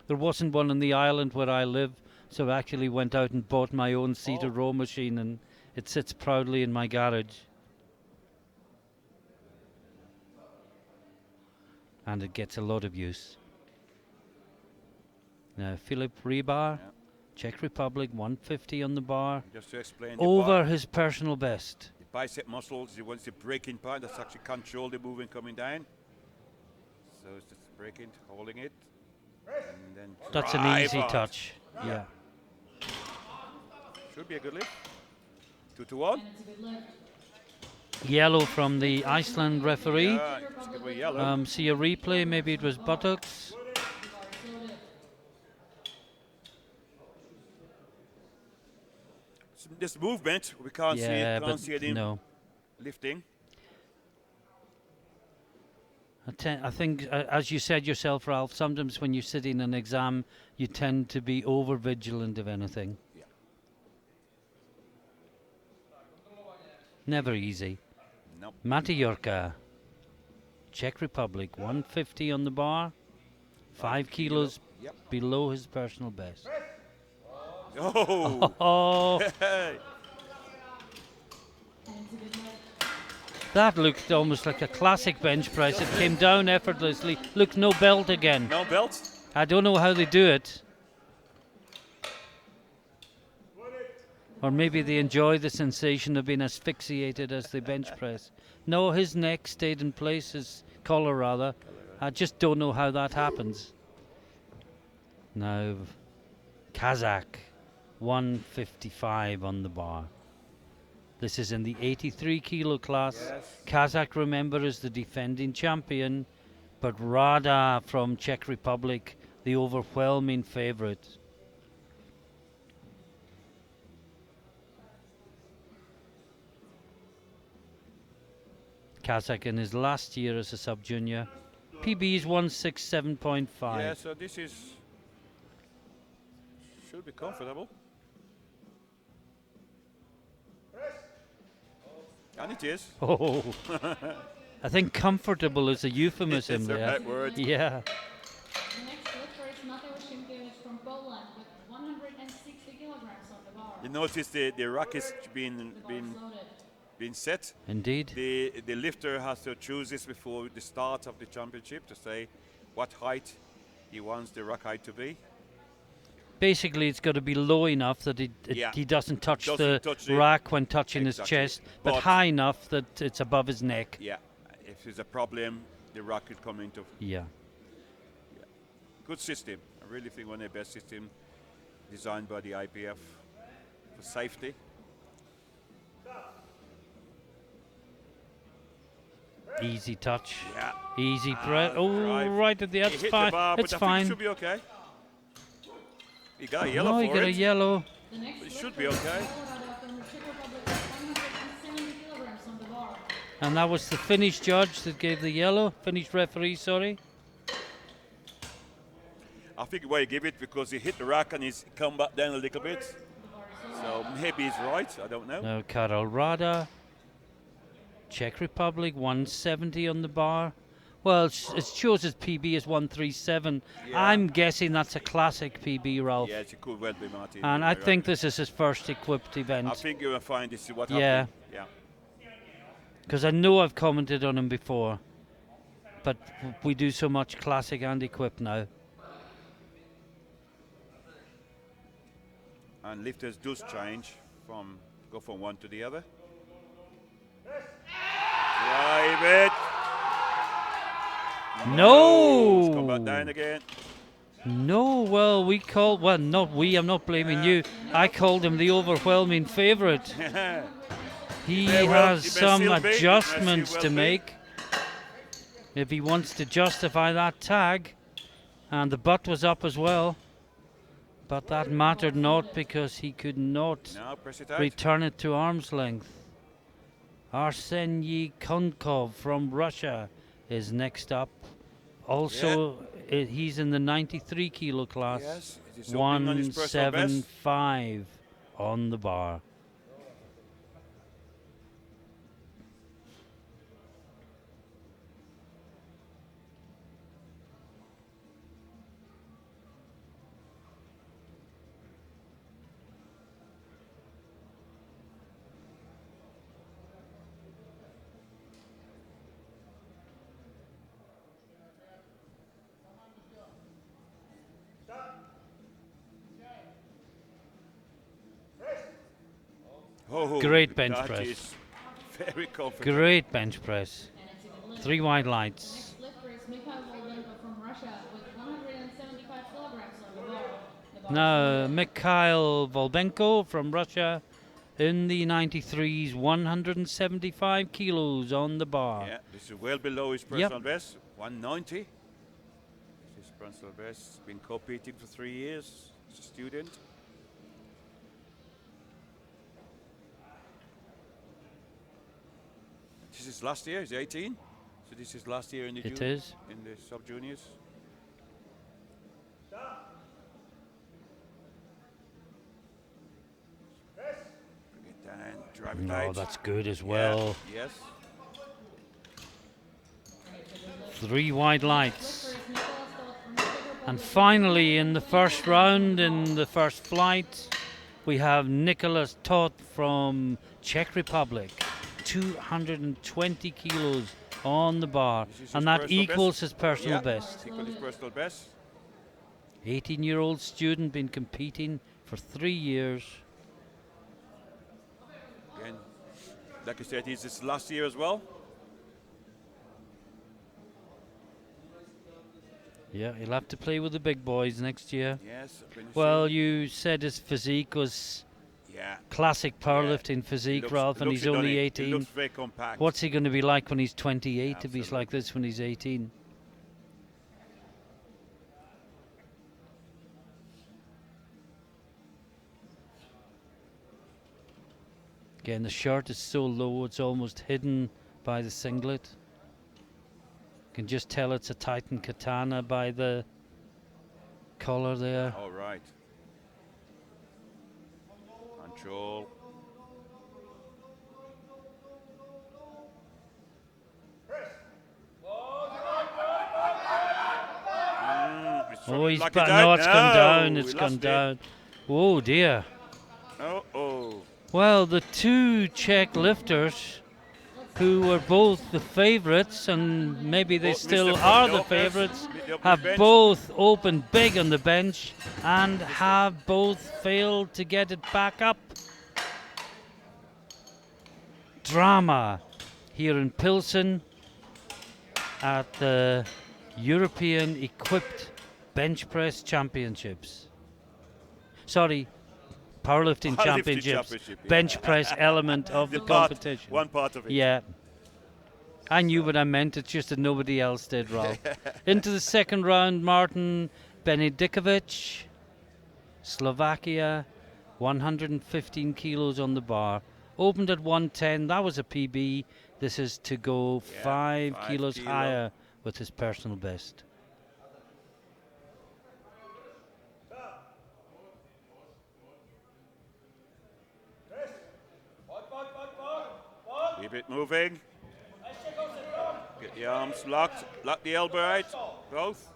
[SPEAKER 1] There wasn't one in the island where I live, so I actually went out and bought my own seated row machine, and it sits proudly in my garage. And it gets a lot of use. Now Philip Rebar,
[SPEAKER 2] Yeah.
[SPEAKER 1] Czech Republic, 150 on the bar,
[SPEAKER 2] Just to explain,
[SPEAKER 1] over his personal best.
[SPEAKER 2] the bicep muscles, once the breaking part, that's actually control the movement coming down. So it's just breaking, holding it, and then
[SPEAKER 1] That's an
[SPEAKER 2] drive
[SPEAKER 1] easy
[SPEAKER 2] hard.
[SPEAKER 1] touch. Yeah.
[SPEAKER 2] Should be a good lift. 2 to 1.
[SPEAKER 3] And it's a good lift.
[SPEAKER 1] Yellow from the Iceland referee.
[SPEAKER 2] Yeah, it's good with yellow.
[SPEAKER 1] See a replay, maybe it was buttocks.
[SPEAKER 3] The bar is loaded.
[SPEAKER 2] This movement, we can't see
[SPEAKER 1] Yeah,
[SPEAKER 2] it,
[SPEAKER 1] but
[SPEAKER 2] can't see it in
[SPEAKER 1] no.
[SPEAKER 2] lifting.
[SPEAKER 1] I think, as you said yourself, Ralph, sometimes when you sit in an exam, you tend to be over vigilant of anything.
[SPEAKER 2] Yeah.
[SPEAKER 1] Never easy.
[SPEAKER 2] Nope.
[SPEAKER 1] Matejorka, Czech Republic, 150 on the bar, 5 kilos
[SPEAKER 2] Yep.
[SPEAKER 1] below his personal best.
[SPEAKER 2] Oh!
[SPEAKER 1] Oh,
[SPEAKER 2] Hey.
[SPEAKER 3] And it's a good lift.
[SPEAKER 1] that looked almost like a classic bench press. It came down effortlessly. Look, no belt again.
[SPEAKER 2] No belt?
[SPEAKER 1] I don't know how they do it. Or maybe they enjoy the sensation of being asphyxiated as they bench press. No, his neck stayed in place, his collar rather. I just don't know how that happens. Now, Kazakh, 155 on the bar. This is in the 83 kilo class.
[SPEAKER 2] Yes.
[SPEAKER 1] Kazakh, remember, is the defending champion, but Rada from Czech Republic, the overwhelming favorite. Kazakh in his last year as a sub-junior. PB is 167.5.
[SPEAKER 2] Yeah, so this is should be comfortable. And it is.
[SPEAKER 1] Oh, I think comfortable is a euphemism
[SPEAKER 2] It's the
[SPEAKER 1] there.
[SPEAKER 2] right word.
[SPEAKER 1] Yeah.
[SPEAKER 3] The next lifter is Mateusz Szymkiewicz from Poland with 160 kilograms on the bar.
[SPEAKER 2] You notice the rack is
[SPEAKER 3] The
[SPEAKER 2] being
[SPEAKER 3] bar is loaded.
[SPEAKER 2] set.
[SPEAKER 1] Indeed.
[SPEAKER 2] The lifter has to choose this before the start of the championship to say what height he wants the rack height to be.
[SPEAKER 1] Basically, it's got to be low enough that
[SPEAKER 2] Yeah.
[SPEAKER 1] he doesn't touch
[SPEAKER 2] Doesn't
[SPEAKER 1] the
[SPEAKER 2] touch the-
[SPEAKER 1] rack when touching his
[SPEAKER 2] Exactly.
[SPEAKER 1] chest, but
[SPEAKER 2] But-
[SPEAKER 1] high enough that it's above his neck.
[SPEAKER 2] Yeah, if there's a problem, the rack could come into.
[SPEAKER 1] Yeah.
[SPEAKER 2] Good system. I really think one of the best systems designed by the IPF for safety.
[SPEAKER 1] Easy touch.
[SPEAKER 2] Yeah.
[SPEAKER 1] Easy press. Oh,
[SPEAKER 2] drive.
[SPEAKER 1] right at the
[SPEAKER 2] He
[SPEAKER 1] that's
[SPEAKER 2] hit
[SPEAKER 1] fine.
[SPEAKER 2] the bar, but
[SPEAKER 1] It's
[SPEAKER 2] I think
[SPEAKER 1] fine.
[SPEAKER 2] it should be okay. He got a yellow
[SPEAKER 1] No, he
[SPEAKER 2] for
[SPEAKER 1] got
[SPEAKER 2] it.
[SPEAKER 1] a yellow.
[SPEAKER 3] The next
[SPEAKER 2] It should
[SPEAKER 3] lifter
[SPEAKER 2] be
[SPEAKER 3] is
[SPEAKER 2] okay.
[SPEAKER 3] Rada from the Czech Republic with 170 kilograms on the bar.
[SPEAKER 1] And that was the Finnish judge that gave the yellow. Finnish referee, sorry.
[SPEAKER 2] I think why he gave it because he hit the rack and he's come back down a little bit. So maybe he's right. I don't know.
[SPEAKER 1] Now Karol Rada, Czech Republic, 170 on the bar. Well, it shows his PB is 137.
[SPEAKER 2] Yeah.
[SPEAKER 1] I'm guessing that's a classic PB, Ralph.
[SPEAKER 2] Yes, it could well be Martin.
[SPEAKER 1] And
[SPEAKER 2] You're
[SPEAKER 1] I
[SPEAKER 2] right.
[SPEAKER 1] think this is his first equipped
[SPEAKER 2] I
[SPEAKER 1] event.
[SPEAKER 2] think you will find this is what
[SPEAKER 1] Yeah.
[SPEAKER 2] happened. Yeah.
[SPEAKER 1] Because I know I've commented on him before. But we do so much classic and equipped now.
[SPEAKER 2] And lifters do change go from one to the other. Drive it.
[SPEAKER 1] No!
[SPEAKER 2] Come back down again.
[SPEAKER 1] No, well, not we, I'm not blaming you. I called him the overwhelming favourite. He
[SPEAKER 2] may well-
[SPEAKER 1] has
[SPEAKER 2] he may
[SPEAKER 1] some
[SPEAKER 2] still be, he may
[SPEAKER 1] adjustments
[SPEAKER 2] still
[SPEAKER 1] to
[SPEAKER 2] be.
[SPEAKER 1] make if he wants to justify that tag. And the butt was up as well. But that mattered not because he could not
[SPEAKER 2] Now press it out.
[SPEAKER 1] return it to arm's length. Arseny Konkov from Russia is next up. Also, he's in the 93 kilo class.
[SPEAKER 2] Yes, it is opening on his personal best.
[SPEAKER 1] 175 on the bar.
[SPEAKER 2] Whoa,
[SPEAKER 1] Great bench
[SPEAKER 2] that
[SPEAKER 1] press.
[SPEAKER 2] is very comfortable.
[SPEAKER 1] Great bench press.
[SPEAKER 3] And it's even lift.
[SPEAKER 1] 3 wide lights.
[SPEAKER 3] Next lifter is Mikhail Voldenko from Russia with 175 kilograms on the bar. The bar is
[SPEAKER 1] Now,
[SPEAKER 3] loaded.
[SPEAKER 1] Mikhail Volbenko from Russia in the 93s, 175 kilos on the bar.
[SPEAKER 2] Yeah, this is well below his personal best, 190. This is personal best. Been competing for 3 years as a student. This is last year. He's 18, so this is last year in the
[SPEAKER 1] It is.
[SPEAKER 2] in the sub juniors. Bring it down, drive it
[SPEAKER 1] No,
[SPEAKER 2] out.
[SPEAKER 1] that's good as
[SPEAKER 2] Yeah,
[SPEAKER 1] well.
[SPEAKER 2] yes.
[SPEAKER 1] 3 wide lights.
[SPEAKER 3] Lifter is Nicholas Toth from the Czech Republic
[SPEAKER 1] And
[SPEAKER 3] with
[SPEAKER 1] finally, in the
[SPEAKER 3] 120
[SPEAKER 1] first round, in the first flight, we have Nicholas Toth from Czech Republic, 220 kilos on the bar,
[SPEAKER 2] This is his
[SPEAKER 1] and that
[SPEAKER 2] personal
[SPEAKER 1] equals
[SPEAKER 2] best.
[SPEAKER 1] his personal
[SPEAKER 2] Yeah,
[SPEAKER 1] best.
[SPEAKER 2] equal his personal best.
[SPEAKER 1] 18-year-old student, been competing for 3 years.
[SPEAKER 2] Again, like I said, he's his last year as well.
[SPEAKER 1] Yeah, he'll have to play with the big boys next year.
[SPEAKER 2] Yes.
[SPEAKER 1] Well, you said his physique was
[SPEAKER 2] yeah.
[SPEAKER 1] classic powerlifting physique, Ralph, and he's only
[SPEAKER 2] He
[SPEAKER 1] 18.
[SPEAKER 2] looks very compact.
[SPEAKER 1] What's he going to be like when he's 28 if he's
[SPEAKER 2] Absolutely.
[SPEAKER 1] like this when he's 18? Again, the shirt is so low it's almost hidden by the singlet. You can just tell it's a Titan Katana by the collar there.
[SPEAKER 2] All right. Control.
[SPEAKER 1] Oh, he's
[SPEAKER 2] Lock it
[SPEAKER 1] back.
[SPEAKER 2] down.
[SPEAKER 1] No, it's gone down.
[SPEAKER 2] No,
[SPEAKER 1] It's
[SPEAKER 2] we
[SPEAKER 1] gone
[SPEAKER 2] lost it.
[SPEAKER 1] down. Oh dear.
[SPEAKER 2] Oh.
[SPEAKER 1] Well, the two Czech lifters, who were both the favourites, and maybe they
[SPEAKER 2] Oh,
[SPEAKER 1] still
[SPEAKER 2] Mr.
[SPEAKER 1] are the
[SPEAKER 2] Lopez,
[SPEAKER 1] favourites,
[SPEAKER 2] Mr.
[SPEAKER 1] have
[SPEAKER 2] Bench.
[SPEAKER 1] both opened big on the bench and have both failed to get it back up. Drama here in Pilsen at the European Equipped Bench Press Championships. Sorry, Powerlifting Championships.
[SPEAKER 2] Championship, yeah.
[SPEAKER 1] Bench press element of the competition.
[SPEAKER 2] One part of it.
[SPEAKER 1] Yeah. I knew what I meant, it's just that nobody else did, Ralph. Into the second round, Martin Benedikovic, Slovakia, 115 kilos on the bar. Opened at 110, that was a PB. This is to go
[SPEAKER 2] Yeah,
[SPEAKER 1] 5
[SPEAKER 2] 5
[SPEAKER 1] kilos
[SPEAKER 2] kilo.
[SPEAKER 1] higher with his personal best.
[SPEAKER 2] Keep it moving. Get the arms locked. Lock the elbow out. Both.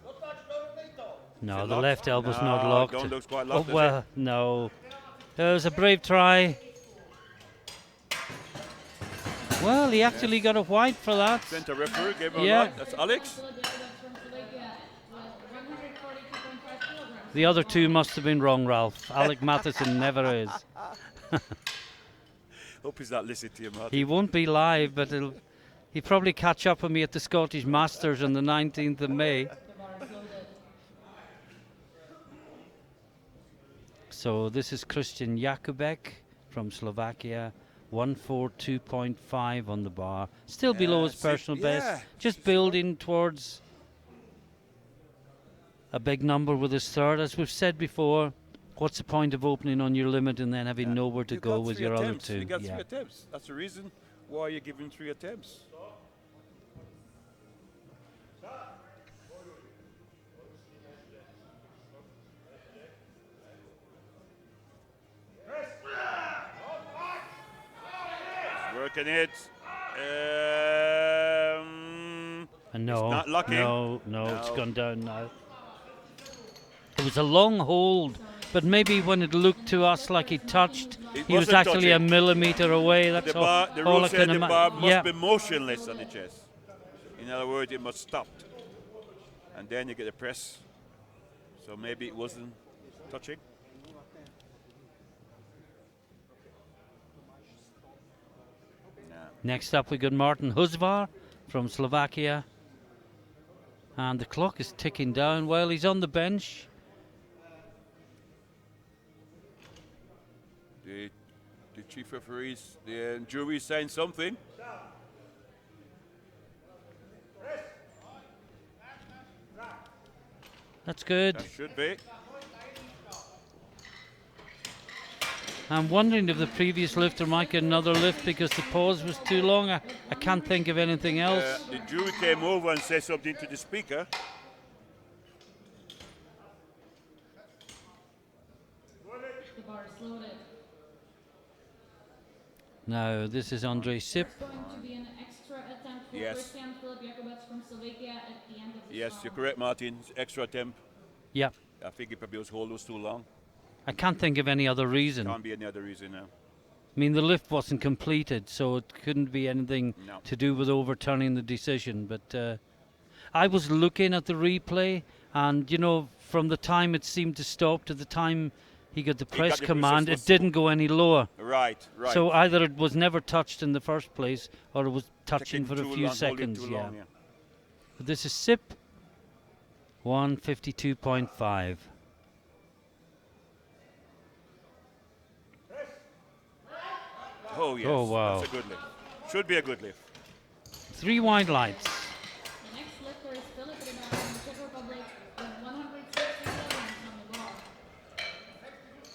[SPEAKER 1] No,
[SPEAKER 2] it
[SPEAKER 1] the
[SPEAKER 2] locked?
[SPEAKER 1] left elbow's not
[SPEAKER 2] No,
[SPEAKER 1] locked.
[SPEAKER 2] don't look quite
[SPEAKER 1] Oh,
[SPEAKER 2] locked, does
[SPEAKER 1] well, no. It was a brave try. Well, he actually got a white for that.
[SPEAKER 2] Center referee gave him
[SPEAKER 1] Yeah.
[SPEAKER 2] a lot. That's Alex.
[SPEAKER 3] from Slovakia with 142.5 kilograms.
[SPEAKER 1] The other two must have been wrong, Ralph. Alec Matheson never is.
[SPEAKER 2] Hope he's not listening to you, Martin.
[SPEAKER 1] He won't be live, but he'll probably catch up with me at the Scottish Masters on the 19th of May.
[SPEAKER 3] The bar is loaded.
[SPEAKER 1] So this is Christian Jakubek from Slovakia, 142.5 on the bar. Still below his personal best. Just building towards a big number with his third. As we've said before, what's the point of opening on your limit and then having nowhere to
[SPEAKER 2] You
[SPEAKER 1] go
[SPEAKER 2] got
[SPEAKER 1] with
[SPEAKER 2] 3
[SPEAKER 1] your other
[SPEAKER 2] attempts.
[SPEAKER 1] two?
[SPEAKER 2] You got
[SPEAKER 1] Yeah.
[SPEAKER 2] 3 attempts. That's the reason why you're giving 3 attempts. He's working it.
[SPEAKER 1] And no,
[SPEAKER 2] not lucky.
[SPEAKER 1] no, it's
[SPEAKER 2] No.
[SPEAKER 1] gone down now. It was a long hold, but maybe when it looked to us like he touched,
[SPEAKER 2] It
[SPEAKER 1] he was
[SPEAKER 2] wasn't
[SPEAKER 1] actually a
[SPEAKER 2] touching.
[SPEAKER 1] millimeter away. That's
[SPEAKER 2] The
[SPEAKER 1] all.
[SPEAKER 2] bar, the
[SPEAKER 1] all
[SPEAKER 2] rule
[SPEAKER 1] I
[SPEAKER 2] said
[SPEAKER 1] can
[SPEAKER 2] the bar must
[SPEAKER 1] yeah.
[SPEAKER 2] be motionless on the chest. In other words, it must stop. And then you get a press. So maybe it wasn't touching.
[SPEAKER 1] Next up we got Martin Huzvar from Slovakia. And the clock is ticking down while he's on the bench.
[SPEAKER 2] The chief referees, the jury is saying something.
[SPEAKER 1] That's good.
[SPEAKER 2] That should be.
[SPEAKER 1] I'm wondering if the previous lifter might get another lift because the pause was too long. I can't think of anything else.
[SPEAKER 2] The jury came over and said something to the speaker.
[SPEAKER 3] The bar is loaded.
[SPEAKER 1] Now, this is Andrei Sip.
[SPEAKER 3] There's going to be an extra attempt for
[SPEAKER 2] Yes.
[SPEAKER 3] Christian Filip Jakobets from Slovakia at the end of the
[SPEAKER 2] Yes,
[SPEAKER 3] song.
[SPEAKER 2] you're correct, Martin. Extra attempt.
[SPEAKER 1] Yeah.
[SPEAKER 2] I think he probably was hold was too long.
[SPEAKER 1] I can't think of any other reason.
[SPEAKER 2] Can't be any other reason now.
[SPEAKER 1] I mean, the lift wasn't completed, so it couldn't be anything
[SPEAKER 2] No.
[SPEAKER 1] to do with overturning the decision. But I was looking at the replay, and, you know, from the time it seemed to stop to the time he got the press
[SPEAKER 2] the
[SPEAKER 1] command,
[SPEAKER 2] process
[SPEAKER 1] it didn't go any lower.
[SPEAKER 2] Right.
[SPEAKER 1] So either it was never touched in the first place, or it was touching
[SPEAKER 2] Taking
[SPEAKER 1] for a
[SPEAKER 2] too
[SPEAKER 1] few
[SPEAKER 2] long, holding
[SPEAKER 1] seconds.
[SPEAKER 2] too
[SPEAKER 1] Yeah.
[SPEAKER 2] long, yeah.
[SPEAKER 1] But this is Sip, 152.5.
[SPEAKER 2] Oh, yes.
[SPEAKER 1] Oh, wow.
[SPEAKER 2] That's a good lift. Should be a good lift.
[SPEAKER 1] 3 wide lights.
[SPEAKER 3] The next lifter is Filip Rybar from the Czech Republic with 160 kilograms on the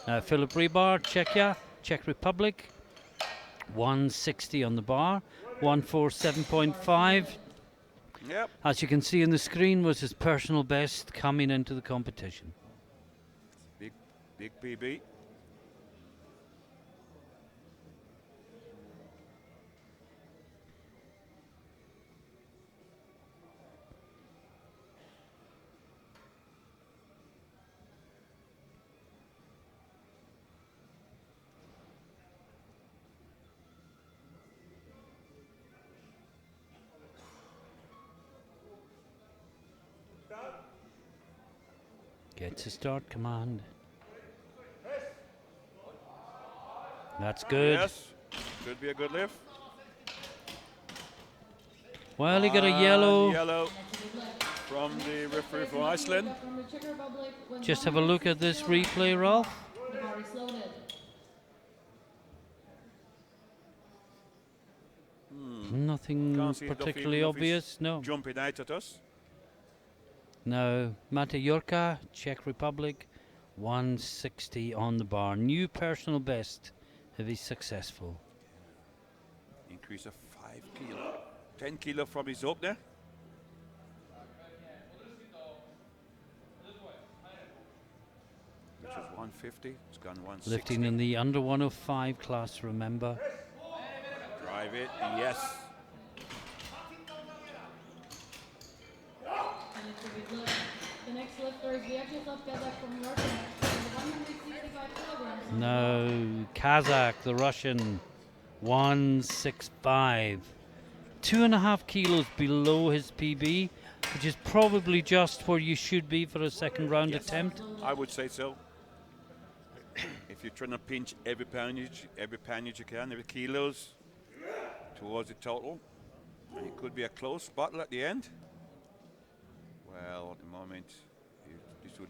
[SPEAKER 3] bar.
[SPEAKER 1] Philip Rybar, Czechia, Czech Republic. 160 on the bar, 147.5.
[SPEAKER 2] Yep.
[SPEAKER 1] As you can see on the screen, was his personal best coming into the competition.
[SPEAKER 2] Big PB.
[SPEAKER 1] Gets a start command. That's good.
[SPEAKER 2] Yes. Should be a good lift.
[SPEAKER 1] Well, he got a yellow.
[SPEAKER 2] Yellow from the referee from Iceland.
[SPEAKER 3] From the Czech Republic with
[SPEAKER 1] Just have a look at this replay, Ralph.
[SPEAKER 3] The bar is loaded.
[SPEAKER 1] Nothing
[SPEAKER 2] Can't see
[SPEAKER 1] particularly
[SPEAKER 2] nothing
[SPEAKER 1] obvious, no.
[SPEAKER 2] Jumping out at us.
[SPEAKER 1] Now, Matejorka, Czech Republic, 160 on the bar. New personal best if he's successful.
[SPEAKER 2] Increase of 5 kilo. 10 kilo from his opener. Which was 150. It's gone 160.
[SPEAKER 1] Lifting in the under 105 class, remember.
[SPEAKER 2] Drive it. Yes.
[SPEAKER 3] And it's a big lift. The next lifter is Vyacheslav Kazak from Russia with 165 kilograms on the bar.
[SPEAKER 1] No, Kazakh, the Russian, 165. 2.5 kilos below his PB, which is probably just where you should be for a second round
[SPEAKER 2] Yes.
[SPEAKER 1] attempt.
[SPEAKER 2] I would say so. If you're trying to pinch every poundage you can, every kilos towards the total, and it could be a close battle at the end. Well, at the moment, this would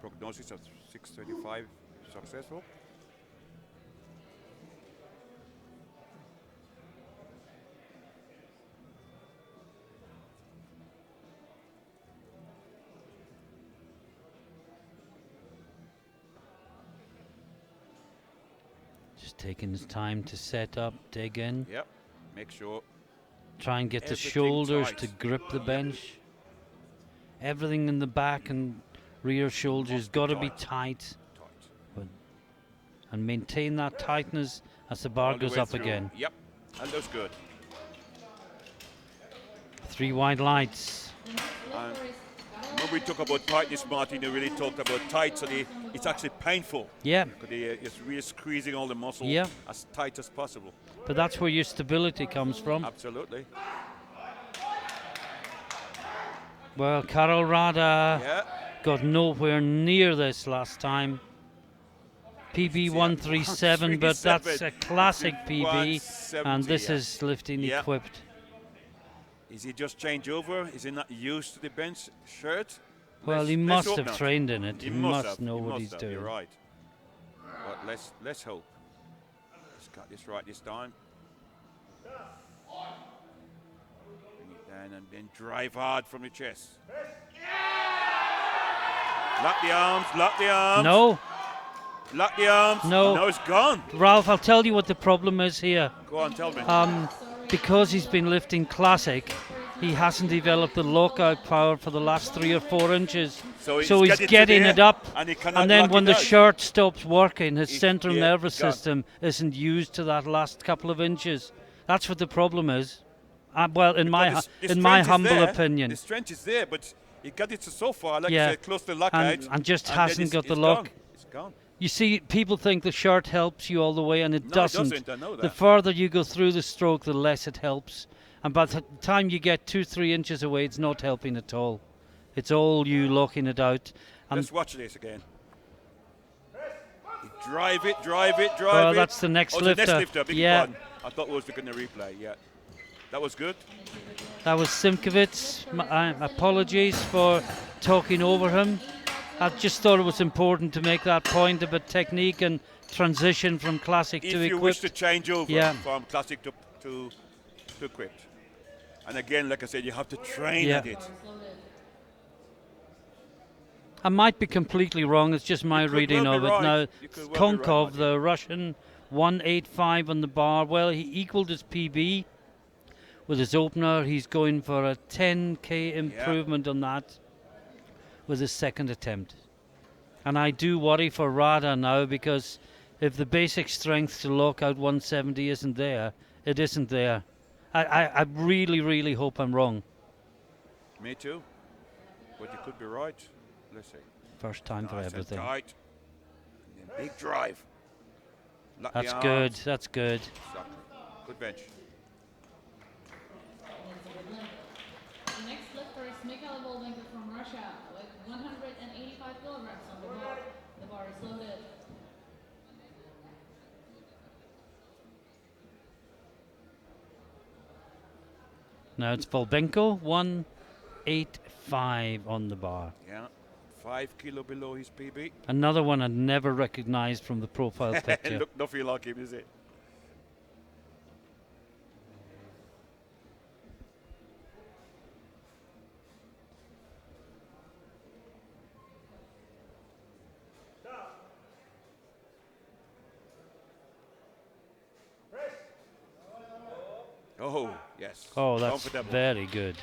[SPEAKER 2] prognosis of 635 successful.
[SPEAKER 1] Just taking his time to set up, dig in,
[SPEAKER 2] Yep. Make sure.
[SPEAKER 1] try and get the
[SPEAKER 2] Everything
[SPEAKER 1] shoulders
[SPEAKER 2] tight.
[SPEAKER 1] to grip the bench. Everything in the back and rear shoulders
[SPEAKER 2] Must be
[SPEAKER 1] got to be
[SPEAKER 2] tight.
[SPEAKER 1] tight
[SPEAKER 2] Tight.
[SPEAKER 1] and maintain that tightness as the bar
[SPEAKER 2] All the
[SPEAKER 1] goes
[SPEAKER 2] way
[SPEAKER 1] up
[SPEAKER 2] through.
[SPEAKER 1] again.
[SPEAKER 2] Yep. And looks good.
[SPEAKER 1] 3 wide lights.
[SPEAKER 3] The next lifter is
[SPEAKER 2] When we talk about tightness, Martin, you really talked about tight, so it's actually painful.
[SPEAKER 1] Yeah,
[SPEAKER 2] Because it's really squeezing all the muscle
[SPEAKER 1] Yeah.
[SPEAKER 2] as tight as possible.
[SPEAKER 1] but that's where your stability comes from.
[SPEAKER 2] Absolutely.
[SPEAKER 1] Well, Karol Rada
[SPEAKER 2] Yeah.
[SPEAKER 1] got nowhere near this last time. PB
[SPEAKER 2] Yeah,
[SPEAKER 1] 137, but that's a classic PB,
[SPEAKER 2] 170,
[SPEAKER 1] and this
[SPEAKER 2] yeah.
[SPEAKER 1] is lifting
[SPEAKER 2] Yeah.
[SPEAKER 1] equipped.
[SPEAKER 2] Is he just change over? Is he not used to the bench shirt?
[SPEAKER 1] Well,
[SPEAKER 2] Let's-
[SPEAKER 1] he
[SPEAKER 2] let's
[SPEAKER 1] must
[SPEAKER 2] hope
[SPEAKER 1] have
[SPEAKER 2] not.
[SPEAKER 1] trained in it. He must
[SPEAKER 2] have.
[SPEAKER 1] know
[SPEAKER 2] He
[SPEAKER 1] what
[SPEAKER 2] must
[SPEAKER 1] he's
[SPEAKER 2] have.
[SPEAKER 1] doing.
[SPEAKER 2] You're right. But let's hope. Let's got this right this time. Bring it down and then drive hard from the chest. Lock the arms. Lock the arms.
[SPEAKER 1] No,
[SPEAKER 2] Lock the arms.
[SPEAKER 1] No.
[SPEAKER 2] No, it's gone.
[SPEAKER 1] Ralph, I'll tell you what the problem is here.
[SPEAKER 2] Go on, tell me.
[SPEAKER 1] Because he's been lifting classic, he hasn't developed the lockout power for the last 3 or 4 inches.
[SPEAKER 2] So he's
[SPEAKER 1] he's
[SPEAKER 2] getting to
[SPEAKER 1] getting
[SPEAKER 2] there
[SPEAKER 1] it up,
[SPEAKER 2] and he cannot
[SPEAKER 1] then
[SPEAKER 2] lock
[SPEAKER 1] when
[SPEAKER 2] it
[SPEAKER 1] the
[SPEAKER 2] out.
[SPEAKER 1] shirt stops working, his central
[SPEAKER 2] yeah,
[SPEAKER 1] nervous
[SPEAKER 2] gone.
[SPEAKER 1] system isn't used to that last couple of inches. That's what the problem is. Well, in my
[SPEAKER 2] Because the
[SPEAKER 1] in my
[SPEAKER 2] strength is
[SPEAKER 1] humble
[SPEAKER 2] there,
[SPEAKER 1] opinion,
[SPEAKER 2] the strength is there, but he got it so far, like
[SPEAKER 1] Yeah.
[SPEAKER 2] you said, close to lockout,
[SPEAKER 1] and just
[SPEAKER 2] then
[SPEAKER 1] hasn't
[SPEAKER 2] it's-
[SPEAKER 1] got the
[SPEAKER 2] it's
[SPEAKER 1] lock.
[SPEAKER 2] gone. It's gone.
[SPEAKER 1] You see, people think the shirt helps you all the way, and it
[SPEAKER 2] No,
[SPEAKER 1] doesn't.
[SPEAKER 2] it doesn't. I know
[SPEAKER 1] The
[SPEAKER 2] that.
[SPEAKER 1] further you go through the stroke, the less it helps. And by the time you get 2-3 inches away, it's not helping at all. It's all you locking it out. And
[SPEAKER 2] Let's watch this again. Drive it, drive it, drive
[SPEAKER 1] Well,
[SPEAKER 2] it.
[SPEAKER 1] that's the next
[SPEAKER 2] the
[SPEAKER 1] lifter.
[SPEAKER 2] next lifter. Big
[SPEAKER 1] Yeah.
[SPEAKER 2] one. I thought we was looking at the replay. Yeah, that was good.
[SPEAKER 1] that was Simkovits. Apologies for talking over him. I just thought it was important to make that point about technique and transition from classic
[SPEAKER 2] If
[SPEAKER 1] to
[SPEAKER 2] you wish to
[SPEAKER 1] equipped.
[SPEAKER 2] change over
[SPEAKER 1] Yeah.
[SPEAKER 2] from classic to equipped, and again, like I said, you have to train
[SPEAKER 1] Yeah.
[SPEAKER 2] at it.
[SPEAKER 1] I might be completely wrong. It's just my
[SPEAKER 2] You could
[SPEAKER 1] reading
[SPEAKER 2] well
[SPEAKER 1] of
[SPEAKER 2] be
[SPEAKER 1] it
[SPEAKER 2] right.
[SPEAKER 1] now.
[SPEAKER 2] You could well be right,
[SPEAKER 1] Konkov,
[SPEAKER 2] Martin.
[SPEAKER 1] the Russian, 185 on the bar. Well, he equaled his PB with his opener. He's going for a 10k improvement on that with his second attempt. And I do worry for Rada now, because if the basic strength to lock out 170 isn't there, it isn't there. I really, really hope I'm wrong.
[SPEAKER 2] Me too, but you could be right. Let's see.
[SPEAKER 1] First time for
[SPEAKER 2] Nice and
[SPEAKER 1] everything.
[SPEAKER 2] tight. And then big drive. Lock the
[SPEAKER 1] That's
[SPEAKER 2] arms.
[SPEAKER 1] good. That's good.
[SPEAKER 2] Exactly. Good bench.
[SPEAKER 3] The next lifter is Mikhail Volbenko from Russia with 185 kilograms on the bar. The bar is loaded.
[SPEAKER 1] Now it's Volbenko, 185 on the bar.
[SPEAKER 2] Yeah, 5 kilo below his PB.
[SPEAKER 1] Another one I never recognized from the profile picture.
[SPEAKER 2] Look, don't feel like him, is it? Oh, yes.
[SPEAKER 1] Oh, that's
[SPEAKER 2] Comfortable.
[SPEAKER 1] very good.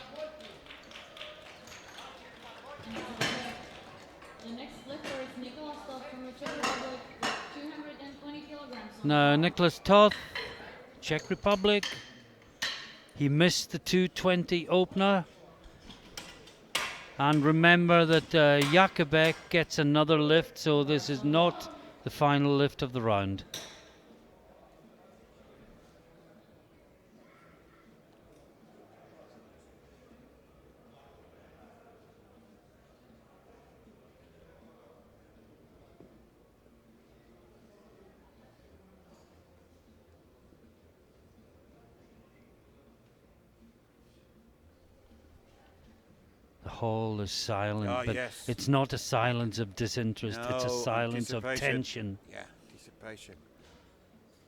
[SPEAKER 3] The next lifter is Nicholas Toth from the Czech Republic with 220 kilograms on
[SPEAKER 1] Now
[SPEAKER 3] the bar.
[SPEAKER 1] Nicholas Toth, Czech Republic. He missed the 220 opener. And remember that Jakubek gets another lift, so this is not the final lift of the round. The hall is silent,
[SPEAKER 2] Ah,
[SPEAKER 1] but
[SPEAKER 2] yes.
[SPEAKER 1] it's not a silence of disinterest, it's a
[SPEAKER 2] No,
[SPEAKER 1] silence of
[SPEAKER 2] anticipation.
[SPEAKER 1] tension.
[SPEAKER 2] Yeah, anticipation.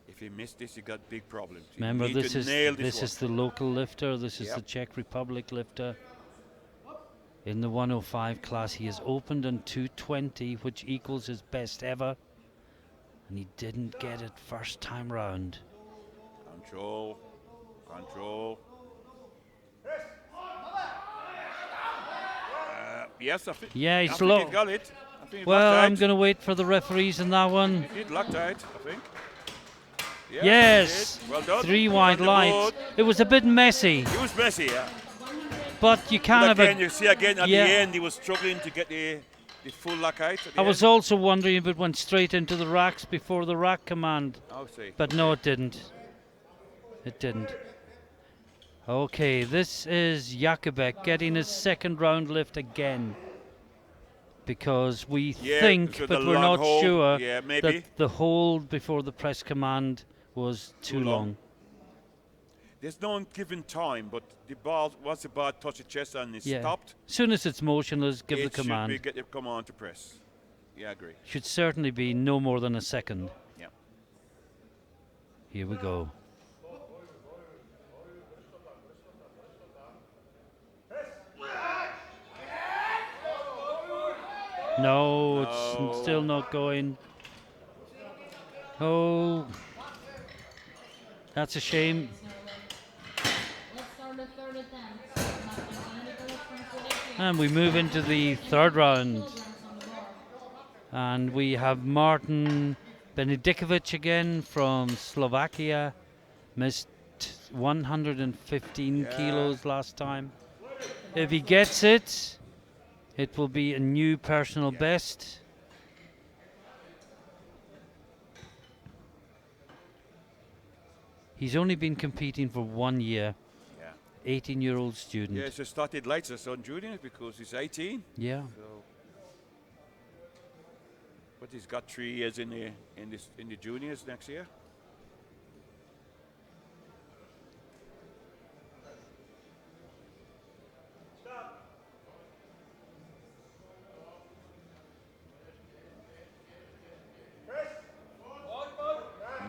[SPEAKER 2] If you miss this, you got big problems. You
[SPEAKER 1] Remember,
[SPEAKER 2] need
[SPEAKER 1] this
[SPEAKER 2] to
[SPEAKER 1] is
[SPEAKER 2] nail
[SPEAKER 1] this
[SPEAKER 2] one.
[SPEAKER 1] is the local lifter. This is
[SPEAKER 2] Yep.
[SPEAKER 1] the Czech Republic lifter. In the 105 class, he has opened on 220, which equals his best ever, and he didn't get it first time round.
[SPEAKER 2] Control, control. Yes, I think.
[SPEAKER 1] Yeah,
[SPEAKER 2] I
[SPEAKER 1] he's
[SPEAKER 2] think
[SPEAKER 1] low.
[SPEAKER 2] he got it. I think he
[SPEAKER 1] Well,
[SPEAKER 2] locked
[SPEAKER 1] I'm
[SPEAKER 2] out.
[SPEAKER 1] going to wait for the referees in that one.
[SPEAKER 2] He did locked out, I think. Yeah, he
[SPEAKER 1] Yes,
[SPEAKER 2] did. Well done.
[SPEAKER 1] 3
[SPEAKER 2] He's
[SPEAKER 1] wide
[SPEAKER 2] on the
[SPEAKER 1] lights.
[SPEAKER 2] board.
[SPEAKER 1] It was a bit messy,
[SPEAKER 2] He was messy, yeah.
[SPEAKER 1] but you can't
[SPEAKER 2] But
[SPEAKER 1] have
[SPEAKER 2] again,
[SPEAKER 1] a.
[SPEAKER 2] you see again at
[SPEAKER 1] Yeah.
[SPEAKER 2] the end, he was struggling to get the full lockout. At the
[SPEAKER 1] I was
[SPEAKER 2] end.
[SPEAKER 1] also wondering if it went straight into the racks before the rack command.
[SPEAKER 2] I'll see.
[SPEAKER 1] But no, it didn't. It didn't. Okay, this is Jakubek getting his second round lift again. because we
[SPEAKER 2] Yeah,
[SPEAKER 1] think,
[SPEAKER 2] so
[SPEAKER 1] but
[SPEAKER 2] the
[SPEAKER 1] we're
[SPEAKER 2] long
[SPEAKER 1] not
[SPEAKER 2] hold,
[SPEAKER 1] sure,
[SPEAKER 2] yeah, maybe.
[SPEAKER 1] that the hold before the press command was too
[SPEAKER 2] Too long.
[SPEAKER 1] long.
[SPEAKER 2] There's no given time, but the ball, once the ball touches the chest and it's
[SPEAKER 1] Yeah.
[SPEAKER 2] stopped,
[SPEAKER 1] As soon as it's motionless, give the
[SPEAKER 2] it should
[SPEAKER 1] command.
[SPEAKER 2] be get the command to press. Yeah, I agree.
[SPEAKER 1] Should certainly be no more than a second.
[SPEAKER 2] Yeah.
[SPEAKER 1] Here we go. No, it's still not going. Oh, that's a shame.
[SPEAKER 3] Let's start the third attempt. Nothing any goes from Slovakia.
[SPEAKER 1] And we move into the third round.
[SPEAKER 3] Kilograms on the bar.
[SPEAKER 1] And we have Martin Benedikovic again from Slovakia. Missed 115 kilos last time. If he gets it, it will be a new personal best. He's only been competing for 1 year.
[SPEAKER 2] Yeah.
[SPEAKER 1] 18-year-old student.
[SPEAKER 2] Yeah, so started later on junior because he's 18.
[SPEAKER 1] Yeah.
[SPEAKER 2] So, but he's got 3 years in the juniors next year.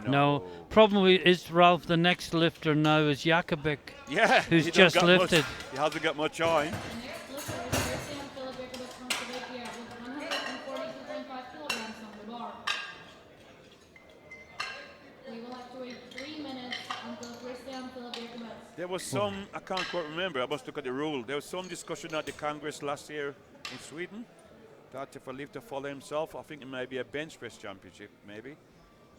[SPEAKER 1] No. Problem is, Ralph, the next lifter now is Jakubik,
[SPEAKER 2] Yeah,
[SPEAKER 1] who's
[SPEAKER 2] he don't
[SPEAKER 1] just
[SPEAKER 2] got
[SPEAKER 1] lifted.
[SPEAKER 2] Much, he hasn't got much time.
[SPEAKER 3] The next lifter is Christian Filipikovich from Slovakia with 142.5 kilograms on the bar. We will have to wait 3 minutes until Christian Filipikovich.
[SPEAKER 2] There was some, I can't quite remember, I must look at the rule. There was some discussion at the Congress last year in Sweden that if a lifter follow himself, I think it may be a bench press championship, maybe,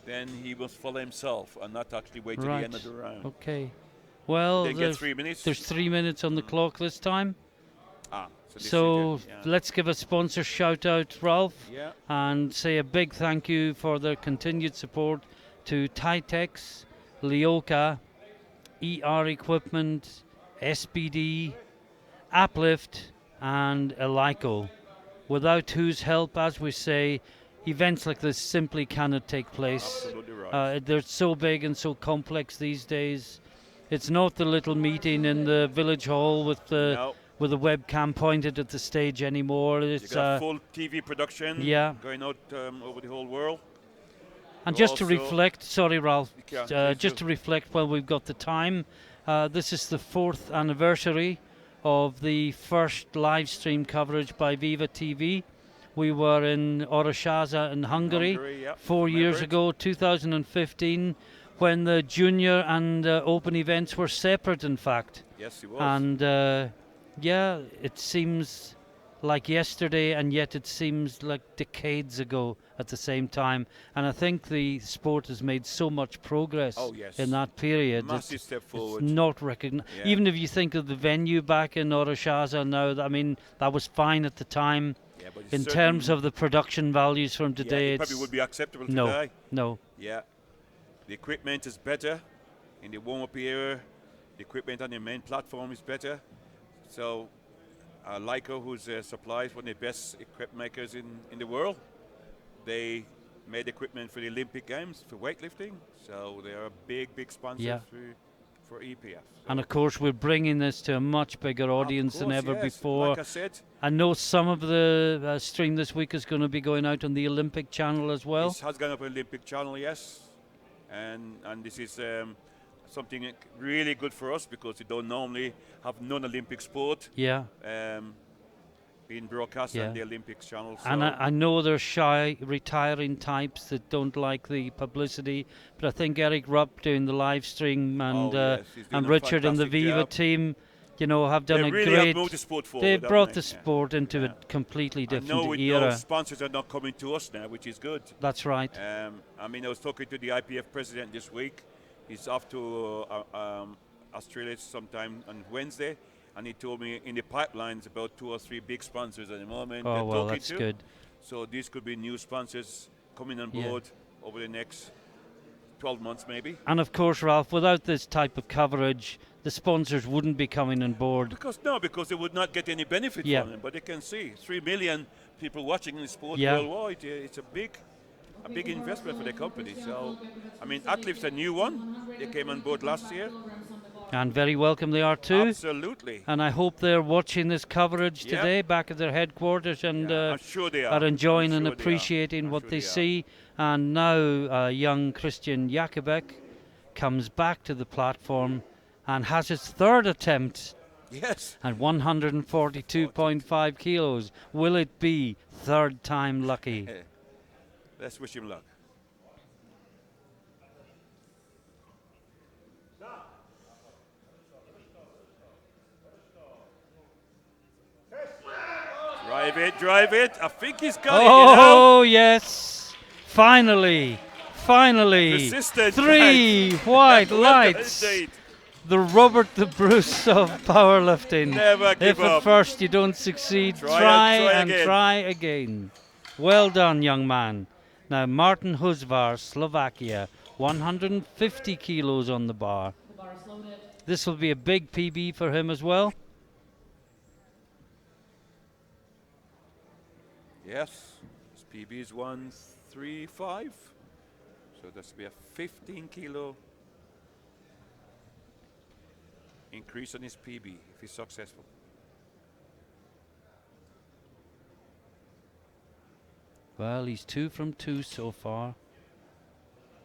[SPEAKER 2] then he must follow himself and not actually wait till the end of the round.
[SPEAKER 1] Okay. Well,
[SPEAKER 2] They get 3 minutes.
[SPEAKER 1] there's 3 minutes on the clock this time.
[SPEAKER 2] So, this
[SPEAKER 1] So
[SPEAKER 2] is it, yeah.
[SPEAKER 1] let's give a sponsor shout out, Ralph,
[SPEAKER 2] Yeah.
[SPEAKER 1] and say a big thank you for their continued support to Tytex, Lioka, ER Equipment, SBD, Uplift, and Elico, without whose help, as we say, events like this simply cannot take place.
[SPEAKER 2] Absolutely right.
[SPEAKER 1] They're so big and so complex these days. It's not the little meeting in the village hall with the
[SPEAKER 2] No.
[SPEAKER 1] with a webcam pointed at the stage anymore.
[SPEAKER 2] You
[SPEAKER 1] It's
[SPEAKER 2] got full TV production
[SPEAKER 1] yeah.
[SPEAKER 2] going out over the whole world.
[SPEAKER 1] and
[SPEAKER 2] You
[SPEAKER 1] just to
[SPEAKER 2] also-
[SPEAKER 1] reflect. Sorry, Ralph.
[SPEAKER 2] Yeah, please
[SPEAKER 1] Just
[SPEAKER 2] do.
[SPEAKER 1] to reflect while we've got the time. This is the 4th anniversary of the first live stream coverage by Viva TV. We were in Orosháza in Hungary,
[SPEAKER 2] yeah.
[SPEAKER 1] 4 years
[SPEAKER 2] Remember it?
[SPEAKER 1] ago, 2015, when the junior and open events were separate, in fact.
[SPEAKER 2] Yes, he was.
[SPEAKER 1] And yeah, it seems like yesterday, and yet it seems like decades ago at the same time. And I think the sport has made so much progress
[SPEAKER 2] Oh, yes.
[SPEAKER 1] in that period.
[SPEAKER 2] Massive step forward.
[SPEAKER 1] It's not recognized.
[SPEAKER 2] Yeah.
[SPEAKER 1] Even if you think of the venue back in Orosháza now, I mean, that was fine at the time.
[SPEAKER 2] Yeah, but it's
[SPEAKER 1] In terms
[SPEAKER 2] certain-
[SPEAKER 1] of the production values from
[SPEAKER 2] yeah,
[SPEAKER 1] today,
[SPEAKER 2] it probably
[SPEAKER 1] it's
[SPEAKER 2] would be acceptable
[SPEAKER 1] no,
[SPEAKER 2] today.
[SPEAKER 1] no.
[SPEAKER 2] Yeah. The equipment is better. In the warm-up area, the equipment on the main platform is better. So, Leica, who's supplies one of the best equipment makers in the world, they made equipment for the Olympic Games for weightlifting. So they are a big sponsor
[SPEAKER 1] Yeah.
[SPEAKER 2] for EPF.
[SPEAKER 1] And of course, we're bringing this to a much bigger audience than ever before.
[SPEAKER 2] Like I said,
[SPEAKER 1] I know some of the stream this week is going to be going out on the Olympic channel as well.
[SPEAKER 2] this has gone up on Olympic channel, yes. And this is something really good for us because we don't normally have non-Olympic sport
[SPEAKER 1] Yeah.
[SPEAKER 2] being broadcast
[SPEAKER 1] Yeah.
[SPEAKER 2] on the Olympics channel. So
[SPEAKER 1] And I know there's shy, retiring types that don't like the publicity, but I think Eric Rupp doing the live stream and
[SPEAKER 2] yes, he's doing
[SPEAKER 1] and
[SPEAKER 2] a
[SPEAKER 1] Richard and the
[SPEAKER 2] fantastic
[SPEAKER 1] Viva
[SPEAKER 2] job.
[SPEAKER 1] team, you know, have done
[SPEAKER 2] they
[SPEAKER 1] a
[SPEAKER 2] really
[SPEAKER 1] great.
[SPEAKER 2] have moved the sport forward.
[SPEAKER 1] They've
[SPEAKER 2] haven't
[SPEAKER 1] brought
[SPEAKER 2] they?
[SPEAKER 1] the
[SPEAKER 2] Yeah.
[SPEAKER 1] sport into
[SPEAKER 2] Yeah.
[SPEAKER 1] a completely
[SPEAKER 2] I
[SPEAKER 1] different
[SPEAKER 2] know
[SPEAKER 1] era.
[SPEAKER 2] sponsors are not coming to us now, which is good.
[SPEAKER 1] That's right.
[SPEAKER 2] I mean, I was talking to the IPF president this week. He's off to Australia sometime on Wednesday, and he told me in the pipelines about 2 or 3 big sponsors at the moment.
[SPEAKER 1] Oh
[SPEAKER 2] they're
[SPEAKER 1] well,
[SPEAKER 2] talking
[SPEAKER 1] that's
[SPEAKER 2] to.
[SPEAKER 1] good.
[SPEAKER 2] So these could be new sponsors coming on
[SPEAKER 1] Yeah.
[SPEAKER 2] board over the next 12 months maybe.
[SPEAKER 1] And of course, Ralph, without this type of coverage, the sponsors wouldn't be coming on board.
[SPEAKER 2] Because they would not get any benefit
[SPEAKER 1] Yeah.
[SPEAKER 2] from it. But they can see 3 million people watching the sport
[SPEAKER 1] Yeah.
[SPEAKER 2] worldwide. It's a big investment for the company. So, I mean, Atlift's a new one. They came on board last year.
[SPEAKER 1] And very welcome they are too.
[SPEAKER 2] Absolutely.
[SPEAKER 1] And I hope they're watching this coverage
[SPEAKER 2] Yeah.
[SPEAKER 1] today back at their headquarters and
[SPEAKER 2] I'm sure they are.
[SPEAKER 1] enjoying
[SPEAKER 2] I'm
[SPEAKER 1] and
[SPEAKER 2] sure they are.
[SPEAKER 1] appreciating
[SPEAKER 2] I'm
[SPEAKER 1] what
[SPEAKER 2] sure
[SPEAKER 1] they
[SPEAKER 2] they are.
[SPEAKER 1] see. And now young Christian Jakubek comes back to the platform and has his third attempt
[SPEAKER 2] Yes.
[SPEAKER 1] at 142.5 kilos. Will it be third time lucky?
[SPEAKER 2] Let's wish him luck. Drive it. I think he's got it,
[SPEAKER 1] Oh, yes. Finally.
[SPEAKER 2] Persistent,
[SPEAKER 1] 3 white
[SPEAKER 2] Well done
[SPEAKER 1] lights.
[SPEAKER 2] indeed.
[SPEAKER 1] The Robert the Bruce of powerlifting.
[SPEAKER 2] Never give
[SPEAKER 1] If at
[SPEAKER 2] up.
[SPEAKER 1] first you don't succeed,
[SPEAKER 2] Try
[SPEAKER 1] try
[SPEAKER 2] again.
[SPEAKER 1] again. Well done, young man. Now, Martin Huzvar, Slovakia, 150 kilos on the bar.
[SPEAKER 3] The bar is loaded.
[SPEAKER 1] This will be a big PB for him as well.
[SPEAKER 2] Yes. His PB is 135. So that's be a 15 kilo increase on his PB if he's successful.
[SPEAKER 1] Well, he's 2 from 2 so far.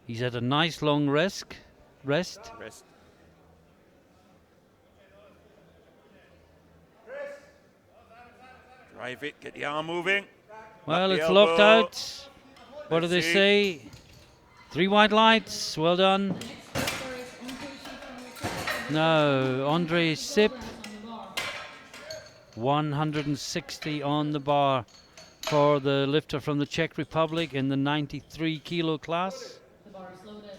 [SPEAKER 1] He's had a nice long rest.
[SPEAKER 2] Rest. Drive it, get the arm moving.
[SPEAKER 1] Well,
[SPEAKER 2] Lock the
[SPEAKER 1] it's locked
[SPEAKER 2] elbow.
[SPEAKER 1] out. What do
[SPEAKER 2] Let's
[SPEAKER 1] they
[SPEAKER 2] see.
[SPEAKER 1] say? 3 white lights. Well done.
[SPEAKER 3] The next lifter is Onkushi from the Czech Republic.
[SPEAKER 1] Now, Andre Sip,
[SPEAKER 3] Kilograms on the bar.
[SPEAKER 1] 160 on the bar for the lifter from the Czech Republic in the 93 kilo class.
[SPEAKER 3] The bar is loaded.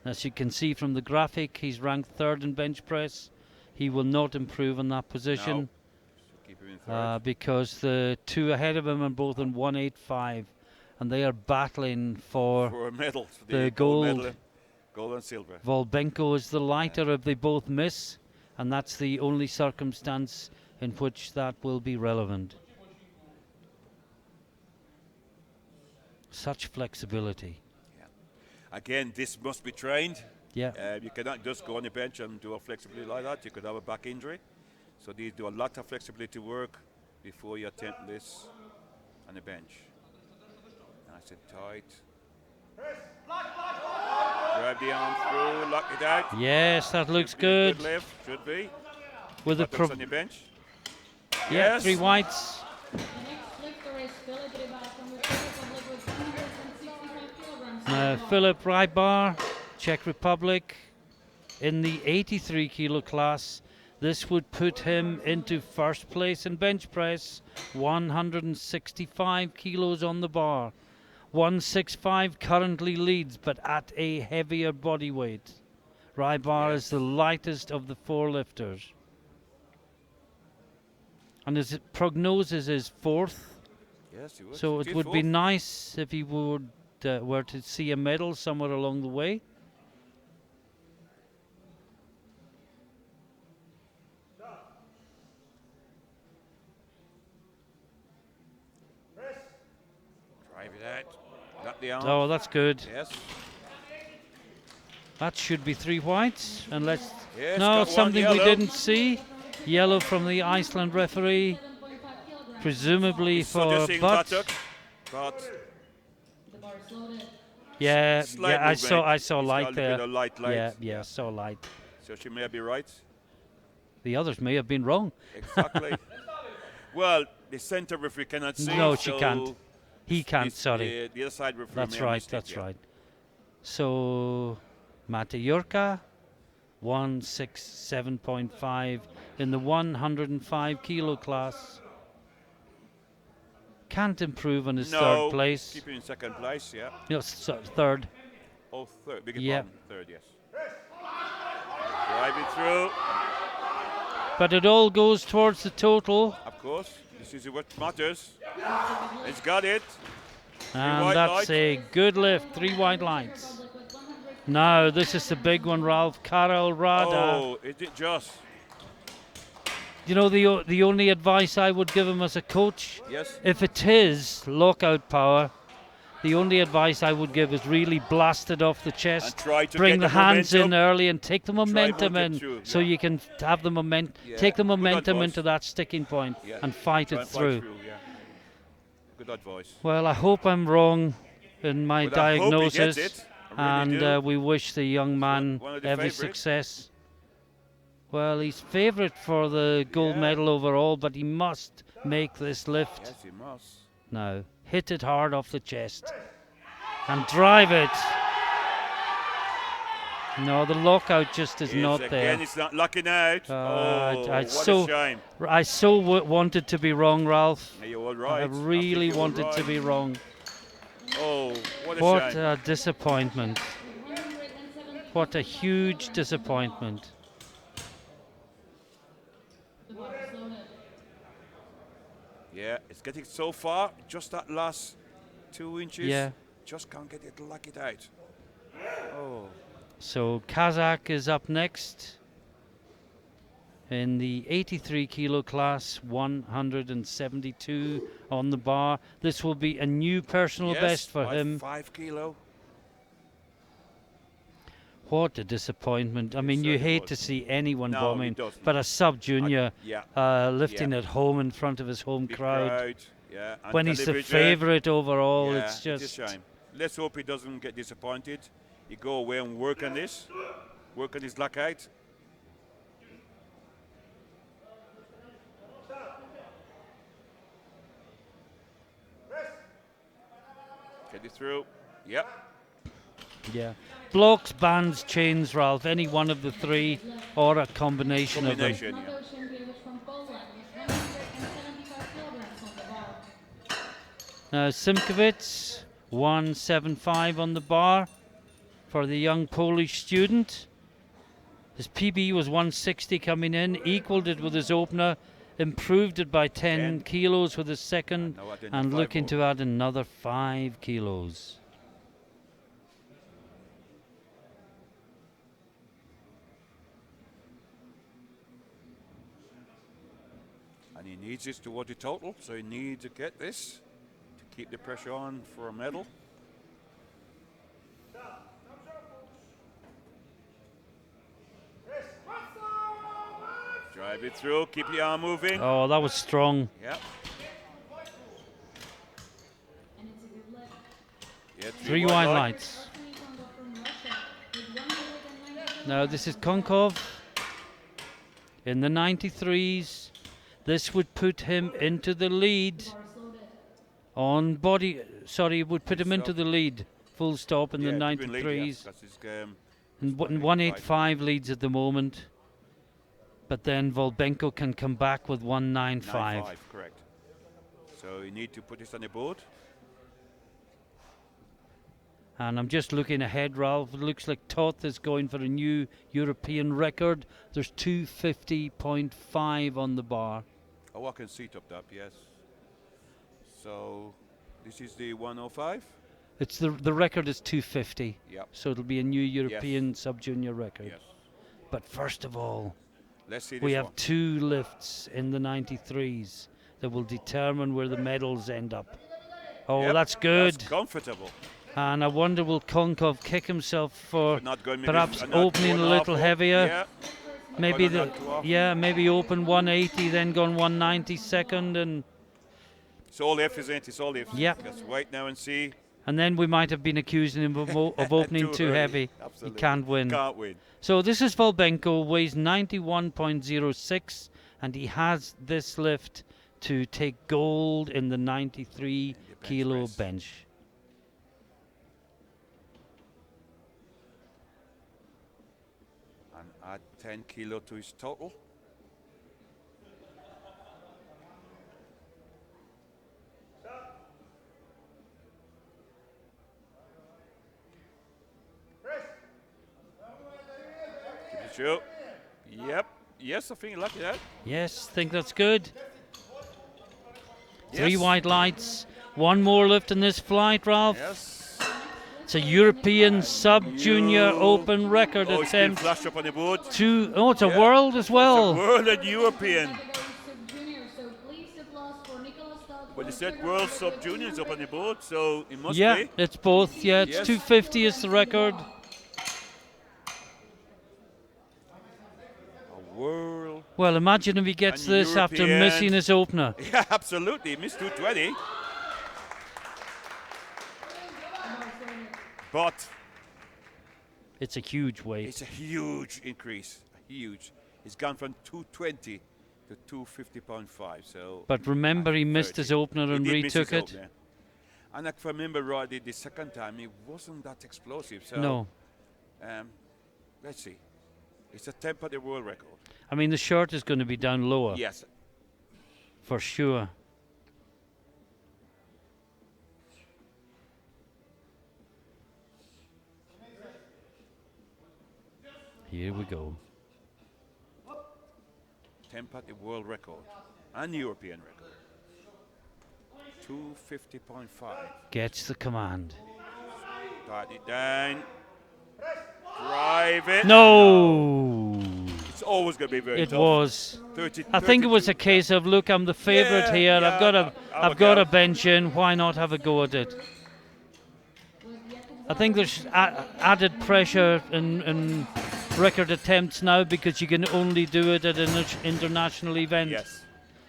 [SPEAKER 1] As you can see from the graphic, he's ranked 3rd in bench press. He will not improve in that position.
[SPEAKER 2] No. Keep him in third.
[SPEAKER 1] Because the 2 ahead of him are both in 185 and they are battling for
[SPEAKER 2] For a medal. For
[SPEAKER 1] the
[SPEAKER 2] gold
[SPEAKER 1] gold.
[SPEAKER 2] medal, gold and silver.
[SPEAKER 1] Volbenko is the lighter if they both miss, and that's the only circumstance in which that will be relevant. Such flexibility.
[SPEAKER 2] Again, this must be trained.
[SPEAKER 1] Yeah.
[SPEAKER 2] You cannot just go on the bench and do a flexibility like that. You could have a back injury. So they do a lot of flexibility work before you attempt this on the bench. Nice and tight. Grab the arm through, lock it out.
[SPEAKER 1] Yes, that looks
[SPEAKER 2] Should be a
[SPEAKER 1] good.
[SPEAKER 2] lift, should be.
[SPEAKER 1] With a
[SPEAKER 2] Buttocks on the bench.
[SPEAKER 1] yeah,
[SPEAKER 2] Yes.
[SPEAKER 1] 3 whites.
[SPEAKER 3] The next lifter is Philip Rybak from the Czech Republic with 165 kilograms on
[SPEAKER 1] Now,
[SPEAKER 3] the bar.
[SPEAKER 1] Philip Rybar, Czech Republic, in the 83 kilo class. This would put him into 1st place in bench press, 165 kilos on the bar. 165 currently leads, but at a heavier body weight. Rybar is the lightest of the 4 lifters. And his prognosis is 4th,
[SPEAKER 2] Yes, he was.
[SPEAKER 1] so
[SPEAKER 2] He
[SPEAKER 1] it
[SPEAKER 2] did
[SPEAKER 1] would be
[SPEAKER 2] fourth.
[SPEAKER 1] nice if he would were to see a medal somewhere along the way.
[SPEAKER 2] Drive it out. Lock the arm.
[SPEAKER 1] Oh, that's good.
[SPEAKER 2] Yes.
[SPEAKER 1] That should be 3 whites, unless
[SPEAKER 2] Yes,
[SPEAKER 1] no,
[SPEAKER 2] got one
[SPEAKER 1] something we
[SPEAKER 2] yellow.
[SPEAKER 1] didn't see. Yellow from the Iceland referee,
[SPEAKER 3] 7.5 kilograms.
[SPEAKER 1] presumably for
[SPEAKER 2] Suggesting
[SPEAKER 1] butt.
[SPEAKER 2] buttock, but
[SPEAKER 3] The bar is loaded.
[SPEAKER 1] Yeah,
[SPEAKER 2] slight
[SPEAKER 1] yeah, I
[SPEAKER 2] movement.
[SPEAKER 1] saw
[SPEAKER 2] It's got a
[SPEAKER 1] light
[SPEAKER 2] little
[SPEAKER 1] there.
[SPEAKER 2] bit of light.
[SPEAKER 1] Yeah, saw light.
[SPEAKER 2] So she may be right.
[SPEAKER 1] The others may have been wrong.
[SPEAKER 2] Exactly. Well, the center referee cannot see.
[SPEAKER 1] No, she
[SPEAKER 2] so
[SPEAKER 1] can't. He can't.
[SPEAKER 2] this-
[SPEAKER 1] Sorry,
[SPEAKER 2] The other side referee.
[SPEAKER 1] that's
[SPEAKER 2] may have
[SPEAKER 1] right.
[SPEAKER 2] missed it,
[SPEAKER 1] That's
[SPEAKER 2] yeah.
[SPEAKER 1] right. So, Mate Jurka, 167.5 in the 105 kilo class. Can't improve on his
[SPEAKER 2] No,
[SPEAKER 1] 3rd place.
[SPEAKER 2] keep him in 2nd place, yeah.
[SPEAKER 1] No, 3rd.
[SPEAKER 2] Oh, third. Big
[SPEAKER 1] Yeah.
[SPEAKER 2] pardon. 3rd, yes. Drive it through,
[SPEAKER 1] But it all goes towards the total.
[SPEAKER 2] of course. This is what matters. It's got it.
[SPEAKER 1] And
[SPEAKER 2] white
[SPEAKER 1] that's
[SPEAKER 2] lights.
[SPEAKER 1] a good lift. 3 white lights.
[SPEAKER 3] Republic with 100.
[SPEAKER 1] Now, this is the big one, Ralph. Karel Rada.
[SPEAKER 2] Oh, is it just?
[SPEAKER 1] You know, the only advice I would give him as a coach,
[SPEAKER 2] Yes.
[SPEAKER 1] if it is lockout power, the only advice I would give is really blast it off the chest.
[SPEAKER 2] And try to
[SPEAKER 1] Bring
[SPEAKER 2] get
[SPEAKER 1] the
[SPEAKER 2] the
[SPEAKER 1] hands in
[SPEAKER 2] momentum.
[SPEAKER 1] early and take the momentum
[SPEAKER 2] hold it
[SPEAKER 1] in,
[SPEAKER 2] through,
[SPEAKER 1] so
[SPEAKER 2] yeah.
[SPEAKER 1] you can have the
[SPEAKER 2] Yeah,
[SPEAKER 1] take the
[SPEAKER 2] good
[SPEAKER 1] momentum
[SPEAKER 2] advice.
[SPEAKER 1] into that sticking point
[SPEAKER 2] Yeah.
[SPEAKER 1] and fight
[SPEAKER 2] Try
[SPEAKER 1] it
[SPEAKER 2] and fight
[SPEAKER 1] through.
[SPEAKER 2] yeah. Good advice.
[SPEAKER 1] Well, I hope I'm wrong in my
[SPEAKER 2] But I hope he gets
[SPEAKER 1] diagnosis,
[SPEAKER 2] it. I really
[SPEAKER 1] and
[SPEAKER 2] do.
[SPEAKER 1] we wish the young man
[SPEAKER 2] one of the
[SPEAKER 1] every
[SPEAKER 2] favourites.
[SPEAKER 1] success. Well, he's favourite for the gold
[SPEAKER 2] Yeah.
[SPEAKER 1] medal overall, but he must make this lift
[SPEAKER 2] Yes, he must.
[SPEAKER 1] now. Hit it hard off the chest and drive it. No, the lockout just is not
[SPEAKER 2] Again,
[SPEAKER 1] there.
[SPEAKER 2] it's not locking out. What
[SPEAKER 1] so-
[SPEAKER 2] a shame.
[SPEAKER 1] I so wanted to be wrong, Ralph.
[SPEAKER 2] Yeah, you're all right.
[SPEAKER 1] I really
[SPEAKER 2] think you're all
[SPEAKER 1] wanted to
[SPEAKER 2] right.
[SPEAKER 1] be wrong.
[SPEAKER 2] Oh, what a
[SPEAKER 1] What
[SPEAKER 2] shame.
[SPEAKER 1] a disappointment.
[SPEAKER 3] 170.
[SPEAKER 1] What a huge disappointment.
[SPEAKER 3] The bar is loaded.
[SPEAKER 2] Yeah, it's getting so far. Just that last 2 inches.
[SPEAKER 1] Yeah.
[SPEAKER 2] Just can't get it to lock it out. Oh.
[SPEAKER 1] So Kazakh is up next in the 83 kilo class, 172 on the bar. This will be a new personal
[SPEAKER 2] Yes,
[SPEAKER 1] best for
[SPEAKER 2] by
[SPEAKER 1] him.
[SPEAKER 2] 5 kilo.
[SPEAKER 1] What a disappointment. I mean, you
[SPEAKER 2] certainly
[SPEAKER 1] hate
[SPEAKER 2] was.
[SPEAKER 1] to see anyone
[SPEAKER 2] No,
[SPEAKER 1] bombing,
[SPEAKER 2] it doesn't.
[SPEAKER 1] but a sub-junior
[SPEAKER 2] Yeah.
[SPEAKER 1] lifting at home in front of his home
[SPEAKER 2] Big
[SPEAKER 1] crowd.
[SPEAKER 2] Yeah. and
[SPEAKER 1] When he's the
[SPEAKER 2] television.
[SPEAKER 1] favourite overall,
[SPEAKER 2] Yeah,
[SPEAKER 1] it's just...
[SPEAKER 2] a shame. Let's hope he doesn't get disappointed. He go away and work on this. Work on his lockout. Get it through. Yep.
[SPEAKER 1] Yeah. Blocks, bands, chains, Ralph, any one of the three or a combination of them.
[SPEAKER 2] Combination, yeah.
[SPEAKER 3] Mato Sienkiewicz from Poland with 175 kilograms on the bar.
[SPEAKER 1] Now Simkowitz, 175 on the bar for the young Polish student. His PB was 160 coming in, equaled it with his opener, improved it by 10 kilos with his second,
[SPEAKER 2] Now add in
[SPEAKER 1] and
[SPEAKER 2] 5
[SPEAKER 1] looking
[SPEAKER 2] more.
[SPEAKER 1] to add another 5 kilos.
[SPEAKER 2] And he needs this toward the total, so he needs to get this to keep the pressure on for a medal. Drive it through, keep the arm moving.
[SPEAKER 1] Oh, that was strong.
[SPEAKER 2] Yep.
[SPEAKER 3] And it's a good lift.
[SPEAKER 2] Yeah,
[SPEAKER 1] 3 wide
[SPEAKER 2] light.
[SPEAKER 1] lights.
[SPEAKER 3] Artemy Konkov from Russia with 190
[SPEAKER 1] Now this is Konkov in the 93s. This would put him into the lead
[SPEAKER 3] bars loaded.
[SPEAKER 1] on body. Sorry, it would put him into
[SPEAKER 2] Stop.
[SPEAKER 1] the lead. Full stop in the
[SPEAKER 2] Yeah, keep in lead, yeah,
[SPEAKER 1] 93s.
[SPEAKER 2] 'cause it's,
[SPEAKER 1] And
[SPEAKER 2] it's
[SPEAKER 1] 185 leads at the moment. But then Volbenko can come back with 195.
[SPEAKER 2] 9.5, correct. So you need to put this on the board.
[SPEAKER 1] And I'm just looking ahead, Ralph. It looks like Toth is going for a new European record. There's 250.5 on the bar.
[SPEAKER 2] Oh, I can see it up, yes. So this is the 105.
[SPEAKER 1] It's the record is 250.
[SPEAKER 2] Yep.
[SPEAKER 1] So it'll be a new European sub-junior record.
[SPEAKER 2] Yes.
[SPEAKER 1] But first of all,
[SPEAKER 2] Let's see this
[SPEAKER 1] we have
[SPEAKER 2] one.
[SPEAKER 1] 2 lifts in the 93s that will determine where the medals end up. Oh,
[SPEAKER 2] Yep,
[SPEAKER 1] that's good.
[SPEAKER 2] That's comfortable.
[SPEAKER 1] And I wonder, will Konkov kick himself for
[SPEAKER 2] But not going maybe
[SPEAKER 1] perhaps
[SPEAKER 2] not
[SPEAKER 1] opening a
[SPEAKER 2] going
[SPEAKER 1] little
[SPEAKER 2] half up.
[SPEAKER 1] heavier?
[SPEAKER 2] Yeah.
[SPEAKER 1] Maybe
[SPEAKER 2] Well, not too often.
[SPEAKER 1] maybe open 180, then gone 190 second, and
[SPEAKER 2] It's all if, isn't it? It's all if.
[SPEAKER 1] Yep.
[SPEAKER 2] Let's wait now and see.
[SPEAKER 1] then we might have been accusing him of, of opening too
[SPEAKER 2] early.
[SPEAKER 1] heavy.
[SPEAKER 2] Absolutely.
[SPEAKER 1] He can't win.
[SPEAKER 2] Can't win.
[SPEAKER 1] So this is Volbenko, weighs 91.06, and he has this lift to take gold in the 93
[SPEAKER 2] the bench
[SPEAKER 1] kilo
[SPEAKER 2] press.
[SPEAKER 1] bench.
[SPEAKER 2] And add 10 kilo to his total. Give it a show. Yep. Yes, I think you lucky that.
[SPEAKER 1] Yes, think that's good. 3
[SPEAKER 2] Yes.
[SPEAKER 1] white lights, One more lift in this flight, Ralph.
[SPEAKER 2] Yes.
[SPEAKER 1] It's a European sub-junior open record
[SPEAKER 2] Oh, it's been
[SPEAKER 1] attempt.
[SPEAKER 2] flashed up on the board.
[SPEAKER 1] It's a
[SPEAKER 2] Yeah.
[SPEAKER 1] world as well.
[SPEAKER 2] It's a world and European.
[SPEAKER 3] Sub-junior, so please applause for Nicholas Stout.
[SPEAKER 2] But it said World Sub Junior is up on the board, so it must
[SPEAKER 1] Yeah,
[SPEAKER 2] be.
[SPEAKER 1] it's both. Yeah, it's
[SPEAKER 2] Yes.
[SPEAKER 1] 250 is the record.
[SPEAKER 2] A world.
[SPEAKER 1] Well, imagine if he gets
[SPEAKER 2] And
[SPEAKER 1] this after
[SPEAKER 2] European.
[SPEAKER 1] missing his opener.
[SPEAKER 2] Yeah, absolutely. Missed 220. But
[SPEAKER 1] It's a huge weight.
[SPEAKER 2] it's a huge increase. Huge. It's gone from 220 to 250.5. So.
[SPEAKER 1] But remember, he missed his
[SPEAKER 2] 30.
[SPEAKER 1] opener and
[SPEAKER 2] He did miss his
[SPEAKER 1] retook it.
[SPEAKER 2] opener. And if I remember rightly, the second time it wasn't that explosive. So
[SPEAKER 1] No.
[SPEAKER 2] let's see. It's a temp at the world record.
[SPEAKER 1] I mean, the shirt is going to be down lower,
[SPEAKER 2] Yes.
[SPEAKER 1] for sure. Here we go.
[SPEAKER 2] Temp at the world record and European record. 250.5.
[SPEAKER 1] Gets the command.
[SPEAKER 2] Start it down. Drive it.
[SPEAKER 1] No!
[SPEAKER 2] It's always going to be very
[SPEAKER 1] It
[SPEAKER 2] tough.
[SPEAKER 1] was.
[SPEAKER 2] 30,
[SPEAKER 1] I think it was a
[SPEAKER 2] 32.
[SPEAKER 1] case of, look, I'm the favourite
[SPEAKER 2] Yeah,
[SPEAKER 1] here.
[SPEAKER 2] yeah,
[SPEAKER 1] I've got a bench in. Why not have a go at it? I think there's added pressure in record attempts now because you can only do it at an international event.
[SPEAKER 2] Yes.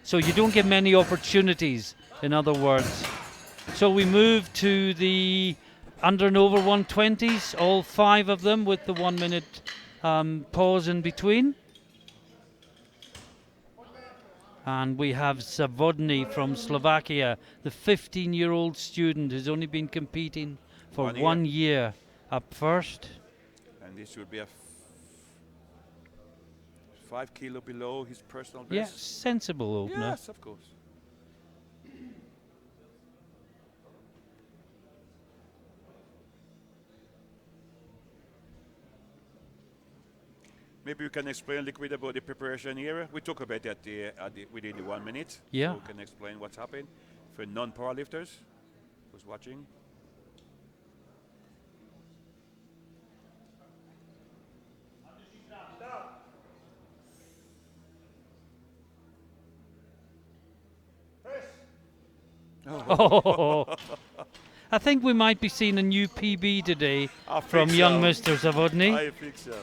[SPEAKER 1] So you don't get many opportunities, in other words. So we move to the under and over 120s, all 5 of them with the 1 minute pause in between. And we have Zavodny from Slovakia, the 15-year-old student who's only been competing for 1 year up first.
[SPEAKER 2] And this would be a 5 kilo below his personal best.
[SPEAKER 1] Yeah, sensible opener.
[SPEAKER 2] Yes, of course. Maybe you can explain a little bit about the preparation here. We talk about that within the 1 minute.
[SPEAKER 1] Yeah.
[SPEAKER 2] So we can explain what's happened for non-powerlifters who's watching.
[SPEAKER 1] Oh. I think we might be seeing a new PB today
[SPEAKER 2] I
[SPEAKER 1] from
[SPEAKER 2] think
[SPEAKER 1] young
[SPEAKER 2] so.
[SPEAKER 1] Mr. Zavodny.
[SPEAKER 2] I think so.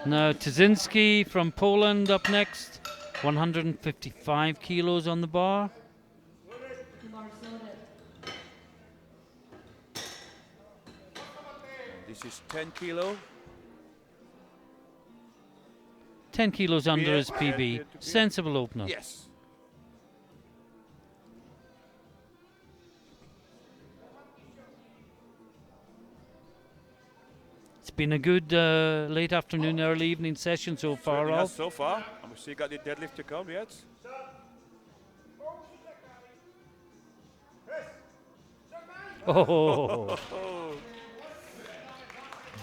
[SPEAKER 1] Now Tzinski from Poland up next, 155 kilos on the bar.
[SPEAKER 2] This is 10 kilo.
[SPEAKER 1] 10 kilos under
[SPEAKER 2] Yeah,
[SPEAKER 1] his
[SPEAKER 2] yeah,
[SPEAKER 1] PB.
[SPEAKER 2] yeah,
[SPEAKER 1] Sensible opener.
[SPEAKER 2] Yes.
[SPEAKER 1] It's been a good late afternoon, early evening session so far,
[SPEAKER 2] Certainly has
[SPEAKER 1] Ralph.
[SPEAKER 2] so far. And we still got the deadlift to come yet.
[SPEAKER 1] Oh,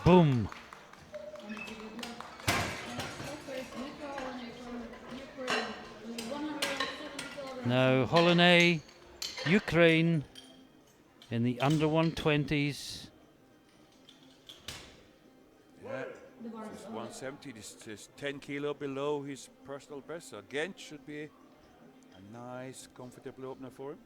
[SPEAKER 1] boom. Now Holonay, Ukraine, in the under 120s.
[SPEAKER 2] Yeah. This is 170. This is 10 kilo below his personal best. So again, should be a nice, comfortable opener for him.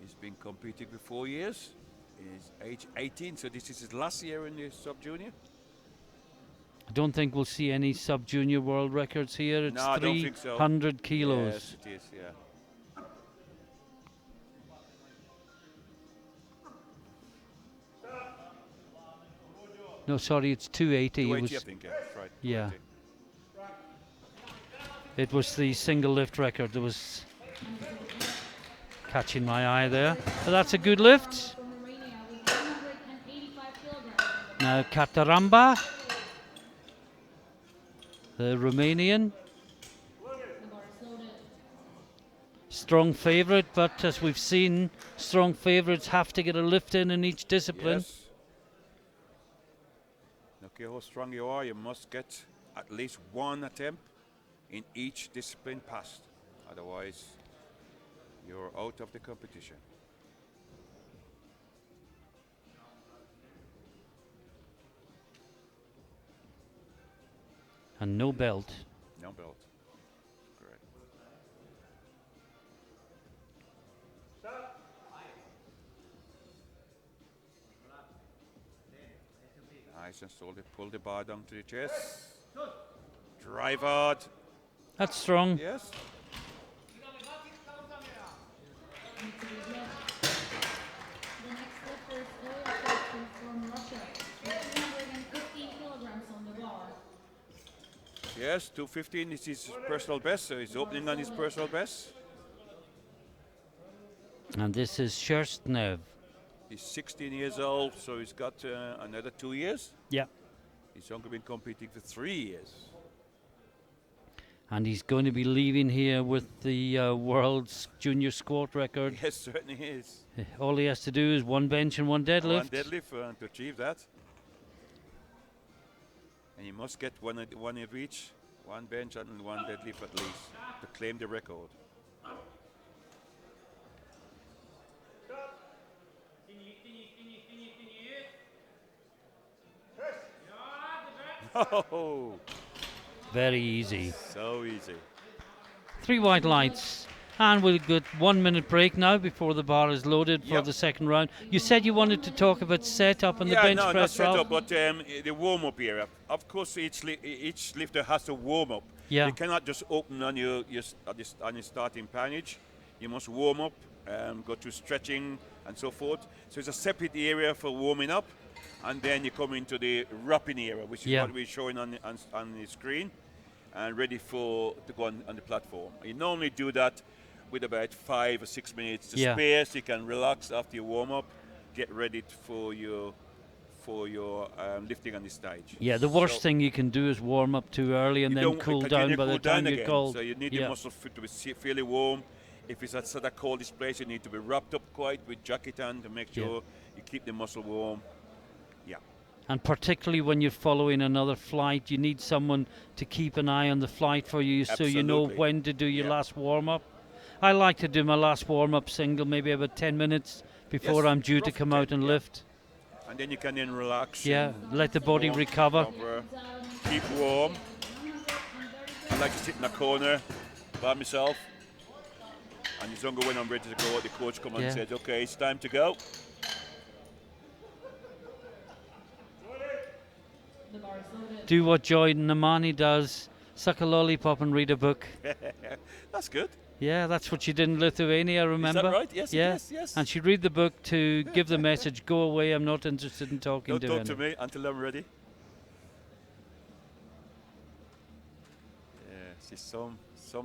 [SPEAKER 2] He's been competing for 4 years. He's age 18, so this is his last year in the sub-junior.
[SPEAKER 1] I don't think we'll see any sub-junior world records here. It's
[SPEAKER 2] No, I don't think so.
[SPEAKER 1] 300 kilos.
[SPEAKER 2] Yes, it is, yeah.
[SPEAKER 1] No, sorry, it's 280.
[SPEAKER 2] 280,
[SPEAKER 1] It
[SPEAKER 2] I
[SPEAKER 1] was,
[SPEAKER 2] think, yeah, that's right.
[SPEAKER 1] yeah.
[SPEAKER 2] 280.
[SPEAKER 1] It was the single lift record that was catching my eye there. But that's a good lift. Now Kataramba, the Romanian. Strong favourite, but as we've seen, strong favourites have to get a lift in each discipline.
[SPEAKER 2] Yes. don't care how strong you are, you must get at least one attempt in each discipline passed. Otherwise, you're out of the competition.
[SPEAKER 1] And no belt.
[SPEAKER 2] No belt. Correct. Nice and slowly pull the bar down to the chest. Drive hard.
[SPEAKER 1] That's strong.
[SPEAKER 2] Yes.
[SPEAKER 3] The next lifter is Ilya from Russia. 215 kilograms on the bar.
[SPEAKER 2] Yes, 215 is his personal best, so he's opening on his personal best.
[SPEAKER 1] And this is Sherstnev.
[SPEAKER 2] He's 16 years old, so he's got another 2 years.
[SPEAKER 1] Yeah.
[SPEAKER 2] He's only been competing for 3 years.
[SPEAKER 1] And he's going to be leaving here with the world's junior squat record.
[SPEAKER 2] Yes, certainly is.
[SPEAKER 1] All he has to do is one bench and one deadlift.
[SPEAKER 2] One deadlift to achieve that. And you must get one of each, one bench and one deadlift at least, to claim the record. Oh,
[SPEAKER 1] Very easy.
[SPEAKER 2] so easy.
[SPEAKER 1] 3 white lights. And we'll get 1 minute break now before the bar is loaded for
[SPEAKER 2] Yep.
[SPEAKER 1] the second round. You said you wanted to talk about setup and the bench
[SPEAKER 2] no, not
[SPEAKER 1] press,
[SPEAKER 2] set
[SPEAKER 1] Ralph?
[SPEAKER 2] up, but the warm-up area. Of course, each lifter has to warm up.
[SPEAKER 1] Yeah.
[SPEAKER 2] You cannot just open on your starting pannage. You must warm up, go through stretching and so forth. So it's a separate area for warming up, and then you come into the wrapping area, which is
[SPEAKER 1] Yeah.
[SPEAKER 2] what we're showing on the screen, and ready to go on the platform. You normally do that with about 5 or 6 minutes to
[SPEAKER 1] Yeah.
[SPEAKER 2] spare, so you can relax after you warm up, get ready for your lifting on the stage.
[SPEAKER 1] Yeah, the worst
[SPEAKER 2] So
[SPEAKER 1] thing you can do is warm up too early and
[SPEAKER 2] you
[SPEAKER 1] then
[SPEAKER 2] don't-
[SPEAKER 1] cool
[SPEAKER 2] continue
[SPEAKER 1] down
[SPEAKER 2] to
[SPEAKER 1] by the
[SPEAKER 2] cool down
[SPEAKER 1] time you
[SPEAKER 2] again.
[SPEAKER 1] call.
[SPEAKER 2] So you need the
[SPEAKER 1] Yeah.
[SPEAKER 2] muscle to be fairly warm. If it's at the coldest place, you need to be wrapped up quite with jacket on to make
[SPEAKER 1] Yeah.
[SPEAKER 2] sure you keep the muscle warm. Yeah.
[SPEAKER 1] And particularly when you're following another flight, you need someone to keep an eye on the flight for you so you know
[SPEAKER 2] Absolutely.
[SPEAKER 1] when to do your
[SPEAKER 2] Yeah.
[SPEAKER 1] last warm-up. I like to do my last warm-up single maybe about 10 minutes before
[SPEAKER 2] Yes,
[SPEAKER 1] I'm due to
[SPEAKER 2] roughly
[SPEAKER 1] come out
[SPEAKER 2] 10,
[SPEAKER 1] and
[SPEAKER 2] yeah.
[SPEAKER 1] lift.
[SPEAKER 2] And then you can then relax.
[SPEAKER 1] Yeah,
[SPEAKER 2] and
[SPEAKER 1] let the body
[SPEAKER 2] warm,
[SPEAKER 1] recover.
[SPEAKER 2] keep warm. I like to sit in a corner by myself. And it's only when I'm ready to go, the coach comes
[SPEAKER 1] Yeah.
[SPEAKER 2] and says, okay, it's time to go.
[SPEAKER 3] The bar is loaded.
[SPEAKER 1] Do what Jordan Namani does, suck a lollipop and read a book.
[SPEAKER 2] That's good.
[SPEAKER 1] Yeah, that's what she did in Lithuania, remember?
[SPEAKER 2] right? Yes, it
[SPEAKER 1] yeah.
[SPEAKER 2] is, yes.
[SPEAKER 1] And she'd read the book to give the message, go away, I'm not interested in talking
[SPEAKER 2] Don't
[SPEAKER 1] to
[SPEAKER 2] talk
[SPEAKER 1] anyone.
[SPEAKER 2] to me until I'm ready. Yeah, she's some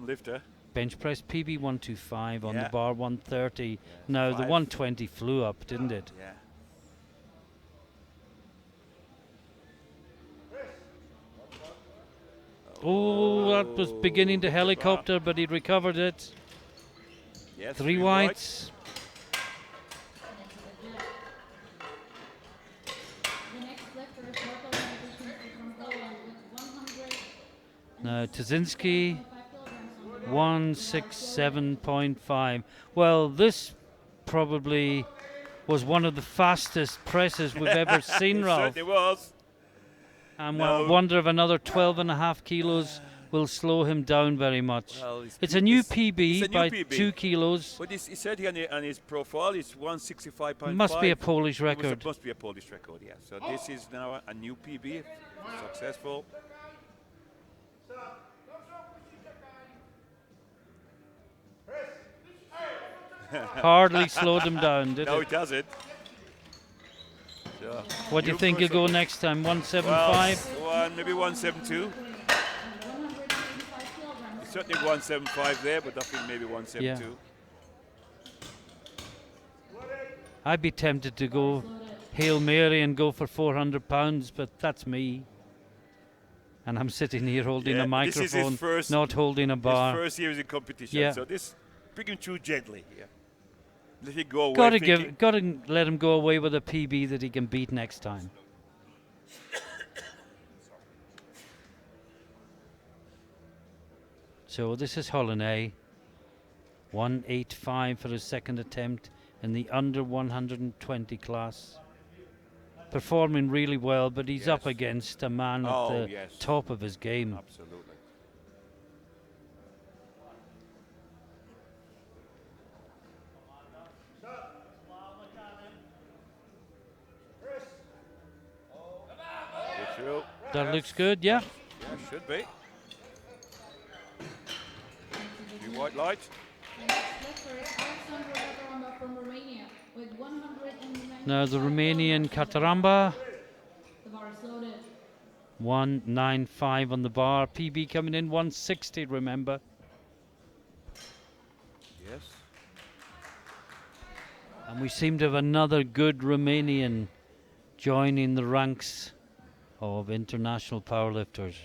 [SPEAKER 2] lifter.
[SPEAKER 1] Bench press PB 125 on the
[SPEAKER 2] Yeah.
[SPEAKER 1] bar 130. Now the
[SPEAKER 2] 5.
[SPEAKER 1] 120 flew up, didn't it?
[SPEAKER 2] Yeah.
[SPEAKER 1] Oh, that was beginning to helicopter, but he recovered it.
[SPEAKER 2] Yes,
[SPEAKER 1] 3
[SPEAKER 2] white.
[SPEAKER 1] whites.
[SPEAKER 3] The next lifter is local competition from Poland with 100
[SPEAKER 1] Now Tazinski
[SPEAKER 3] kilograms on the bar.
[SPEAKER 1] 167.5. Well, this probably was one of the fastest presses we've ever seen,
[SPEAKER 2] It
[SPEAKER 1] Ralph.
[SPEAKER 2] certainly was.
[SPEAKER 1] And
[SPEAKER 2] No.
[SPEAKER 1] I wonder if another 12.5 kilos will slow him down very much.
[SPEAKER 2] Well,
[SPEAKER 1] It's a new
[SPEAKER 2] it's
[SPEAKER 1] PB
[SPEAKER 2] a new
[SPEAKER 1] by
[SPEAKER 2] PB.
[SPEAKER 1] 2 kilos.
[SPEAKER 2] But he said here on his profile it's 165.5.
[SPEAKER 1] Must be a Polish
[SPEAKER 2] It was
[SPEAKER 1] record.
[SPEAKER 2] must be a Polish record, yeah. So this is now a new PB, successful.
[SPEAKER 1] Hardly slowed him down, did
[SPEAKER 2] No,
[SPEAKER 1] it?
[SPEAKER 2] it doesn't. So,
[SPEAKER 1] What do you
[SPEAKER 2] new
[SPEAKER 1] think he'll
[SPEAKER 2] personal-
[SPEAKER 1] go next time?
[SPEAKER 2] Well,
[SPEAKER 1] 175?
[SPEAKER 2] maybe 172.
[SPEAKER 3] 185 kilograms.
[SPEAKER 2] It's certainly 175 there, but I think maybe 172.
[SPEAKER 1] I'd be tempted to go Hail Mary and go for 400 pounds, but that's me. And I'm sitting here holding
[SPEAKER 2] Yeah,
[SPEAKER 1] a
[SPEAKER 2] this is his
[SPEAKER 1] microphone,
[SPEAKER 2] first-
[SPEAKER 1] not holding a
[SPEAKER 2] His
[SPEAKER 1] bar.
[SPEAKER 2] first year in competition,
[SPEAKER 1] Yeah.
[SPEAKER 2] so this bring him through gently here. Let him go away.
[SPEAKER 1] Gotta let him go away with a PB that he can beat next time. So this is Hollinet. 185 for his second attempt in the under 120 class. Performing really well, but he's up
[SPEAKER 2] Yes.
[SPEAKER 1] against a man at
[SPEAKER 2] Oh,
[SPEAKER 1] the
[SPEAKER 2] yes.
[SPEAKER 1] top of his game.
[SPEAKER 2] Absolutely. Good through.
[SPEAKER 1] That
[SPEAKER 2] Yes.
[SPEAKER 1] looks good, yeah.
[SPEAKER 2] Yeah, should be. New white light.
[SPEAKER 3] The next lifter is Alexander Kataramba from Romania with 190.
[SPEAKER 1] Now the Romanian Kataramba,
[SPEAKER 3] The bar is loaded.
[SPEAKER 1] 195 on the bar. PB coming in 160, remember.
[SPEAKER 2] Yes.
[SPEAKER 1] And we seem to have another good Romanian joining the ranks of international powerlifters.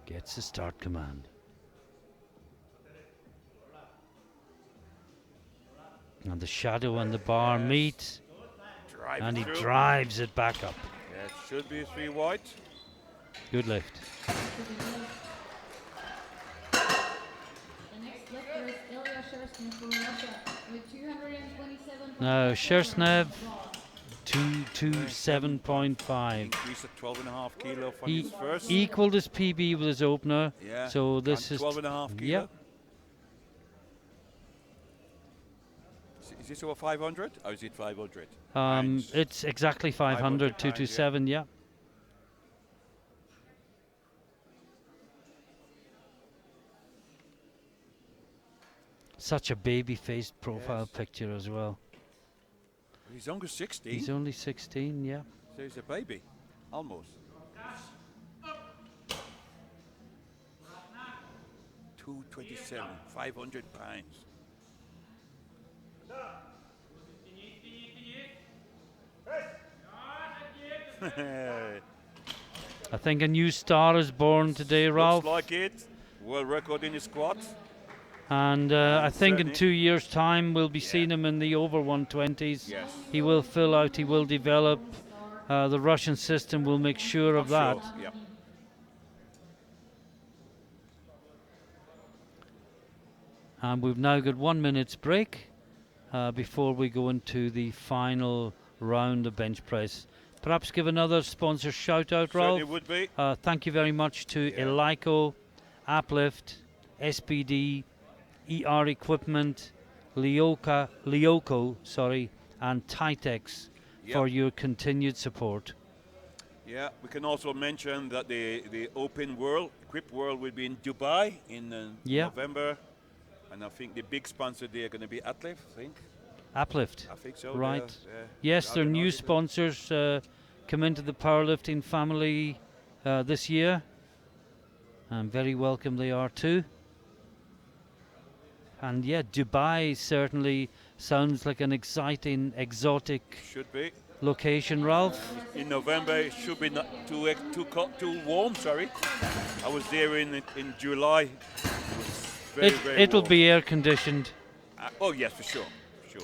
[SPEAKER 1] Gets the start command. And the shadow and the bar meet,
[SPEAKER 2] Drive
[SPEAKER 1] and
[SPEAKER 2] it
[SPEAKER 1] he
[SPEAKER 2] through.
[SPEAKER 1] drives it back up.
[SPEAKER 2] Yeah, it should be 3 white.
[SPEAKER 1] Good lift.
[SPEAKER 3] The next lifter is Ilya Sherstin from Russia with 227.
[SPEAKER 1] Now Shersnev, 227.5.
[SPEAKER 2] Increase at 12.5 kilo from
[SPEAKER 1] He
[SPEAKER 2] his first.
[SPEAKER 1] equaled his PB with his opener.
[SPEAKER 2] Yeah.
[SPEAKER 1] So this
[SPEAKER 2] and
[SPEAKER 1] is
[SPEAKER 2] 12.5 kilo.
[SPEAKER 1] Yep.
[SPEAKER 2] Is this over 500 or is it 500?
[SPEAKER 1] It's exactly 500,
[SPEAKER 2] 500
[SPEAKER 1] 227, yeah. Such a baby-faced profile
[SPEAKER 2] Yes.
[SPEAKER 1] picture as well.
[SPEAKER 2] He's only 16.
[SPEAKER 1] He's only 16, yeah.
[SPEAKER 2] So he's a baby, almost. 227, 500 pounds.
[SPEAKER 1] I think a new star is born today, Ralph.
[SPEAKER 2] Looks like it. World record in his squat.
[SPEAKER 1] And I think in
[SPEAKER 2] certainly.
[SPEAKER 1] 2 years' time we'll be seeing him in the over 120s.
[SPEAKER 2] Yes.
[SPEAKER 1] He will fill out, he will develop. The Russian system will make sure of that.
[SPEAKER 2] Sure. Yep.
[SPEAKER 1] And we've now got 1 minute's break before we go into the final round of bench press. Perhaps give another sponsor shout out,
[SPEAKER 2] Certainly
[SPEAKER 1] Ralph.
[SPEAKER 2] would be.
[SPEAKER 1] Thank you very much to
[SPEAKER 2] Yeah.
[SPEAKER 1] Elico, Uplift, SPD, ER Equipment, Lioco, and Titex
[SPEAKER 2] Yep.
[SPEAKER 1] for your continued support.
[SPEAKER 2] Yeah, we can also mention that the Open World, Equip World, will be in Dubai in
[SPEAKER 1] Yeah.
[SPEAKER 2] November. And I think the big sponsor there are going to be Uplift, I think.
[SPEAKER 1] Uplift.
[SPEAKER 2] I think so.
[SPEAKER 1] Right.
[SPEAKER 2] they're
[SPEAKER 1] Yes, their
[SPEAKER 2] rather
[SPEAKER 1] new
[SPEAKER 2] nice.
[SPEAKER 1] sponsors come into the powerlifting family this year. And very welcome they are too. And yeah, Dubai certainly sounds like an exciting, exotic
[SPEAKER 2] Should be.
[SPEAKER 1] location, Ralph.
[SPEAKER 2] In November, it should be not too warm, sorry. I was there in July. It was very
[SPEAKER 1] It'll
[SPEAKER 2] warm.
[SPEAKER 1] be air conditioned,
[SPEAKER 2] Oh, yes, for sure. Sure.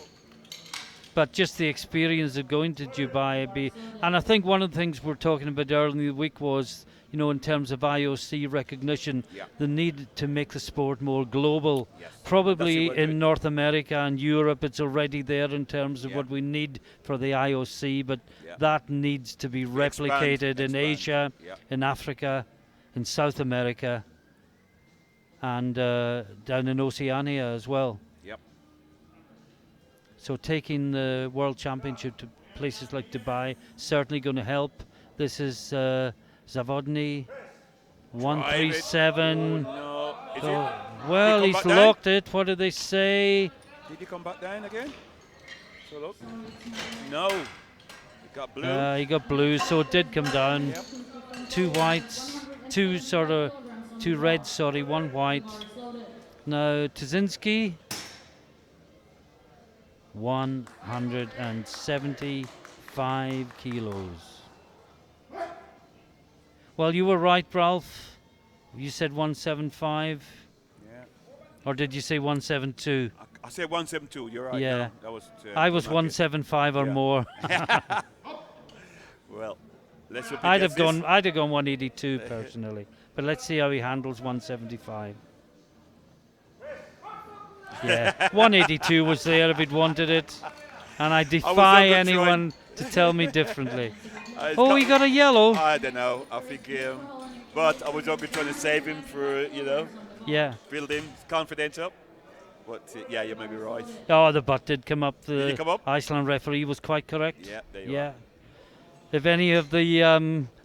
[SPEAKER 1] but just the experience of going to Dubai would be. And I think one of the things we're talking about earlier in the week was, you know, in terms of IOC recognition,
[SPEAKER 2] Yeah.
[SPEAKER 1] the need to make the sport more global.
[SPEAKER 2] Yes.
[SPEAKER 1] Probably
[SPEAKER 2] That's what
[SPEAKER 1] in North America and Europe, it's already there in terms of
[SPEAKER 2] Yeah.
[SPEAKER 1] what we need for the IOC, but
[SPEAKER 2] Yeah.
[SPEAKER 1] that needs to be replicated in
[SPEAKER 2] expand.
[SPEAKER 1] Asia,
[SPEAKER 2] Yeah.
[SPEAKER 1] in Africa, in South America, and down in Oceania as well.
[SPEAKER 2] Yep.
[SPEAKER 1] So taking the World Championship to places like Dubai certainly going to help. This is Zavodny, 137.
[SPEAKER 2] No. Is
[SPEAKER 1] So,
[SPEAKER 2] it?
[SPEAKER 1] well,
[SPEAKER 2] Did he
[SPEAKER 1] he's
[SPEAKER 2] come back down?
[SPEAKER 1] locked it. What did they say?
[SPEAKER 2] Did he come back down again? So look. No. He got blue.
[SPEAKER 1] He got blues, so it did come down.
[SPEAKER 2] Yep.
[SPEAKER 1] 2 whites, two reds, sorry, 1 white. Now Tazinski, 175 kilos. Well, you were right, Ralph. You said 175.
[SPEAKER 2] Yeah.
[SPEAKER 1] Or did you say 172?
[SPEAKER 2] I said 172. You're right.
[SPEAKER 1] Yeah.
[SPEAKER 2] No, that was.
[SPEAKER 1] I was
[SPEAKER 2] not it.
[SPEAKER 1] 175 or
[SPEAKER 2] Yeah.
[SPEAKER 1] more.
[SPEAKER 2] Well, let's hope he
[SPEAKER 1] I'd
[SPEAKER 2] gets
[SPEAKER 1] have gone.
[SPEAKER 2] this.
[SPEAKER 1] I'd have gone 182 personally. But let's see how he handles 175. Yeah, 182 was there if he'd wanted it, and I defy
[SPEAKER 2] over
[SPEAKER 1] anyone to tell me differently.
[SPEAKER 2] It's
[SPEAKER 1] Oh, he got a yellow.
[SPEAKER 2] I don't know. I think, but I was only trying to save him for
[SPEAKER 1] Yeah.
[SPEAKER 2] build him confidence up. But yeah, you may be right.
[SPEAKER 1] Oh, the butt did come up.
[SPEAKER 2] Did
[SPEAKER 1] The
[SPEAKER 2] he come up?
[SPEAKER 1] Iceland referee was quite correct.
[SPEAKER 2] Yeah, there you
[SPEAKER 1] Yeah.
[SPEAKER 2] are.
[SPEAKER 1] If any of the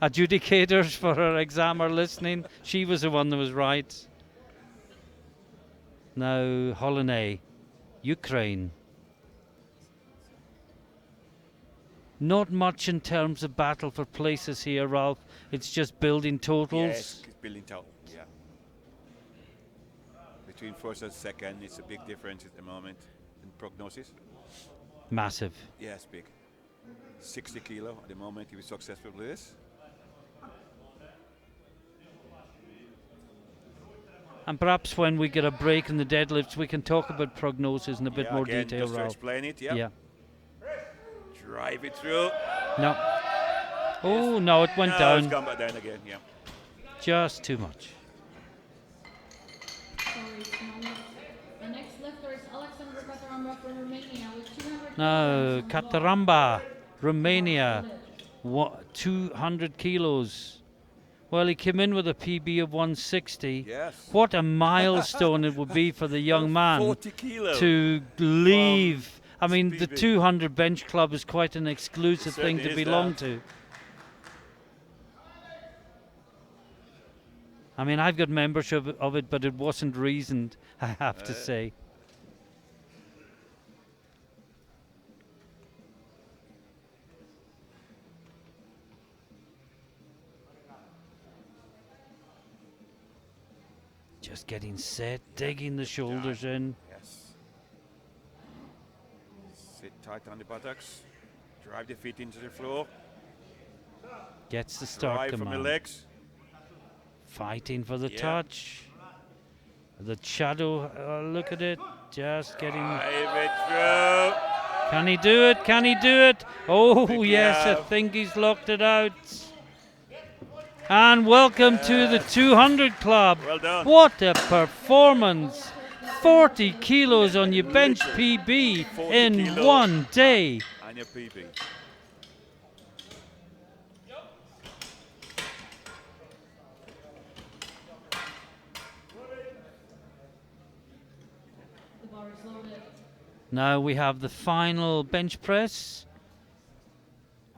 [SPEAKER 1] adjudicators for her exam are listening, she was the one that was right. Now, Holonay, Ukraine. Not much in terms of battle for places here, Ralph. It's just building totals.
[SPEAKER 2] Yes, it's building total. Yeah. Between first and second, it's a big difference at the moment in prognosis.
[SPEAKER 1] Massive.
[SPEAKER 2] Yes, big. 60 kilo at the moment if he's successful with this.
[SPEAKER 1] And perhaps when we get a break in the deadlifts, we can talk about prognosis in a bit
[SPEAKER 2] Yeah,
[SPEAKER 1] more
[SPEAKER 2] again,
[SPEAKER 1] detail,
[SPEAKER 2] just to
[SPEAKER 1] Ralph.
[SPEAKER 2] explain it. Yeah.
[SPEAKER 1] Yeah.
[SPEAKER 2] Drive it through.
[SPEAKER 1] No. Oh, no, it went
[SPEAKER 2] No,
[SPEAKER 1] down.
[SPEAKER 2] it's gone back down again. Yeah.
[SPEAKER 1] Just too much.
[SPEAKER 3] The next lifter is Alexander Kataramba from Romania with 200
[SPEAKER 1] Now, Kataramba, Romania, 200 kilos. Well, he came in with a PB of 160.
[SPEAKER 2] Yes.
[SPEAKER 1] What a milestone it would be for the young man
[SPEAKER 2] 40 kilo.
[SPEAKER 1] to leave. I mean, the
[SPEAKER 2] PB.
[SPEAKER 1] 200 bench club is quite an exclusive thing
[SPEAKER 2] certainly
[SPEAKER 1] to
[SPEAKER 2] is
[SPEAKER 1] belong
[SPEAKER 2] that.
[SPEAKER 1] to. I mean, I've got membership of it, but it wasn't reasoned, I have to say. Just getting set, digging the shoulders in.
[SPEAKER 2] Yes. Sit tight on the buttocks. Drive the feet into the floor.
[SPEAKER 1] Gets the start
[SPEAKER 2] Drive from the
[SPEAKER 1] command.
[SPEAKER 2] legs.
[SPEAKER 1] Fighting for the
[SPEAKER 2] Yeah.
[SPEAKER 1] touch. The shadow, look at it. Just getting.
[SPEAKER 2] Drive it through.
[SPEAKER 1] Can he do it? Can he do it? Oh,
[SPEAKER 2] Think he
[SPEAKER 1] yes, I
[SPEAKER 2] have.
[SPEAKER 1] think he's locked it out. And welcome to the 200 Club.
[SPEAKER 2] Well done.
[SPEAKER 1] What a performance. 40 kilos on your bench PB
[SPEAKER 2] 40
[SPEAKER 1] in
[SPEAKER 2] kilos.
[SPEAKER 1] one day.
[SPEAKER 2] And your PB.
[SPEAKER 3] The bar is loaded.
[SPEAKER 1] Now we have the final bench press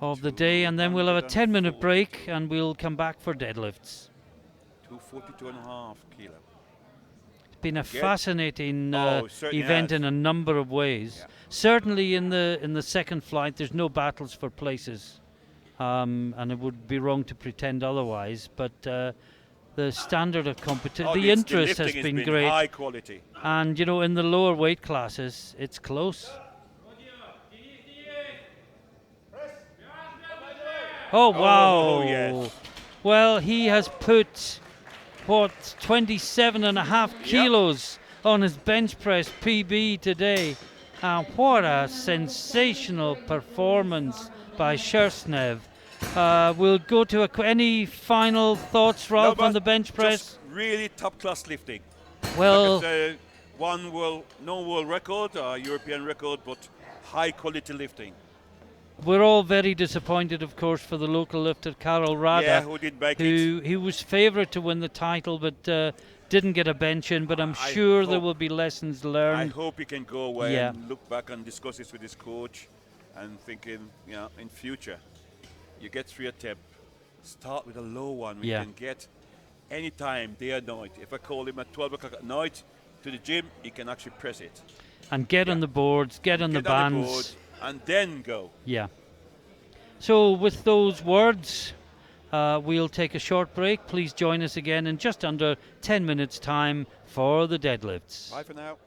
[SPEAKER 1] of the day, and then we'll have a 10-minute break and we'll come back for deadlifts.
[SPEAKER 2] 242.5 kilo.
[SPEAKER 1] It's been a
[SPEAKER 2] Good.
[SPEAKER 1] fascinating
[SPEAKER 2] Oh, it certainly
[SPEAKER 1] event
[SPEAKER 2] has.
[SPEAKER 1] in a number of ways.
[SPEAKER 2] Yeah.
[SPEAKER 1] Certainly in the second flight, there's no battles for places, and it would be wrong to pretend otherwise. But the standard of competition,
[SPEAKER 2] Oh,
[SPEAKER 1] the
[SPEAKER 2] it's-
[SPEAKER 1] interest has
[SPEAKER 2] lifting
[SPEAKER 1] been great,
[SPEAKER 2] high quality.
[SPEAKER 1] and you know, in the lower weight classes, it's close. Oh wow!
[SPEAKER 2] Oh, yes.
[SPEAKER 1] Well, he has put what 27.5 kilos on his bench press PB today, and what a sensational performance by Shersnev. We'll go to any final thoughts, Ralph,
[SPEAKER 2] No,
[SPEAKER 1] on
[SPEAKER 2] but
[SPEAKER 1] the bench press.
[SPEAKER 2] just really top class lifting.
[SPEAKER 1] Well,
[SPEAKER 2] Like I say, no world record, European record, but high quality lifting.
[SPEAKER 1] we're all very disappointed, of course, for the local lifter Karol Rada,
[SPEAKER 2] Yeah, who did make it.
[SPEAKER 1] who was favourite to win the title, but didn't get a bench in. But I'm
[SPEAKER 2] I
[SPEAKER 1] sure there
[SPEAKER 2] hope-
[SPEAKER 1] will be lessons
[SPEAKER 2] I
[SPEAKER 1] learned.
[SPEAKER 2] hope he can go away
[SPEAKER 1] Yeah.
[SPEAKER 2] and look back and discuss this with his coach and thinking, in future, you get 3 attempts, start with a low one we
[SPEAKER 1] Yeah.
[SPEAKER 2] can get any time, day or night. If I call him at 12 o'clock at night to the gym, he can actually press it.
[SPEAKER 1] And get on the boards, get on the
[SPEAKER 2] Get on the
[SPEAKER 1] bands.
[SPEAKER 2] board and then go.
[SPEAKER 1] Yeah. So with those words, we'll take a short break. Please join us again in just under 10 minutes time for the deadlifts.
[SPEAKER 2] Bye for now.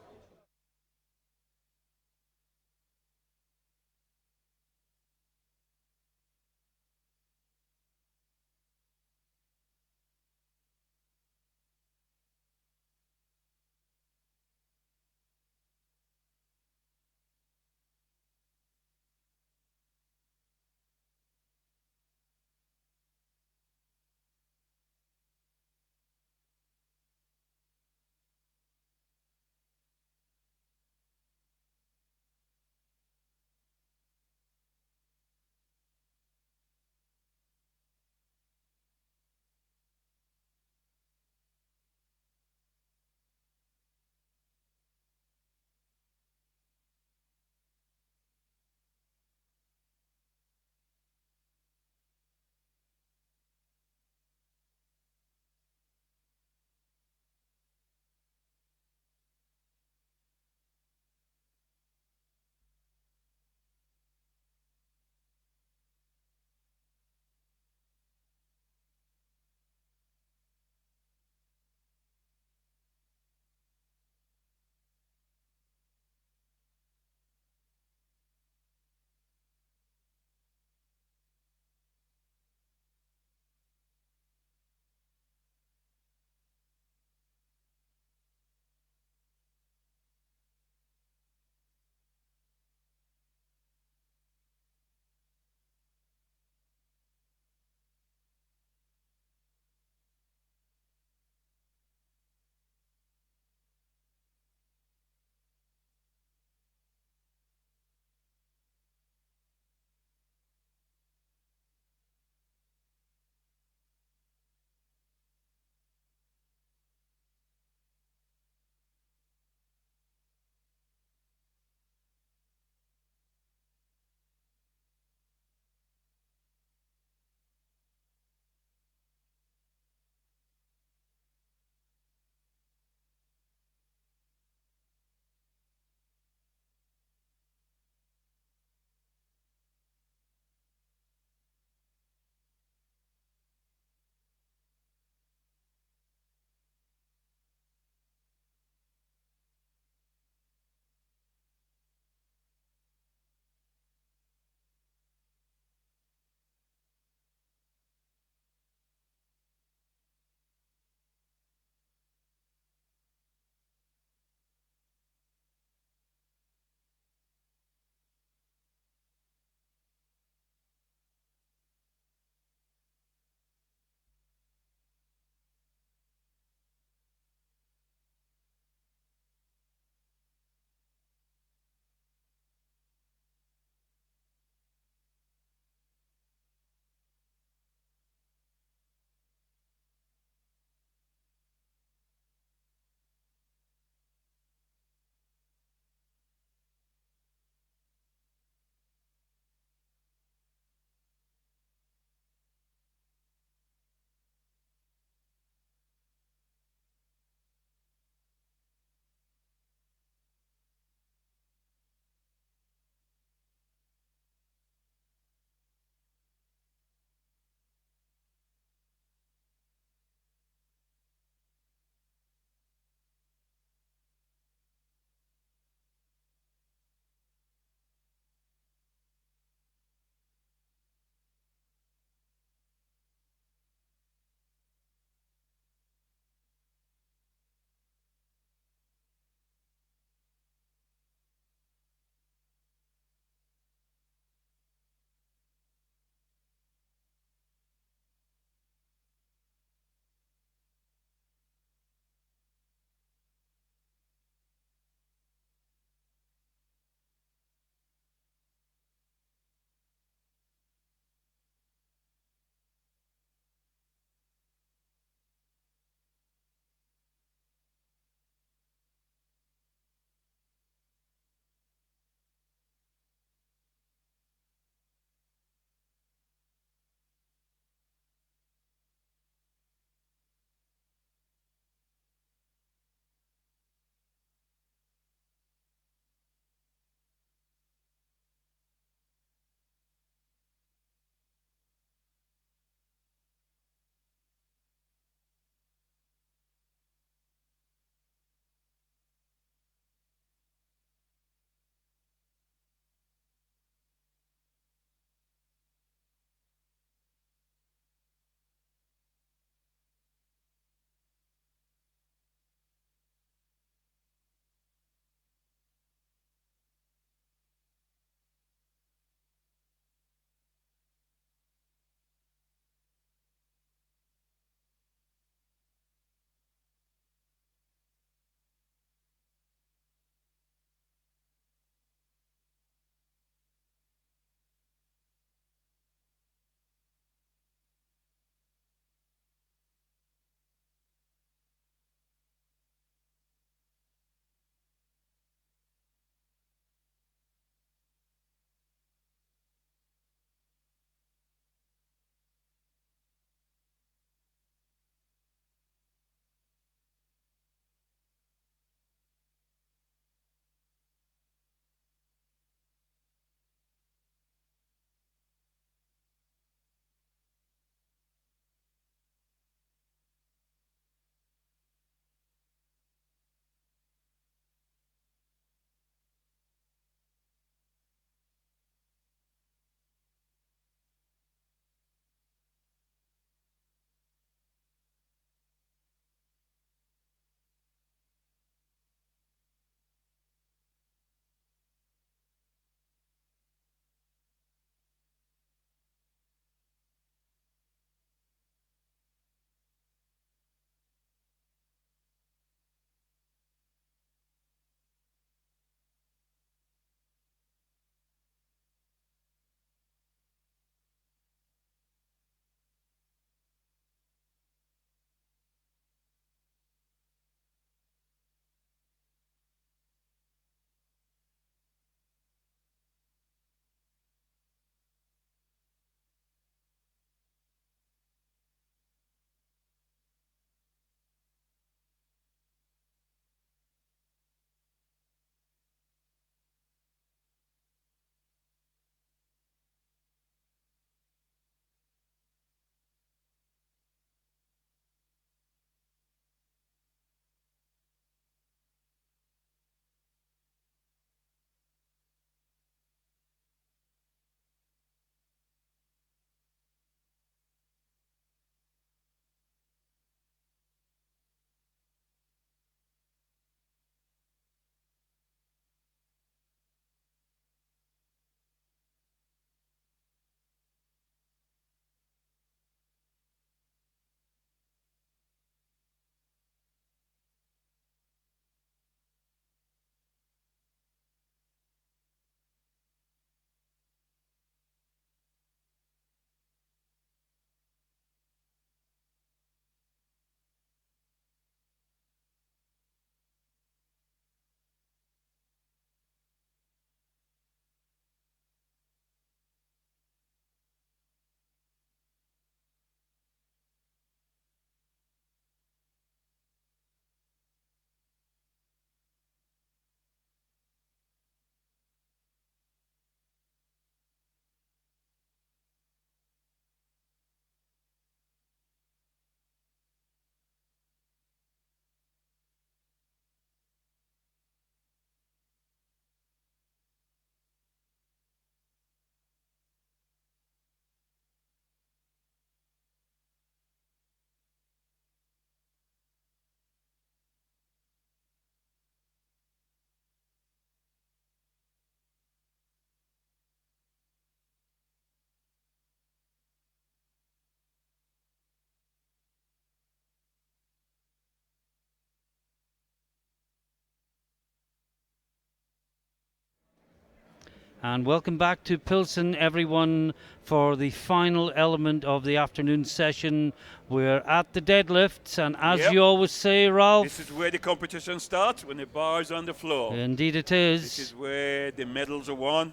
[SPEAKER 1] And welcome back to Pilsen, everyone, for the final element of the afternoon session. We're at the deadlifts, and as
[SPEAKER 2] Yep.
[SPEAKER 1] you always say, Ralph.
[SPEAKER 2] This is where the competition starts, when the bar is on the floor.
[SPEAKER 1] Indeed it
[SPEAKER 2] This
[SPEAKER 1] is.
[SPEAKER 2] is where the medals are won,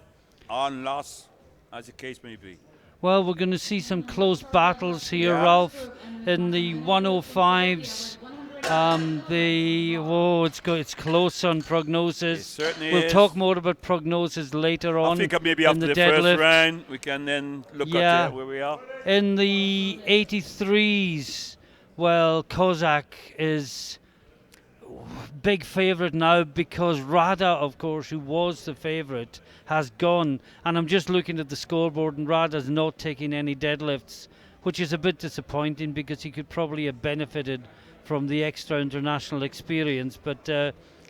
[SPEAKER 2] on lost, as the case may be.
[SPEAKER 1] Well, we're going to see some close battles here,
[SPEAKER 2] Yeah.
[SPEAKER 1] Ralph, in the 105s. It's close on prognosis.
[SPEAKER 2] It certainly
[SPEAKER 1] We'll
[SPEAKER 2] is.
[SPEAKER 1] talk more about prognosis later on.
[SPEAKER 2] I think maybe
[SPEAKER 1] in
[SPEAKER 2] after the
[SPEAKER 1] deadlift.
[SPEAKER 2] first round, we can then look
[SPEAKER 1] Yeah.
[SPEAKER 2] at where we are.
[SPEAKER 1] In the 83s, well, Kozak is big favourite now because Rada, of course, who was the favourite, has gone. And I'm just looking at the scoreboard, and Rada's not taking any deadlifts, which is a bit disappointing because he could probably have benefited from the extra international experience. But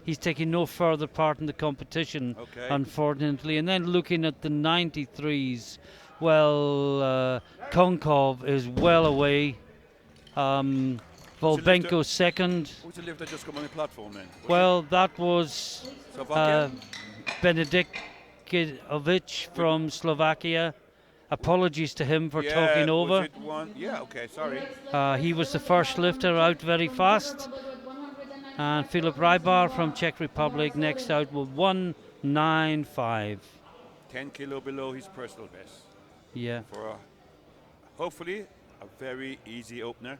[SPEAKER 1] he's taking no further part in the competition,
[SPEAKER 2] Okay.
[SPEAKER 1] unfortunately. And then looking at the 93s, well, Konkov is well away. Volbenko second.
[SPEAKER 2] Who's the lifter just come on the platform then?
[SPEAKER 1] Well, that was
[SPEAKER 2] Slovakia?
[SPEAKER 1] Benedikovic from Slovakia. Apologies to him for
[SPEAKER 2] Yeah,
[SPEAKER 1] talking
[SPEAKER 2] was
[SPEAKER 1] over.
[SPEAKER 2] it one? Yeah, okay, sorry.
[SPEAKER 1] He was the first lifter out very fast. And Filip Rybar from Czech Republic next out with 195.
[SPEAKER 2] 10 kilo below his personal best.
[SPEAKER 1] Yeah.
[SPEAKER 2] For hopefully a very easy opener.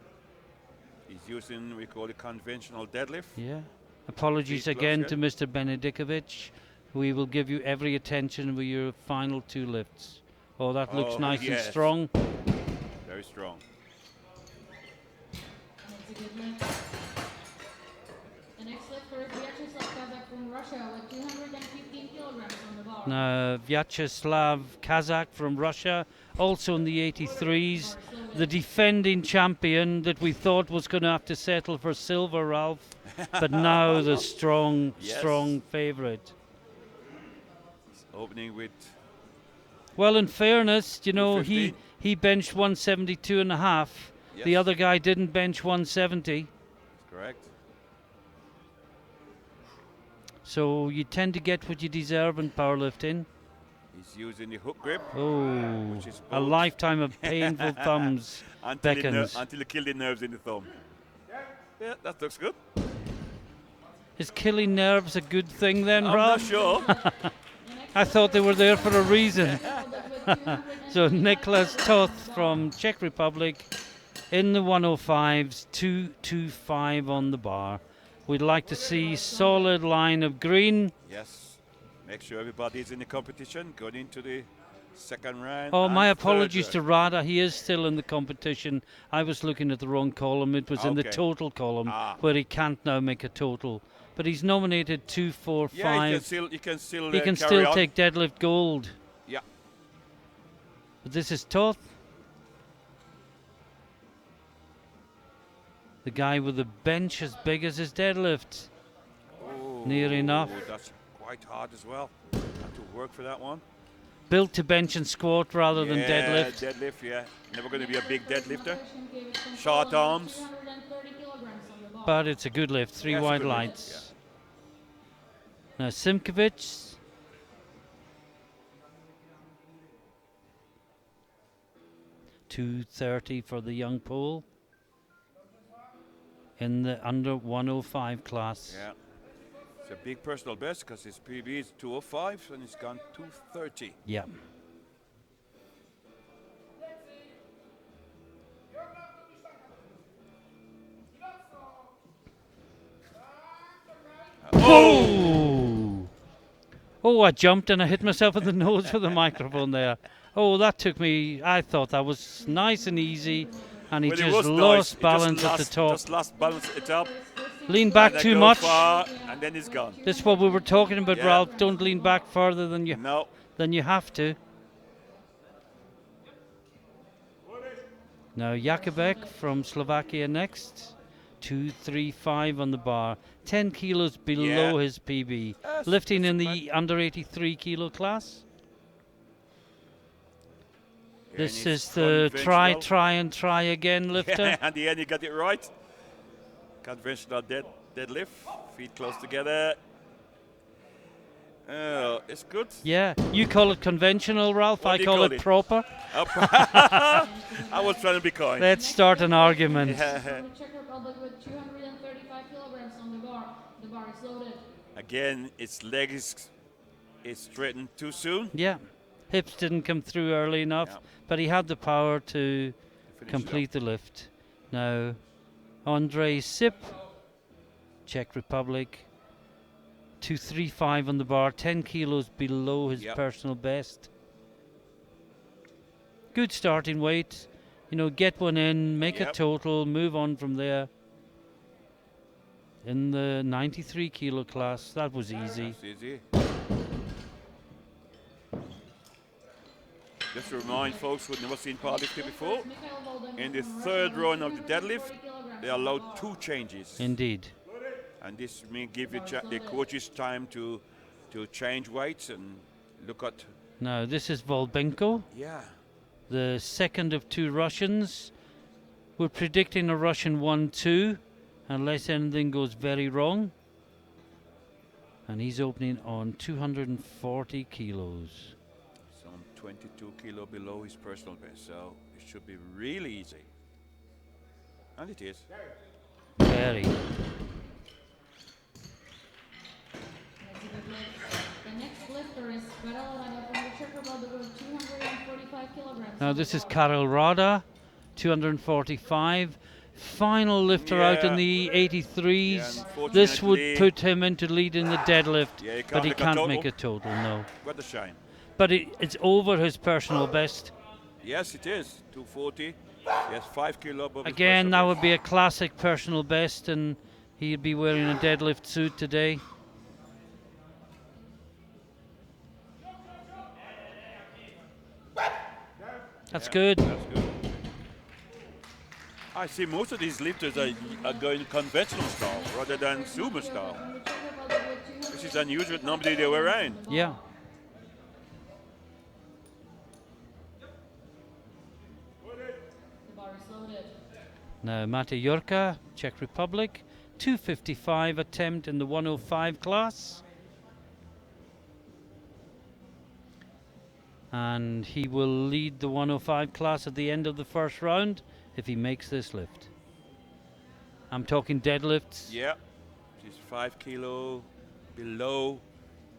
[SPEAKER 2] He's using, we call it conventional deadlift.
[SPEAKER 1] Yeah. Apologies
[SPEAKER 2] Feet
[SPEAKER 1] again
[SPEAKER 2] closer.
[SPEAKER 1] to Mr. Benedikovic. We will give you every attention with your final two lifts. Oh, that looks
[SPEAKER 2] Oh,
[SPEAKER 1] nice and
[SPEAKER 2] yes.
[SPEAKER 1] strong.
[SPEAKER 2] Very strong.
[SPEAKER 3] That's a good lift. The next lifter is Vyacheslav Kazakh from Russia with 215 kilograms on the bar.
[SPEAKER 1] Now, Vyacheslav Kazakh from Russia, also in the 83s. The defending champion that we thought was going to have to settle for silver, Ralph. But now the strong favourite.
[SPEAKER 2] Opening with
[SPEAKER 1] Well, in fairness, you know,
[SPEAKER 2] 215.
[SPEAKER 1] he benched 172 and a half. The
[SPEAKER 2] Yes.
[SPEAKER 1] other guy didn't bench 170.
[SPEAKER 2] correct.
[SPEAKER 1] So you tend to get what you deserve in powerlifting.
[SPEAKER 2] He's using the hook grip
[SPEAKER 1] Oh,
[SPEAKER 2] Which is
[SPEAKER 1] a
[SPEAKER 2] both.
[SPEAKER 1] lifetime of painful thumbs beckons.
[SPEAKER 2] until you kill the nerves in the thumb. Yeah, that looks good.
[SPEAKER 1] Is killing nerves a good thing then,
[SPEAKER 2] I'm not
[SPEAKER 1] Rob?
[SPEAKER 2] sure.
[SPEAKER 1] I thought they were there for a reason. So Nicholas Toth from Czech Republic in the 105s, 225 on the bar. We'd like to see solid line of green.
[SPEAKER 2] Yes. Make sure everybody's in the competition going into the second round.
[SPEAKER 1] Oh,
[SPEAKER 2] and
[SPEAKER 1] my
[SPEAKER 2] third
[SPEAKER 1] apologies to
[SPEAKER 2] round.
[SPEAKER 1] Rada. He is still in the competition. I was looking at the wrong column. It was in the
[SPEAKER 2] Okay.
[SPEAKER 1] total column
[SPEAKER 2] Ah.
[SPEAKER 1] where he can't now make a total. But he's nominated 2, 4, 5.
[SPEAKER 2] Yeah, you can still
[SPEAKER 1] He can
[SPEAKER 2] carry
[SPEAKER 1] still
[SPEAKER 2] on.
[SPEAKER 1] take deadlift gold.
[SPEAKER 2] Yeah.
[SPEAKER 1] But this is Toth. The guy with the bench as big as his deadlift.
[SPEAKER 2] Oh,
[SPEAKER 1] Near enough.
[SPEAKER 2] That's quite hard as well. Have to work for that one.
[SPEAKER 1] Built to bench and squat rather than deadlift.
[SPEAKER 2] Deadlift, yeah. Never going to be a big deadlifter. Short arms.
[SPEAKER 3] 230 kilograms on the bar.
[SPEAKER 1] But it's a good lift. 3
[SPEAKER 2] Yes,
[SPEAKER 1] wide
[SPEAKER 2] good lift,
[SPEAKER 1] lights. Now Simkovic. $230 for the young Pole in the under 105 class.
[SPEAKER 2] Yeah. It's a big personal best because his PB is 205 and he's gone 230.
[SPEAKER 1] Yeah. Oh! Oh, I jumped and I hit myself in the nose with the microphone there. Oh, that took me, I thought that was nice and easy, and he
[SPEAKER 2] Well, it
[SPEAKER 1] just
[SPEAKER 2] was
[SPEAKER 1] lost
[SPEAKER 2] nice.
[SPEAKER 1] balance
[SPEAKER 2] He
[SPEAKER 1] at the top.
[SPEAKER 2] Just lost balance at the top.
[SPEAKER 1] Lean back
[SPEAKER 2] And
[SPEAKER 1] too
[SPEAKER 2] goes
[SPEAKER 1] much.
[SPEAKER 2] far, and then he's gone.
[SPEAKER 1] This is what we were talking about,
[SPEAKER 2] Yeah.
[SPEAKER 1] Ralph. Don't lean back further than you
[SPEAKER 2] No.
[SPEAKER 1] have to. Now Jakubek from Slovakia next. 235 on the bar. 10 kilos below
[SPEAKER 2] Yeah.
[SPEAKER 1] his PB.
[SPEAKER 2] Yes,
[SPEAKER 1] Lifting in
[SPEAKER 2] that's
[SPEAKER 1] the under 83 kilo class.
[SPEAKER 2] And
[SPEAKER 1] This
[SPEAKER 2] he's
[SPEAKER 1] is the
[SPEAKER 2] conventional.
[SPEAKER 1] try again lifter.
[SPEAKER 2] At the end, you got it right. Conventional deadlift, feet close together. It's good.
[SPEAKER 1] Yeah, you call it conventional, Ralph.
[SPEAKER 2] What
[SPEAKER 1] I
[SPEAKER 2] do you
[SPEAKER 1] call
[SPEAKER 2] call
[SPEAKER 1] it
[SPEAKER 2] it?
[SPEAKER 1] proper.
[SPEAKER 2] I was trying to be kind.
[SPEAKER 1] Let's start an argument.
[SPEAKER 3] From the Czech Republic with 235 kilograms on the bar. The bar is loaded.
[SPEAKER 2] Again, its leg is straightened too soon.
[SPEAKER 1] Yeah, hips didn't come through early enough,
[SPEAKER 2] Yeah.
[SPEAKER 1] but he had the power to
[SPEAKER 2] Finish
[SPEAKER 1] complete the lift. Now, Andrei Sip, Czech Republic, 235 on the bar, 10 kilos below his
[SPEAKER 2] Yep.
[SPEAKER 1] personal best. Good starting weight. You know, get one in, make a
[SPEAKER 2] Yep.
[SPEAKER 1] total, move on from there. In the 93 kilo class, that was easy.
[SPEAKER 2] That's easy. Just to remind folks who've never seen powerlifting before, in the third round of the deadlift, they allowed 2 changes.
[SPEAKER 1] Indeed.
[SPEAKER 2] And this may give the coaches time to change weights and look at.
[SPEAKER 1] Now, this is Volbenko,
[SPEAKER 2] Yeah.
[SPEAKER 1] the second of 2 Russians. We're predicting a Russian 1-2, unless anything goes very wrong. And he's opening on 240 kilos.
[SPEAKER 2] Some 22 kilo below his personal best, so it should be really easy. And it is.
[SPEAKER 1] Very.
[SPEAKER 3] The next lifter is Karel Rada from the Czech Republic with 245 kilograms.
[SPEAKER 1] Now,
[SPEAKER 3] on
[SPEAKER 1] this
[SPEAKER 3] the
[SPEAKER 1] is
[SPEAKER 3] bar.
[SPEAKER 1] Karel Rada, 245. Final lifter out in
[SPEAKER 2] Yeah.
[SPEAKER 1] the 83s.
[SPEAKER 2] Yeah,
[SPEAKER 1] This would
[SPEAKER 2] unfortunately-
[SPEAKER 1] put him into leading the deadlift,
[SPEAKER 2] Yeah, he
[SPEAKER 1] but he
[SPEAKER 2] make a
[SPEAKER 1] can't
[SPEAKER 2] total.
[SPEAKER 1] make a total, no.
[SPEAKER 2] What a shame.
[SPEAKER 1] But it's over his personal best.
[SPEAKER 2] Yes, it is. 240. Yes, 5 kilo above his
[SPEAKER 1] Again, that
[SPEAKER 2] personal
[SPEAKER 1] would be a classic personal best, and he'd be wearing a deadlift suit today. That's good.
[SPEAKER 2] best. That's good. I see most of these lifters are going conventional style rather than sumo style.
[SPEAKER 3] From the Czech Republic with 200
[SPEAKER 2] This is unusual. Nobody they were around.
[SPEAKER 1] Yeah.
[SPEAKER 3] The bar is loaded.
[SPEAKER 1] Now, Mate Jurka, Czech Republic, 255 attempt in the 105 class. And he will lead the 105 class at the end of the first round if he makes this lift. I'm talking deadlifts,
[SPEAKER 2] Yeah, he's 5 kilo below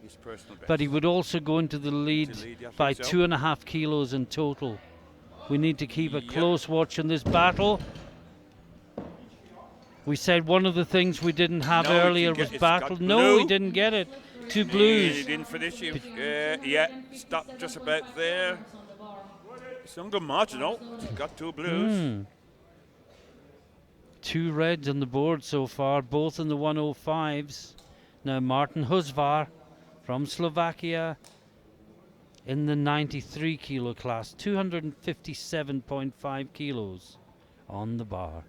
[SPEAKER 2] his personal best.
[SPEAKER 1] but he would also go into the lead
[SPEAKER 2] To lead, I
[SPEAKER 1] by
[SPEAKER 2] think so.
[SPEAKER 1] 2.5 kilos in total. We need to keep a
[SPEAKER 2] Yep.
[SPEAKER 1] close watch on this battle. We said one of the things we didn't have
[SPEAKER 2] No, we
[SPEAKER 1] earlier
[SPEAKER 2] didn't
[SPEAKER 1] was
[SPEAKER 2] get- it's got
[SPEAKER 1] battle. No, we
[SPEAKER 2] blue.
[SPEAKER 1] didn't get it. 2
[SPEAKER 2] He
[SPEAKER 1] blues.
[SPEAKER 2] didn't finish. Yeah, stopped just about there.
[SPEAKER 3] On the bar.
[SPEAKER 2] It's on good marginal. Got 2 blues.
[SPEAKER 1] 2 reds on the board so far, both in the 105s. Now Martin Husvar from Slovakia in the 93 kilo class, 257.5 kilos on the bar.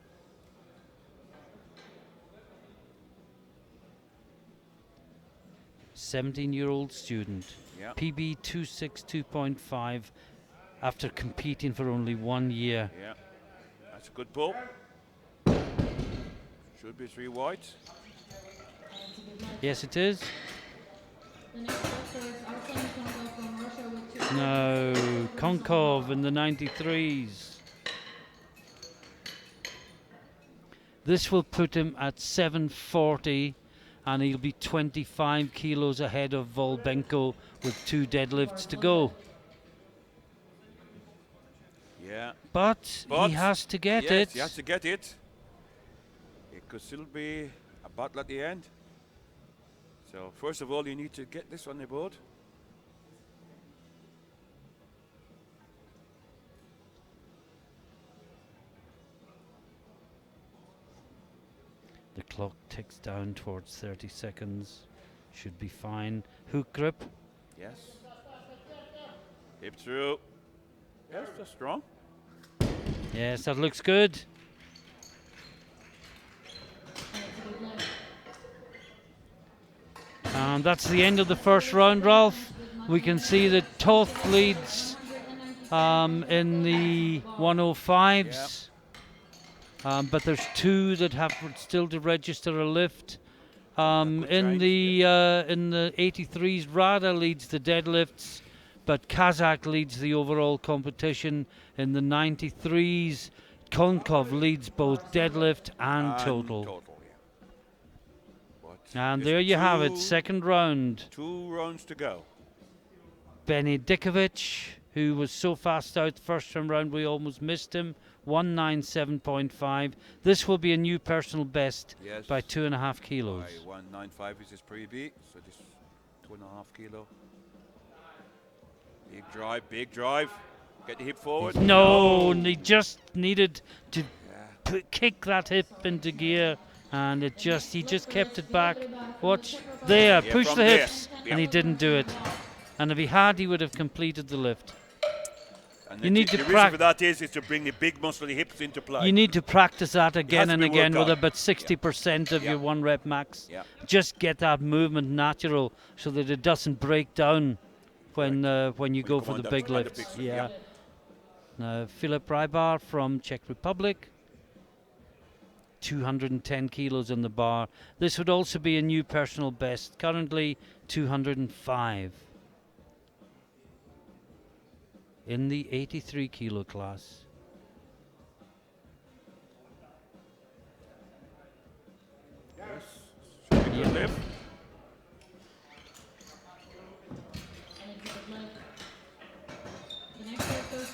[SPEAKER 1] "17-year-old student,
[SPEAKER 2] Yeah.
[SPEAKER 1] PB 262.5 after competing for only 1 year.
[SPEAKER 2] Yeah, that's a good pull. Should be 3 whites.
[SPEAKER 1] Yes, it is.
[SPEAKER 3] The next lifter is Arseny Konkov from Russia with 200
[SPEAKER 1] No, Konkov in the 93s. This will put him at 740, and he'll be 25 kilos ahead of Volbenko with 2 deadlifts to go.
[SPEAKER 2] Yeah.
[SPEAKER 1] But
[SPEAKER 2] But
[SPEAKER 1] he has to get
[SPEAKER 2] yes,
[SPEAKER 1] it.
[SPEAKER 2] he has to get it. It could still be a battle at the end. So first of all, you need to get this on the board.
[SPEAKER 1] The clock ticks down towards 30 seconds. Should be fine. Hook grip.
[SPEAKER 2] Yes. Hip through. Yes, that's strong.
[SPEAKER 1] Yes, that looks good. And that's the end of the first round, Ralph. We can see that Toth leads in the 105s. But there's 2 that have still to register a lift.
[SPEAKER 2] Good
[SPEAKER 1] In
[SPEAKER 2] change,
[SPEAKER 1] the 83s, Rada leads the deadlifts, but Kazakh leads the overall competition. In the 93s, Konkov leads both deadlift and total.
[SPEAKER 2] Yeah. But
[SPEAKER 1] And
[SPEAKER 2] there's
[SPEAKER 1] there you have it,
[SPEAKER 2] two-
[SPEAKER 1] second round.
[SPEAKER 2] 2 rounds to go.
[SPEAKER 1] Benedikovic, who was so fast out the first time round we almost missed him, 197.5. This will be a new personal best
[SPEAKER 2] Yes.
[SPEAKER 1] by 2.5 kilos.
[SPEAKER 2] By 195 is his pre-B, so this 2.5 kilo. Big drive. Get the hip forward.
[SPEAKER 1] No, and he just needed to
[SPEAKER 2] Yeah.
[SPEAKER 1] kick that hip into gear, and he just kept it back. Watch
[SPEAKER 3] Czech
[SPEAKER 1] there,
[SPEAKER 2] Yeah,
[SPEAKER 1] push
[SPEAKER 2] from
[SPEAKER 1] the
[SPEAKER 2] there.
[SPEAKER 1] hips,
[SPEAKER 2] Yep.
[SPEAKER 1] and he didn't do it. And if he had, he would have completed the lift.
[SPEAKER 2] And
[SPEAKER 1] You need to
[SPEAKER 2] the reason for that is to bring the big muscly hips into play.
[SPEAKER 1] You need to practice that again
[SPEAKER 2] to
[SPEAKER 1] and
[SPEAKER 2] be
[SPEAKER 1] again
[SPEAKER 2] worked
[SPEAKER 1] with
[SPEAKER 2] on.
[SPEAKER 1] about 60% of
[SPEAKER 2] Yeah.
[SPEAKER 1] your 1 rep max.
[SPEAKER 2] Yeah.
[SPEAKER 1] Just get that movement natural so that it doesn't break down when you go
[SPEAKER 2] come
[SPEAKER 1] for
[SPEAKER 2] on
[SPEAKER 1] the
[SPEAKER 2] that-
[SPEAKER 1] big
[SPEAKER 2] on the
[SPEAKER 1] lifts.
[SPEAKER 2] big stuff,
[SPEAKER 1] Yeah.
[SPEAKER 2] yeah.
[SPEAKER 1] Now Filip Rybar from Czech Republic, 210 kilos on the bar. This would also be a new personal best. Currently 205 in the 83 kilo class.
[SPEAKER 2] Good lift.
[SPEAKER 3] And it's a good lift. The next lifter is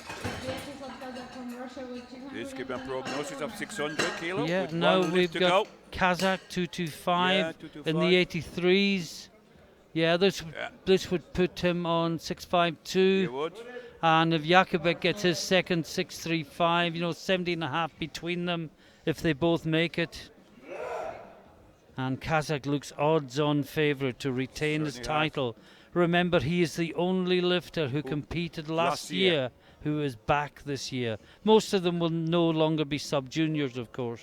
[SPEAKER 3] Vyacheslav Kazak from Russia with 200.
[SPEAKER 2] This gives a prognosis of 600 kilo.
[SPEAKER 1] Yeah,
[SPEAKER 2] with
[SPEAKER 1] now
[SPEAKER 2] one
[SPEAKER 1] we've
[SPEAKER 2] lift to
[SPEAKER 1] got
[SPEAKER 2] go.
[SPEAKER 1] Kazakh 225
[SPEAKER 2] Yeah,
[SPEAKER 1] in the
[SPEAKER 2] 225.
[SPEAKER 1] 83s. Yeah,
[SPEAKER 2] Yeah.
[SPEAKER 1] this would put him on
[SPEAKER 2] You
[SPEAKER 1] 652.
[SPEAKER 2] would.
[SPEAKER 1] And if Jakubek gets his second 635, 70.5 between them if they both make it. And Kazakh looks odds-on favourite to retain his
[SPEAKER 2] Certainly has.
[SPEAKER 1] title. Remember, he is the only lifter who competed last year who is back this year. Most of them will no longer be sub-juniors, of course.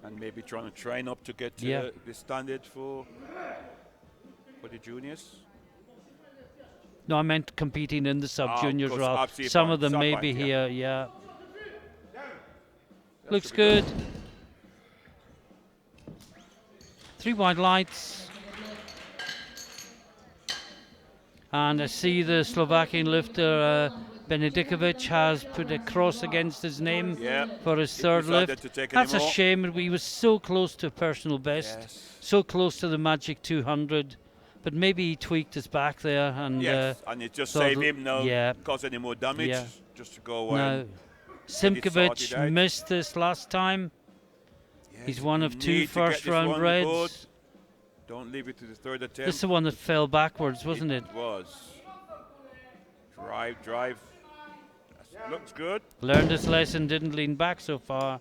[SPEAKER 2] And maybe trying to train up to get
[SPEAKER 1] Yeah.
[SPEAKER 2] the standard for the juniors.
[SPEAKER 1] No, I meant competing in the sub-juniors,
[SPEAKER 2] course,
[SPEAKER 1] Ralph.
[SPEAKER 2] absolutely
[SPEAKER 1] Some
[SPEAKER 2] fine.
[SPEAKER 1] of them
[SPEAKER 2] Sub
[SPEAKER 1] may
[SPEAKER 2] fine,
[SPEAKER 1] be
[SPEAKER 2] yeah.
[SPEAKER 1] here, yeah. Looks
[SPEAKER 2] should be good.
[SPEAKER 1] good. 3 wide lights. And I see the Slovakian lifter Benedikovic has put a cross against his name
[SPEAKER 2] Yeah.
[SPEAKER 1] for his
[SPEAKER 2] He
[SPEAKER 1] third
[SPEAKER 2] decided
[SPEAKER 1] lift.
[SPEAKER 2] to take
[SPEAKER 1] That's a
[SPEAKER 2] anymore.
[SPEAKER 1] shame. He was so close to personal best,
[SPEAKER 2] Yes.
[SPEAKER 1] so close to the magic 200. But maybe he tweaked his back there and
[SPEAKER 2] Yes, and it just
[SPEAKER 1] thought
[SPEAKER 2] save
[SPEAKER 1] l-
[SPEAKER 2] him no
[SPEAKER 1] yeah.
[SPEAKER 2] cause any more damage.
[SPEAKER 1] Yeah.
[SPEAKER 2] Just to go away.
[SPEAKER 1] now
[SPEAKER 2] and
[SPEAKER 1] Simkovic
[SPEAKER 2] sorted out.
[SPEAKER 1] missed this last time.
[SPEAKER 2] Yes,
[SPEAKER 1] He's one
[SPEAKER 2] you
[SPEAKER 1] of 2
[SPEAKER 2] need to get
[SPEAKER 1] first
[SPEAKER 2] this
[SPEAKER 1] round
[SPEAKER 2] one on the board.
[SPEAKER 1] reds.
[SPEAKER 2] Don't leave it to the third attempt.
[SPEAKER 1] This is the one that fell backwards, wasn't it?
[SPEAKER 2] It was. Drive. Looks good.
[SPEAKER 1] Learned his lesson, didn't lean back so far.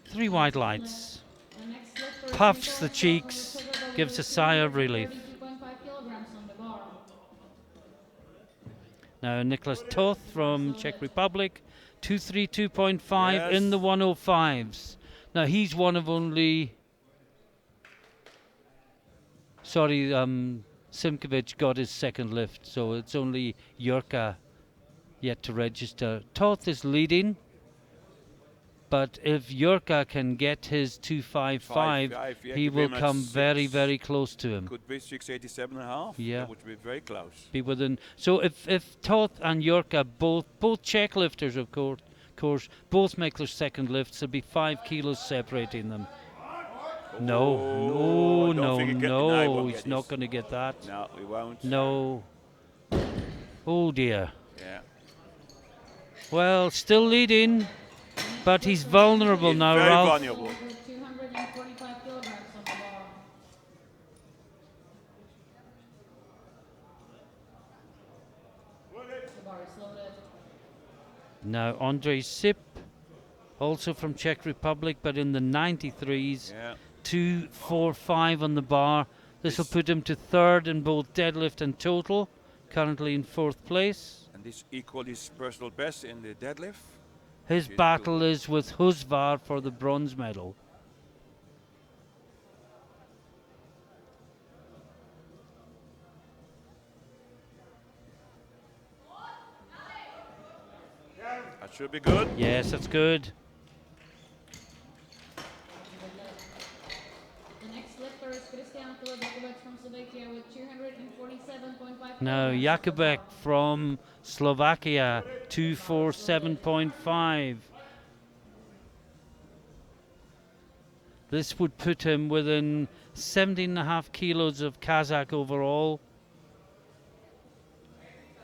[SPEAKER 1] 3 wide lights.
[SPEAKER 3] The next lifter is
[SPEAKER 1] Puffs the
[SPEAKER 3] Nicholas
[SPEAKER 1] cheeks,
[SPEAKER 3] Toth from the
[SPEAKER 1] gives a
[SPEAKER 3] Czech
[SPEAKER 1] sigh of
[SPEAKER 3] Republic
[SPEAKER 1] relief.
[SPEAKER 3] with 42.5 kilograms on the bar.
[SPEAKER 1] Now Nicholas Toth from Czech Republic, 232.5 in
[SPEAKER 2] Yes.
[SPEAKER 1] the 105s. Now he's one of only. Sorry, Simkovic got his second lift, so it's only Jurka yet to register. Toth is leading, but if Jurka can get his 255,
[SPEAKER 2] yeah,
[SPEAKER 1] he
[SPEAKER 2] give
[SPEAKER 1] will
[SPEAKER 2] him a
[SPEAKER 1] come very,
[SPEAKER 2] 6.
[SPEAKER 1] very close to him.
[SPEAKER 2] Could be 687.5.
[SPEAKER 1] Yeah.
[SPEAKER 2] That would be very close.
[SPEAKER 1] Be within. So if Toth and Jurka both Czech lifters, of course, both make their second lifts, there'll be 5 kilos separating them. No,
[SPEAKER 2] Oh, I don't think he I won't
[SPEAKER 1] he's
[SPEAKER 2] get
[SPEAKER 1] not
[SPEAKER 2] this.
[SPEAKER 1] going to get that.
[SPEAKER 2] No, we won't.
[SPEAKER 1] No. Oh dear.
[SPEAKER 2] Yeah.
[SPEAKER 1] Well, still leading, but he's vulnerable
[SPEAKER 2] He's
[SPEAKER 1] now,
[SPEAKER 2] very
[SPEAKER 1] Ralph.
[SPEAKER 2] vulnerable.
[SPEAKER 3] With 245 kilograms on the bar. The bar is loaded.
[SPEAKER 1] Now Andrei Sip, also from Czech Republic, but in the 93s.
[SPEAKER 2] Yeah.
[SPEAKER 1] 245 on the bar. This will put him to third in both deadlift and total, currently in 4th place.
[SPEAKER 2] And this equal his personal best in the deadlift.
[SPEAKER 1] His
[SPEAKER 2] He's
[SPEAKER 1] battle
[SPEAKER 2] good.
[SPEAKER 1] is with Husvar for the bronze medal.
[SPEAKER 2] That should be good.
[SPEAKER 1] Yes, that's good.
[SPEAKER 3] The next
[SPEAKER 1] Now Jakubek from Slovakia, 247.5. This would put him within 17.5 kilos of Kazakh overall.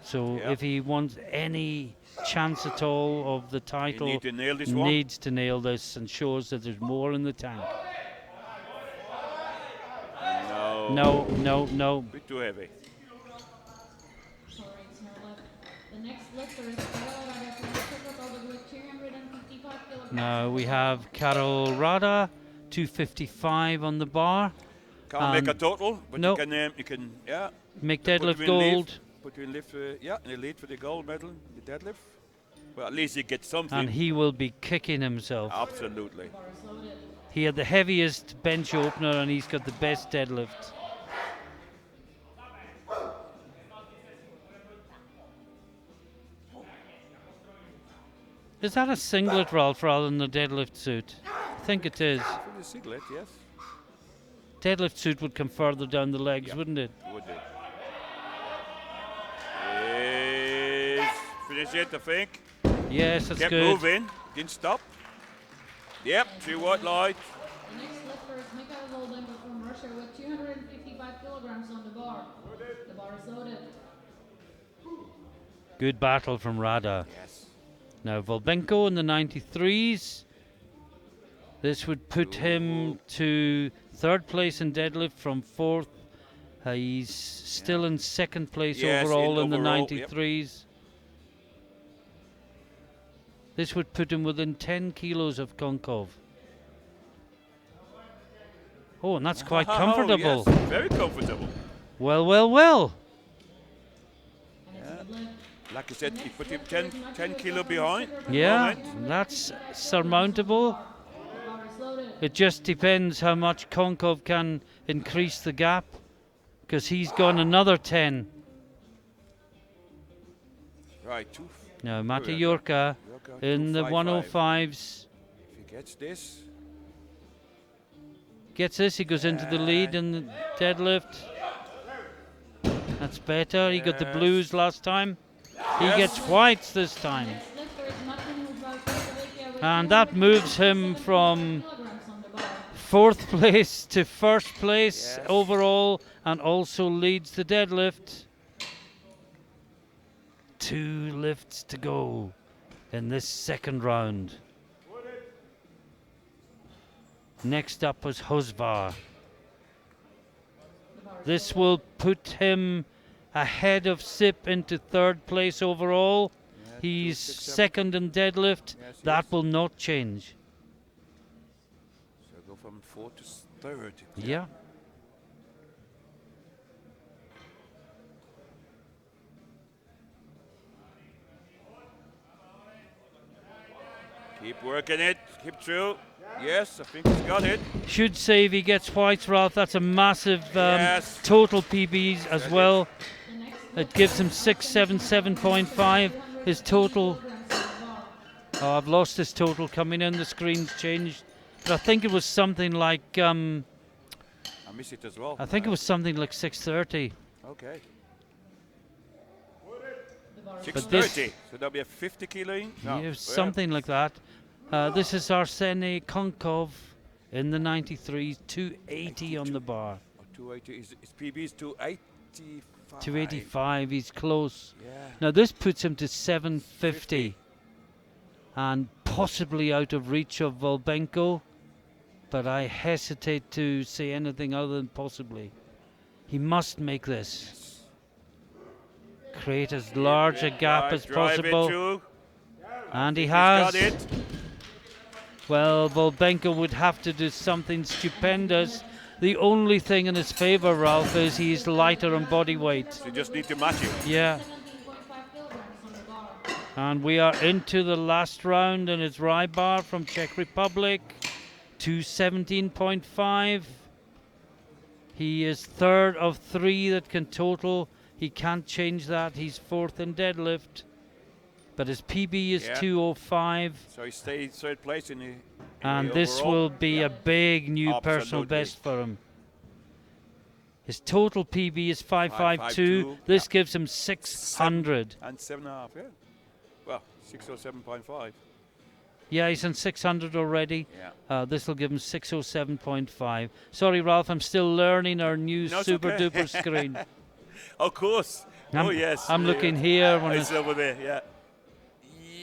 [SPEAKER 1] So
[SPEAKER 2] Yeah.
[SPEAKER 1] if he wants any chance at all of the
[SPEAKER 2] You
[SPEAKER 1] title,
[SPEAKER 2] need to nail this one.
[SPEAKER 1] needs to nail this and shows that there's more in the tank.
[SPEAKER 2] No.
[SPEAKER 1] No.
[SPEAKER 2] Bit too heavy.
[SPEAKER 3] Sorry, it's not left. The next lifter is Karol Rada from the Czech Republic with 255 kilograms.
[SPEAKER 1] Now we have Karol Rada, 255 on the bar.
[SPEAKER 2] Can't make a total, but
[SPEAKER 1] no.
[SPEAKER 2] you can yeah.
[SPEAKER 1] Make
[SPEAKER 2] Put
[SPEAKER 1] deadlift
[SPEAKER 2] him in
[SPEAKER 1] gold.
[SPEAKER 2] Put you in lift, in the lead for the gold medal, the deadlift. Well, at least he gets something.
[SPEAKER 1] And he will be kicking himself.
[SPEAKER 2] Absolutely.
[SPEAKER 3] Bar is loaded.
[SPEAKER 1] He had the heaviest bench opener and he's got the best deadlift. Is that a singlet, Ralph, rather than a deadlift suit? I think it is.
[SPEAKER 2] For the singlet, yes.
[SPEAKER 1] Deadlift suit would come further down the legs,
[SPEAKER 2] Yeah.
[SPEAKER 1] wouldn't it?
[SPEAKER 2] Would it? Yes. Finish it, I think.
[SPEAKER 1] Yes, that's
[SPEAKER 2] Kept
[SPEAKER 1] good.
[SPEAKER 2] moving. Didn't stop. Yep, 3 white light.
[SPEAKER 3] The next lifter is Mikhail Voldenko from Russia with 255 kilograms on the bar. The bar is loaded.
[SPEAKER 1] Good battle from Rada.
[SPEAKER 2] Yes.
[SPEAKER 1] Now Volbenko in the 93s. This would put him to third place in deadlift from fourth. He's still in second place
[SPEAKER 2] Yes,
[SPEAKER 1] overall in the
[SPEAKER 2] overall,
[SPEAKER 1] 93s. This would put him within 10 kilos of Konkov. Oh, and that's quite comfortable.
[SPEAKER 2] Yes, very comfortable.
[SPEAKER 1] Well.
[SPEAKER 3] And it's a good lift.
[SPEAKER 2] Like I said, he put him 10 kilo behind.
[SPEAKER 1] Yeah,
[SPEAKER 2] Moment.
[SPEAKER 1] that's surmountable.
[SPEAKER 3] The bar is loaded.
[SPEAKER 1] It just depends how much Konkov can increase the gap, because he's gone another 10.
[SPEAKER 2] Right,
[SPEAKER 1] Now Mate
[SPEAKER 2] yeah.
[SPEAKER 1] Jurka in the 105s
[SPEAKER 2] If he gets this,
[SPEAKER 1] gets this, he goes into the lead in the deadlift. That's better. He got the
[SPEAKER 2] Yes.
[SPEAKER 1] blues last time. He
[SPEAKER 2] Yes.
[SPEAKER 1] gets whites this time.
[SPEAKER 3] Next lifter is Martin Hubal from Slovakia with
[SPEAKER 1] And that moves him
[SPEAKER 3] 277
[SPEAKER 1] from
[SPEAKER 3] kilograms on the bar.
[SPEAKER 1] fourth place to first place
[SPEAKER 2] Yes.
[SPEAKER 1] overall, and also leads the deadlift. 2 lifts to go in this second round. Next up was Hosvar. This will put him ahead of Sip into third place overall.
[SPEAKER 2] Yeah,
[SPEAKER 1] He's
[SPEAKER 2] 267.
[SPEAKER 1] second in deadlift.
[SPEAKER 2] Yes, he
[SPEAKER 1] That
[SPEAKER 2] is.
[SPEAKER 1] will not change.
[SPEAKER 2] So go from 4th to 3rd.
[SPEAKER 1] Yeah.
[SPEAKER 2] Keep working it. Keep through. Yes, I think he's got it.
[SPEAKER 1] Should say if he gets whites, Ralph, that's a massive
[SPEAKER 2] Yes.
[SPEAKER 1] total PBs as
[SPEAKER 2] That's
[SPEAKER 1] well.
[SPEAKER 3] The next
[SPEAKER 1] It gives him 677.5. His total.
[SPEAKER 3] kilograms on the bar.
[SPEAKER 1] Oh, I've lost his total coming in. The screen's changed, but I think it was something like
[SPEAKER 2] I miss it as well.
[SPEAKER 1] I think it was something like 630.
[SPEAKER 2] Okay.
[SPEAKER 3] The bar is
[SPEAKER 1] But this-
[SPEAKER 2] 630. So that'll be a 50 kilo in? No.
[SPEAKER 1] Yeah, something like that. This is Arseny Konkov in the 93s, 280 on the bar.
[SPEAKER 2] Oh, 280. His PB is 285.
[SPEAKER 1] 285. He's close.
[SPEAKER 2] Yeah.
[SPEAKER 1] Now this puts him to 750 and possibly out of reach of Volbenko, but I hesitate to say anything other than possibly. He must make this. Create as large a gap
[SPEAKER 2] Right,
[SPEAKER 1] as
[SPEAKER 2] drive it
[SPEAKER 1] possible,
[SPEAKER 2] through.
[SPEAKER 1] and he
[SPEAKER 2] He's
[SPEAKER 1] has.
[SPEAKER 2] got it.
[SPEAKER 1] Well, Volbenko would have to do something stupendous. The only thing in his favour, Ralph, is he's lighter on body weight.
[SPEAKER 2] So you just need to match him.
[SPEAKER 1] Yeah.
[SPEAKER 3] 17.5 kilograms on the bar.
[SPEAKER 1] And we are into the last round, and it's Rybar from Czech Republic, 217.5. He is third of 3 that can total. He can't change that. He's fourth in deadlift. But his PB is
[SPEAKER 2] Yeah.
[SPEAKER 1] 205.
[SPEAKER 2] So he stays 3rd place in the.
[SPEAKER 1] And this will be a big new personal
[SPEAKER 2] Absolutely.
[SPEAKER 1] best for him. His total PB is 552.
[SPEAKER 2] 552,
[SPEAKER 1] This
[SPEAKER 2] yeah.
[SPEAKER 1] gives him 600.
[SPEAKER 2] And 7.5, yeah. Well, 607.5.
[SPEAKER 1] Yeah, he's on 600 already.
[SPEAKER 2] Yeah.
[SPEAKER 1] This will give him 607.5. Sorry, Ralph, I'm still learning our new
[SPEAKER 2] No, it's
[SPEAKER 1] super
[SPEAKER 2] okay.
[SPEAKER 1] duper screen.
[SPEAKER 2] Of course. Oh, yes.
[SPEAKER 1] I'm
[SPEAKER 2] yeah,
[SPEAKER 1] looking
[SPEAKER 2] yeah.
[SPEAKER 1] here. When
[SPEAKER 2] It's over there, yeah.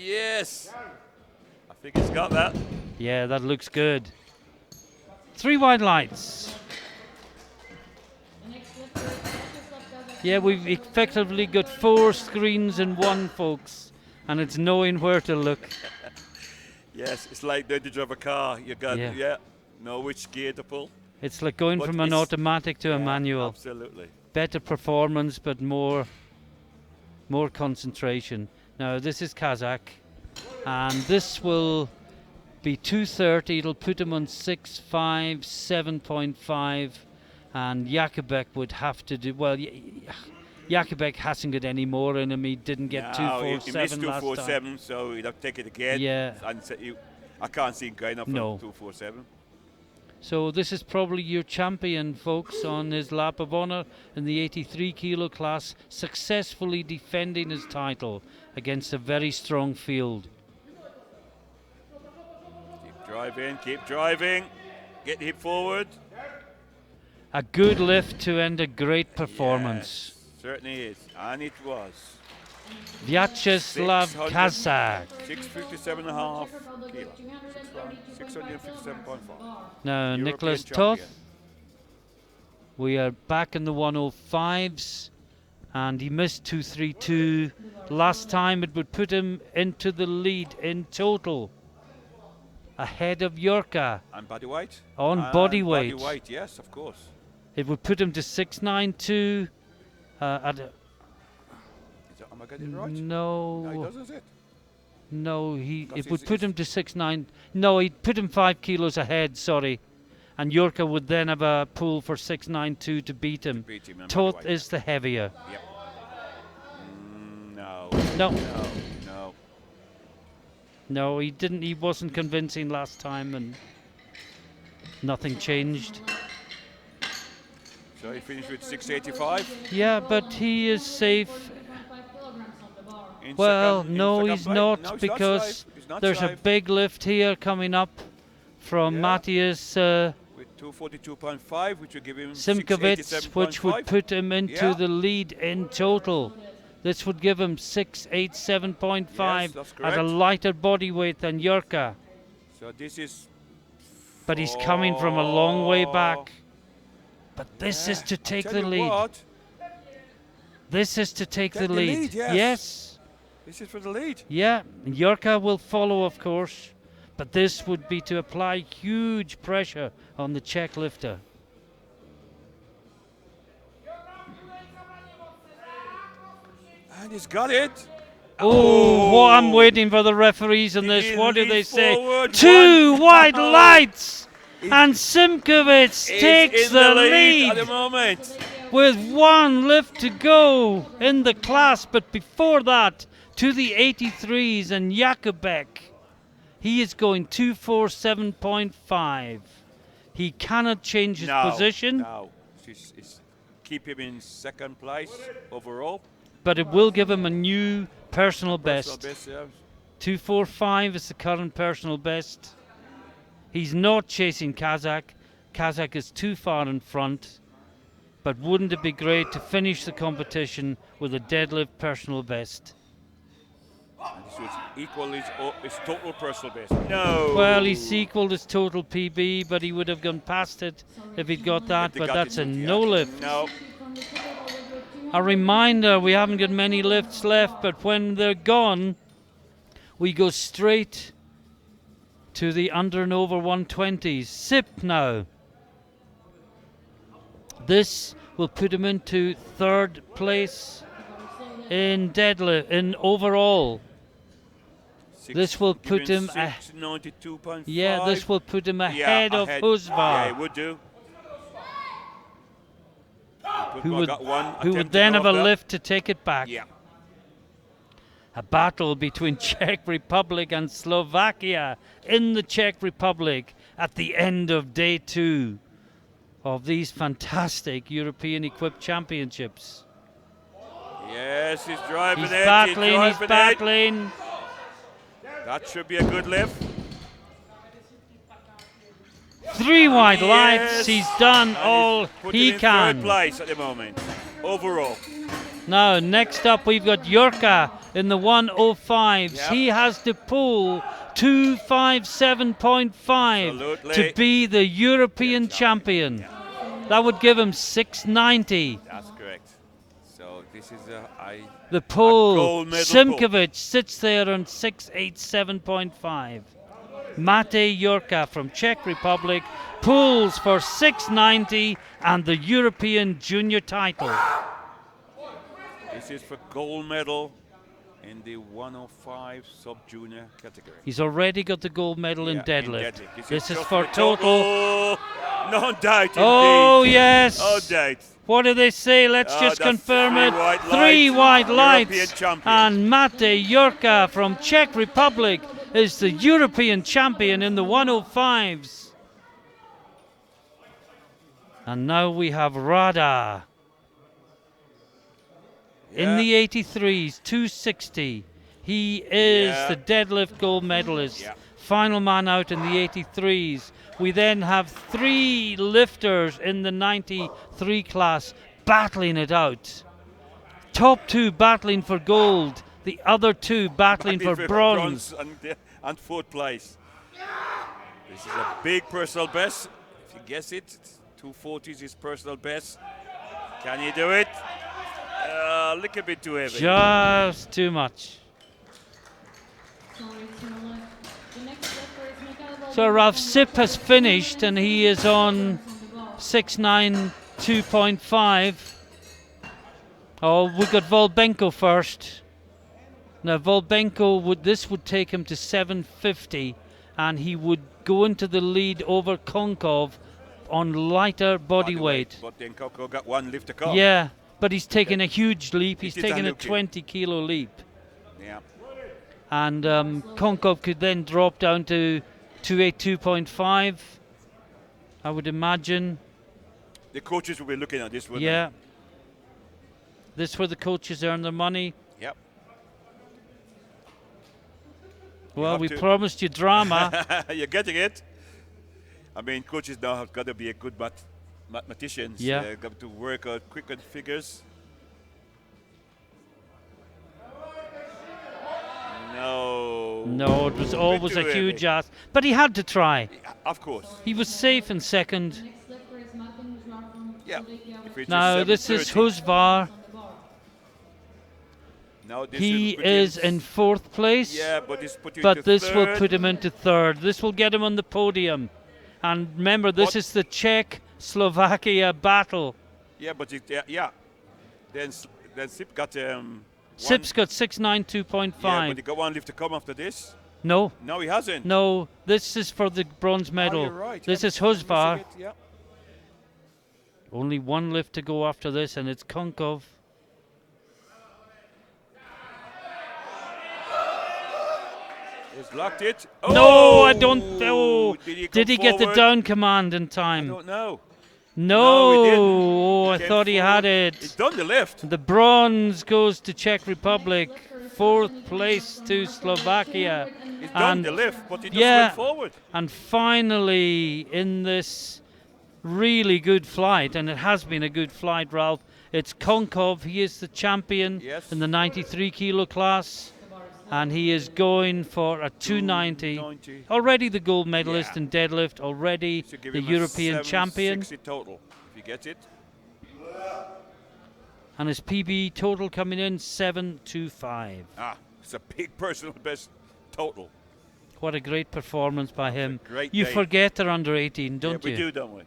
[SPEAKER 2] Yes. I think it's got that.
[SPEAKER 1] yeah, that looks good. 3 wide lights.
[SPEAKER 3] The next lifter is Kazakhstan.
[SPEAKER 1] Yeah, we've effectively got 4 screens in one, folks, and it's knowing where to look.
[SPEAKER 2] Yes, it's like learning to drive a car. You got,
[SPEAKER 1] Yeah.
[SPEAKER 2] know which gear to pull.
[SPEAKER 1] It's like going
[SPEAKER 2] But
[SPEAKER 1] from an
[SPEAKER 2] it's-
[SPEAKER 1] automatic to a
[SPEAKER 2] Yeah,
[SPEAKER 1] manual.
[SPEAKER 2] Absolutely.
[SPEAKER 1] Better performance, but more concentration. Now this is Kazakh, and this will be 230. It'll put him on 6.5, 7.5, and Jakubek would have to do well. Jakubek hasn't got any more in him. He didn't get
[SPEAKER 2] No, he
[SPEAKER 1] 247
[SPEAKER 2] missed
[SPEAKER 1] last time.
[SPEAKER 2] 247, so he'd have to take it again.
[SPEAKER 1] Yeah.
[SPEAKER 2] And I can't see him going up
[SPEAKER 1] No.
[SPEAKER 2] from 247.
[SPEAKER 1] So this is probably your champion, folks, on his lap of honour in the 83 kilo class, successfully defending his title against a very strong field.
[SPEAKER 2] Keep driving. Get the hip forward.
[SPEAKER 1] A good lift to end a great performance.
[SPEAKER 2] Yes, certainly is. And it was.
[SPEAKER 1] Vyacheslav
[SPEAKER 2] 600.
[SPEAKER 1] Kazakh.
[SPEAKER 2] 657.5
[SPEAKER 3] Czech Republic
[SPEAKER 2] kilo.
[SPEAKER 3] with
[SPEAKER 2] 657.5.
[SPEAKER 1] Now
[SPEAKER 2] European
[SPEAKER 1] Nicholas
[SPEAKER 2] champion.
[SPEAKER 1] Toth. We are back in the 105s, and he missed 232. Last time it would put him into the lead in total, ahead of Yorka
[SPEAKER 2] And body weight?
[SPEAKER 1] on
[SPEAKER 2] And
[SPEAKER 1] body weight.
[SPEAKER 2] Body weight, yes, of course.
[SPEAKER 1] It would put him to 692.
[SPEAKER 2] Am I getting it right?
[SPEAKER 1] No,
[SPEAKER 2] No, it doesn't, is it?
[SPEAKER 1] no,
[SPEAKER 2] Because
[SPEAKER 1] it would
[SPEAKER 2] he's-
[SPEAKER 1] put him to 6.9. No, he'd put him 5 kilos ahead. Sorry, and Yorka would then have a pull for 692 to beat him.
[SPEAKER 2] Beat him in body
[SPEAKER 1] Toth
[SPEAKER 2] weight.
[SPEAKER 1] is the heavier.
[SPEAKER 2] Yep. No.
[SPEAKER 1] No,
[SPEAKER 2] No.
[SPEAKER 1] no, he didn't. He wasn't convincing last time, and nothing changed.
[SPEAKER 2] So he finished with 685.
[SPEAKER 1] Yeah, but he is safe.
[SPEAKER 3] 3.5 kilograms on the bar.
[SPEAKER 2] In
[SPEAKER 1] Well,
[SPEAKER 2] second- in
[SPEAKER 1] no,
[SPEAKER 2] second
[SPEAKER 1] he's
[SPEAKER 2] place.
[SPEAKER 1] not,
[SPEAKER 2] No, he's
[SPEAKER 1] because
[SPEAKER 2] safe. He's not
[SPEAKER 1] there's a
[SPEAKER 2] safe.
[SPEAKER 1] big lift here coming up from
[SPEAKER 2] Yeah.
[SPEAKER 1] Matthias
[SPEAKER 2] With 242.5, which would give him
[SPEAKER 1] Simkovits, which would
[SPEAKER 2] 687.5.
[SPEAKER 1] put him into
[SPEAKER 2] Yeah.
[SPEAKER 1] the lead in total. This would give him 687.5
[SPEAKER 2] Yes, that's
[SPEAKER 1] at a
[SPEAKER 2] correct.
[SPEAKER 1] lighter body weight than Yorka.
[SPEAKER 2] So this is.
[SPEAKER 1] But he's coming from a long way back.
[SPEAKER 2] Oh.
[SPEAKER 1] But this is to
[SPEAKER 2] I'll
[SPEAKER 1] take
[SPEAKER 2] tell
[SPEAKER 1] the
[SPEAKER 2] you
[SPEAKER 1] lead.
[SPEAKER 2] what,
[SPEAKER 1] This is to take the
[SPEAKER 2] Take the
[SPEAKER 1] lead.
[SPEAKER 2] lead, yes.
[SPEAKER 1] Yes.
[SPEAKER 2] this is for the lead.
[SPEAKER 1] Yeah, Yorka will follow, of course, but this would be to apply huge pressure on the Czech lifter.
[SPEAKER 2] And he's got it.
[SPEAKER 1] Oh, what I'm waiting for the referees on
[SPEAKER 2] He
[SPEAKER 1] this. What do they
[SPEAKER 2] leans
[SPEAKER 1] say?
[SPEAKER 2] forward,
[SPEAKER 1] 2
[SPEAKER 2] one.
[SPEAKER 1] wide
[SPEAKER 2] Oh.
[SPEAKER 1] lights,
[SPEAKER 2] It-
[SPEAKER 1] and Simkovits
[SPEAKER 2] He's
[SPEAKER 1] takes
[SPEAKER 2] in
[SPEAKER 1] the
[SPEAKER 2] at
[SPEAKER 1] lead
[SPEAKER 2] the moment.
[SPEAKER 1] with 1 lift to go in the class. But before that, to the 83s and Jakubek. He is going 247.5. He cannot change his position,
[SPEAKER 2] No. It's keep him in second place overall.
[SPEAKER 1] but it will give him a new personal best.
[SPEAKER 2] Personal best, yeah.
[SPEAKER 1] 245 is the current personal best. He's not chasing Kazakh. Kazakh is too far in front. But wouldn't it be great to finish the competition with a deadlift personal best?
[SPEAKER 2] And this was equal his total personal best. No.
[SPEAKER 1] Well, he's equaled his total PB, but he would have gone past it if he'd got that.
[SPEAKER 2] They
[SPEAKER 1] But
[SPEAKER 2] got
[SPEAKER 1] that's
[SPEAKER 2] it,
[SPEAKER 1] a
[SPEAKER 2] yeah.
[SPEAKER 1] no lift.
[SPEAKER 2] No.
[SPEAKER 3] From the Czech Republic with 200.
[SPEAKER 1] A reminder, we haven't got many lifts left, but when they're gone, we go straight to the under and over 120s. Sip now. This will put him into 3rd place in deadlift, in overall. This will put him
[SPEAKER 2] 692.5.
[SPEAKER 1] Yeah, this will put him ahead of
[SPEAKER 2] Yeah,
[SPEAKER 1] Huzvar,
[SPEAKER 2] it would do.
[SPEAKER 1] who
[SPEAKER 2] Huzvar
[SPEAKER 1] would,
[SPEAKER 2] got one
[SPEAKER 1] who would
[SPEAKER 2] attempt
[SPEAKER 1] then
[SPEAKER 2] to
[SPEAKER 1] have
[SPEAKER 2] go
[SPEAKER 1] a
[SPEAKER 2] up there.
[SPEAKER 1] lift to take it back.
[SPEAKER 2] Yeah.
[SPEAKER 1] A battle between Czech Republic and Slovakia in the Czech Republic at the end of day 2 of these fantastic European Equipped Championships.
[SPEAKER 2] Yes, he's driving
[SPEAKER 1] He's
[SPEAKER 2] it.
[SPEAKER 1] battling, he's
[SPEAKER 2] driving
[SPEAKER 1] battling.
[SPEAKER 2] it. That should be a good lift.
[SPEAKER 1] 3 wide lights,
[SPEAKER 2] Yes.
[SPEAKER 1] he's done
[SPEAKER 2] And
[SPEAKER 1] all
[SPEAKER 2] he's putting
[SPEAKER 1] he
[SPEAKER 2] in
[SPEAKER 1] can.
[SPEAKER 2] Third place at the moment, overall.
[SPEAKER 1] Now, next up, we've got Jurka in the 105s.
[SPEAKER 2] Yep.
[SPEAKER 1] He has to pull 257.5
[SPEAKER 2] Absolutely.
[SPEAKER 1] to be the European champion. That would give him 690.
[SPEAKER 2] That's correct. So this is
[SPEAKER 1] The pull,
[SPEAKER 2] gold medal
[SPEAKER 1] Simkovic sits there on 687.5. Mate Jurka from Czech Republic pulls for 690 and the European junior title.
[SPEAKER 2] This is for gold medal in the 105 sub-junior category.
[SPEAKER 1] He's already got the gold medal in
[SPEAKER 2] Yeah,
[SPEAKER 1] deadlift.
[SPEAKER 2] This
[SPEAKER 1] This is
[SPEAKER 2] just
[SPEAKER 1] for
[SPEAKER 2] the
[SPEAKER 1] total.
[SPEAKER 2] No doubt
[SPEAKER 1] Oh,
[SPEAKER 2] indeed.
[SPEAKER 1] yes.
[SPEAKER 2] No doubt.
[SPEAKER 1] What do they say? Let's just
[SPEAKER 2] that's
[SPEAKER 1] confirm
[SPEAKER 2] 3
[SPEAKER 1] it.
[SPEAKER 2] white
[SPEAKER 1] 3
[SPEAKER 2] lights,
[SPEAKER 1] white
[SPEAKER 2] European
[SPEAKER 1] lights.
[SPEAKER 2] champion.
[SPEAKER 1] And Mate Jurka from Czech Republic is the European champion in the 105s. And now we have Rada. In
[SPEAKER 2] Yeah.
[SPEAKER 1] the 83s, 260. He is
[SPEAKER 2] Yeah.
[SPEAKER 1] the deadlift gold medalist.
[SPEAKER 2] Yeah.
[SPEAKER 1] Final man out in the 83s. We then have 3 lifters in the 93 class battling it out. Top 2 battling for gold, the other 2 battling for bronze.
[SPEAKER 2] and 4th place. This is a big personal best. If you guess it, 240 is his personal best. Can he do it? A little bit too heavy.
[SPEAKER 1] Just too much. So Ralph Sipp has finished and he is on 692.5. Oh, we got Volbenko first. Now Volbenko this would take him to 750 and he would go into the lead over Konkov on lighter body weight.
[SPEAKER 2] But then Coco got 1 lift to come.
[SPEAKER 1] Yeah, but he's taken a huge leap. He's
[SPEAKER 2] It is
[SPEAKER 1] taken a
[SPEAKER 2] unlucky.
[SPEAKER 1] 20 kilo leap.
[SPEAKER 2] Yeah.
[SPEAKER 1] And Konkov could then drop down to 282.5, I would imagine.
[SPEAKER 2] The coaches will be looking at this one.
[SPEAKER 1] Yeah. This is where the coaches earn their money.
[SPEAKER 2] Yep.
[SPEAKER 1] Well,
[SPEAKER 2] have
[SPEAKER 1] we
[SPEAKER 2] to-
[SPEAKER 1] promised you drama.
[SPEAKER 2] You're getting it. I mean, coaches now have got to be a good mathematicians.
[SPEAKER 1] Yeah.
[SPEAKER 2] Got to work out quick on figures. No.
[SPEAKER 1] No, it was always
[SPEAKER 2] too
[SPEAKER 1] a huge
[SPEAKER 2] heavy.
[SPEAKER 1] ask. But he had to try.
[SPEAKER 2] Of course.
[SPEAKER 1] He was safe in second.
[SPEAKER 2] Yeah. If it's
[SPEAKER 1] Now, this is
[SPEAKER 2] 730.
[SPEAKER 1] Husvar.
[SPEAKER 2] Now this
[SPEAKER 1] He
[SPEAKER 2] will put him-
[SPEAKER 1] is in 4th place.
[SPEAKER 2] Yeah, but this put you
[SPEAKER 1] But
[SPEAKER 2] into
[SPEAKER 1] this will
[SPEAKER 2] third.
[SPEAKER 1] put him into 3rd. This will get him on the podium. And remember, this
[SPEAKER 2] What?
[SPEAKER 1] is the Czech-Slovakia battle.
[SPEAKER 2] Yeah, but yeah. Then Sip got
[SPEAKER 1] Sip's got
[SPEAKER 2] Yeah,
[SPEAKER 1] 692.5.
[SPEAKER 2] but he got 1 lift to come after this.
[SPEAKER 1] No,
[SPEAKER 2] No, he hasn't.
[SPEAKER 1] no, this is for the bronze
[SPEAKER 2] Oh,
[SPEAKER 1] medal.
[SPEAKER 2] you're right.
[SPEAKER 1] This
[SPEAKER 2] Yeah,
[SPEAKER 1] is
[SPEAKER 2] I'm missing
[SPEAKER 1] Husvar.
[SPEAKER 2] it, Yeah.
[SPEAKER 1] Only 1 lift to go after this, and it's Konkov.
[SPEAKER 2] He's locked it.
[SPEAKER 1] No, I don't. Oh,
[SPEAKER 2] Did
[SPEAKER 1] he get the
[SPEAKER 2] forward?
[SPEAKER 1] down command in
[SPEAKER 2] I
[SPEAKER 1] time?
[SPEAKER 2] don't know.
[SPEAKER 1] No.
[SPEAKER 2] No, he didn't.
[SPEAKER 1] Oh, I
[SPEAKER 2] Came
[SPEAKER 1] thought he had
[SPEAKER 2] forward. He's
[SPEAKER 1] it.
[SPEAKER 2] done the lift.
[SPEAKER 1] The bronze goes to Czech Republic. 4th place to Slovakia.
[SPEAKER 2] He's done
[SPEAKER 1] And
[SPEAKER 2] the lift, but he just
[SPEAKER 1] yeah.
[SPEAKER 2] went forward.
[SPEAKER 1] And finally, in this really good flight, and it has been a good flight, Ralph, it's Konkov. He is the champion
[SPEAKER 2] Yes.
[SPEAKER 1] in the 93 kilo class, and he is going for a 290.
[SPEAKER 2] 290.
[SPEAKER 1] Already the gold medalist
[SPEAKER 2] Yeah.
[SPEAKER 1] in deadlift, already
[SPEAKER 2] Should give
[SPEAKER 1] the
[SPEAKER 2] him a
[SPEAKER 1] European champion,
[SPEAKER 2] 760 total, if he gets it.
[SPEAKER 1] and his PB total coming in 725.
[SPEAKER 2] Ah, it's a big personal best total.
[SPEAKER 1] What a great performance by him.
[SPEAKER 2] great
[SPEAKER 1] You
[SPEAKER 2] day.
[SPEAKER 1] forget they're under 18, don't
[SPEAKER 2] yeah,
[SPEAKER 1] you?
[SPEAKER 2] we do, don't we?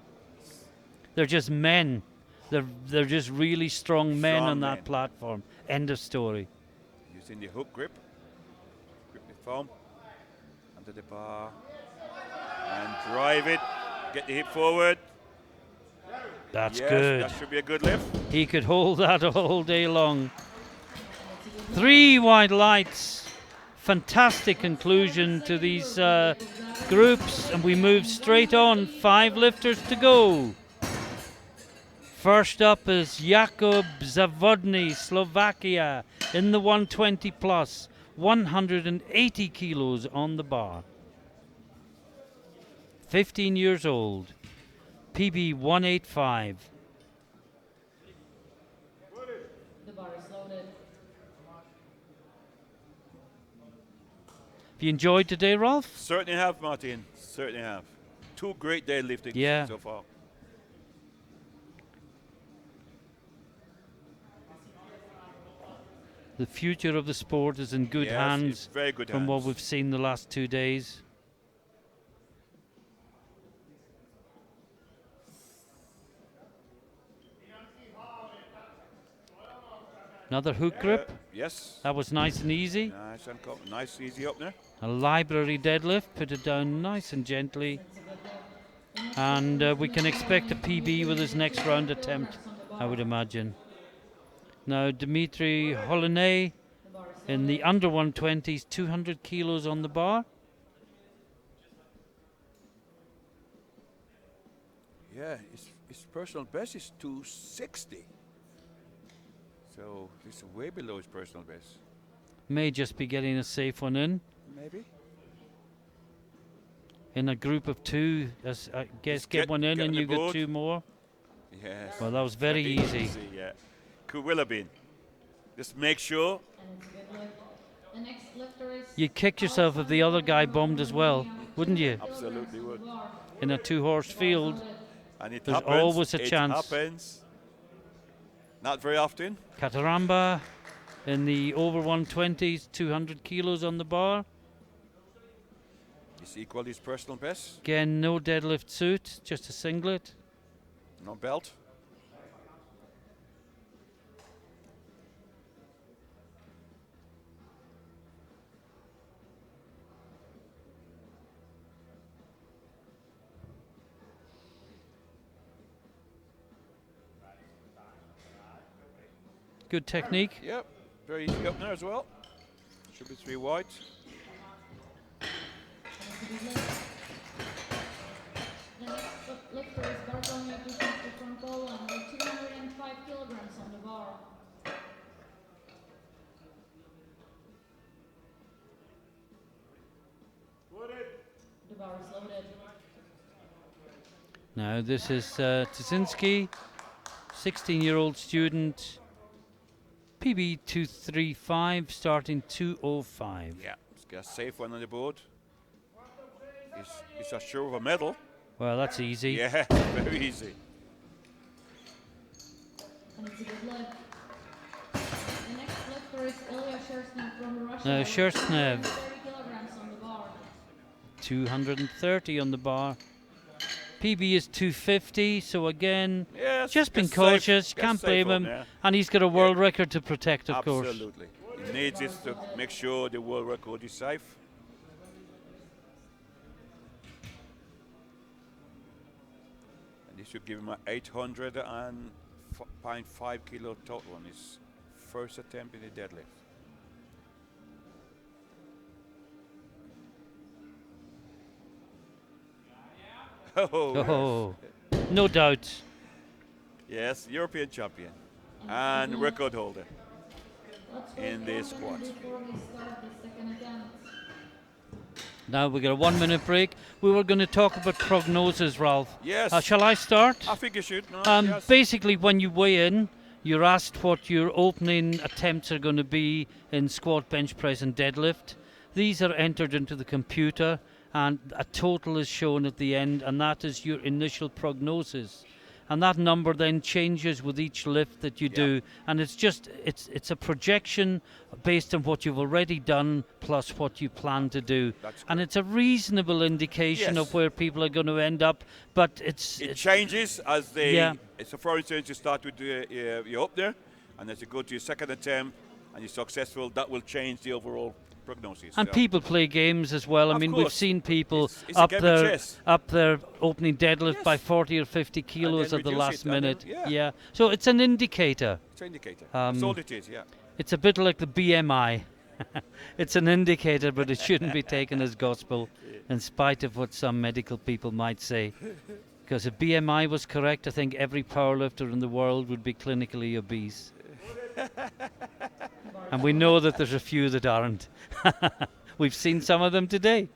[SPEAKER 1] They're just men. They're just really strong men
[SPEAKER 2] Strong
[SPEAKER 1] on that
[SPEAKER 2] men.
[SPEAKER 1] platform. End of story.
[SPEAKER 2] Using the hook grip. Grip the foam. Under the bar. And drive it. Get the hip forward.
[SPEAKER 1] That's
[SPEAKER 2] Yes,
[SPEAKER 1] good.
[SPEAKER 2] that should be a good lift.
[SPEAKER 1] He could hold that all day long. 3 wide lights. Fantastic conclusion to these groups, and we move straight on. 5 lifters to go. First up is Jakub Zavodny, Slovakia, in the 120 plus, 180 kilos on the bar. 15 years old, PB 185.
[SPEAKER 3] The bar is loaded.
[SPEAKER 1] Have you enjoyed today, Rolf?
[SPEAKER 2] Certainly have, Martin. Certainly have. 2 great deadliftings
[SPEAKER 1] Yeah.
[SPEAKER 2] so far.
[SPEAKER 1] The future of the sport is in good
[SPEAKER 2] Yes,
[SPEAKER 1] hands
[SPEAKER 2] it's very good
[SPEAKER 1] from what
[SPEAKER 2] hands.
[SPEAKER 1] we've seen the last 2 days. Another hook grip.
[SPEAKER 2] Yes.
[SPEAKER 1] That was nice and easy.
[SPEAKER 2] Nice, easy up there.
[SPEAKER 1] A library deadlift. Put it down nice and gently. And we can expect a PB with his next round attempt, I would imagine. Now Dmitry Holinay in the under 120s, 200 kilos on the bar.
[SPEAKER 2] Yeah, his personal best is 260. So he's way below his personal best.
[SPEAKER 1] May just be getting a safe one in.
[SPEAKER 2] Maybe.
[SPEAKER 1] In a group of 2, as I guess,
[SPEAKER 2] Just
[SPEAKER 1] get one in
[SPEAKER 2] get
[SPEAKER 1] and
[SPEAKER 2] on
[SPEAKER 1] you
[SPEAKER 2] the
[SPEAKER 1] get
[SPEAKER 2] board.
[SPEAKER 1] 2 more.
[SPEAKER 2] Yes.
[SPEAKER 1] Well, that was very easy.
[SPEAKER 2] Yeah. Could will have been. Just make sure.
[SPEAKER 3] And it's a good lift. The next lifter is
[SPEAKER 1] You'd kick yourself if the other guy bombed as well, wouldn't you?
[SPEAKER 2] Absolutely would.
[SPEAKER 1] In a 2-horse field.
[SPEAKER 2] And it
[SPEAKER 1] There's
[SPEAKER 2] happens.
[SPEAKER 1] always a
[SPEAKER 2] it
[SPEAKER 1] chance.
[SPEAKER 2] happens. Not very often.
[SPEAKER 1] Kataramba in the over 120s, 200 kilos on the bar.
[SPEAKER 2] He's equal his personal best.
[SPEAKER 1] Again, no deadlift suit, just a singlet.
[SPEAKER 2] No belt.
[SPEAKER 1] Good technique.
[SPEAKER 2] Yep. Very easy up there as well. Should be 3 wide.
[SPEAKER 3] The next lifter is Bartlomiej Duszewski from Poland with 205 kilograms on the bar. The bar is loaded.
[SPEAKER 1] Now this is Tsinski, 16-year-old student, PB 235, starting 205.
[SPEAKER 2] Yeah. Let's get a safe one on the board. It's a sure of a medal.
[SPEAKER 1] Well, that's easy.
[SPEAKER 2] Yeah, very easy.
[SPEAKER 3] And it's a good lift. The next lifter is Ilya Shersnev from Russia.
[SPEAKER 1] Now
[SPEAKER 3] with
[SPEAKER 1] Shersnev,
[SPEAKER 3] 230 kilograms on the bar.
[SPEAKER 1] 230 on the bar. PB is 250, so again,
[SPEAKER 2] Yes.
[SPEAKER 1] just been
[SPEAKER 2] get
[SPEAKER 1] cautious,
[SPEAKER 2] safe, get
[SPEAKER 1] can't
[SPEAKER 2] safe
[SPEAKER 1] blame
[SPEAKER 2] up
[SPEAKER 1] him.
[SPEAKER 2] there.
[SPEAKER 1] And he's got a world record to protect, of course.
[SPEAKER 2] Absolutely. He needs it to make sure the world record is safe. And this should give him an 800.5 kilo total on his first attempt in the deadlift.
[SPEAKER 1] Oh, no doubt.
[SPEAKER 2] Yes, European champion and record holder
[SPEAKER 3] Let's
[SPEAKER 2] in
[SPEAKER 3] wait
[SPEAKER 2] the
[SPEAKER 3] 1
[SPEAKER 2] squat.
[SPEAKER 3] minute before we start the second attempt.
[SPEAKER 1] Now we got a 1 minute break. We were going to talk about prognosis, Ralph.
[SPEAKER 2] Yes,
[SPEAKER 1] Shall I start?
[SPEAKER 2] I think you should. No, yes.
[SPEAKER 1] Basically, when you weigh in, you're asked what your opening attempts are going to be in squat, bench press, and deadlift. These are entered into the computer, and a total is shown at the end, and that is your initial prognosis. And that number then changes with each lift that you do, and it's a projection based on what you've already done plus what you plan to do.
[SPEAKER 2] That's
[SPEAKER 1] And it's a reasonable indication
[SPEAKER 2] Yes.
[SPEAKER 1] of where people are going to end up, but
[SPEAKER 2] It
[SPEAKER 1] it's
[SPEAKER 2] changes as they.
[SPEAKER 1] Yeah.
[SPEAKER 2] So, for instance, you start with you're up there, and as you go to your second attempt and you're successful, that will change the overall prognosis.
[SPEAKER 1] and
[SPEAKER 2] So
[SPEAKER 1] people play games as well. I
[SPEAKER 2] Of
[SPEAKER 1] mean, we've
[SPEAKER 2] course.
[SPEAKER 1] seen people
[SPEAKER 2] It's a game of chess.
[SPEAKER 1] up their opening deadlift by
[SPEAKER 2] Yes.
[SPEAKER 1] 40 or 50 kilos
[SPEAKER 2] then
[SPEAKER 1] at the
[SPEAKER 2] reduce
[SPEAKER 1] last
[SPEAKER 2] it, and then-
[SPEAKER 1] minute.
[SPEAKER 2] yeah.
[SPEAKER 1] So it's an indicator.
[SPEAKER 2] It's an indicator. That's all it is. Yeah.
[SPEAKER 1] It's a bit like the BMI. It's an indicator, but it shouldn't be taken as gospel, in spite of what some medical people might say. Because if BMI was correct, I think every powerlifter in the world would be clinically obese. And we know that there's a few that aren't. We've seen some of them today.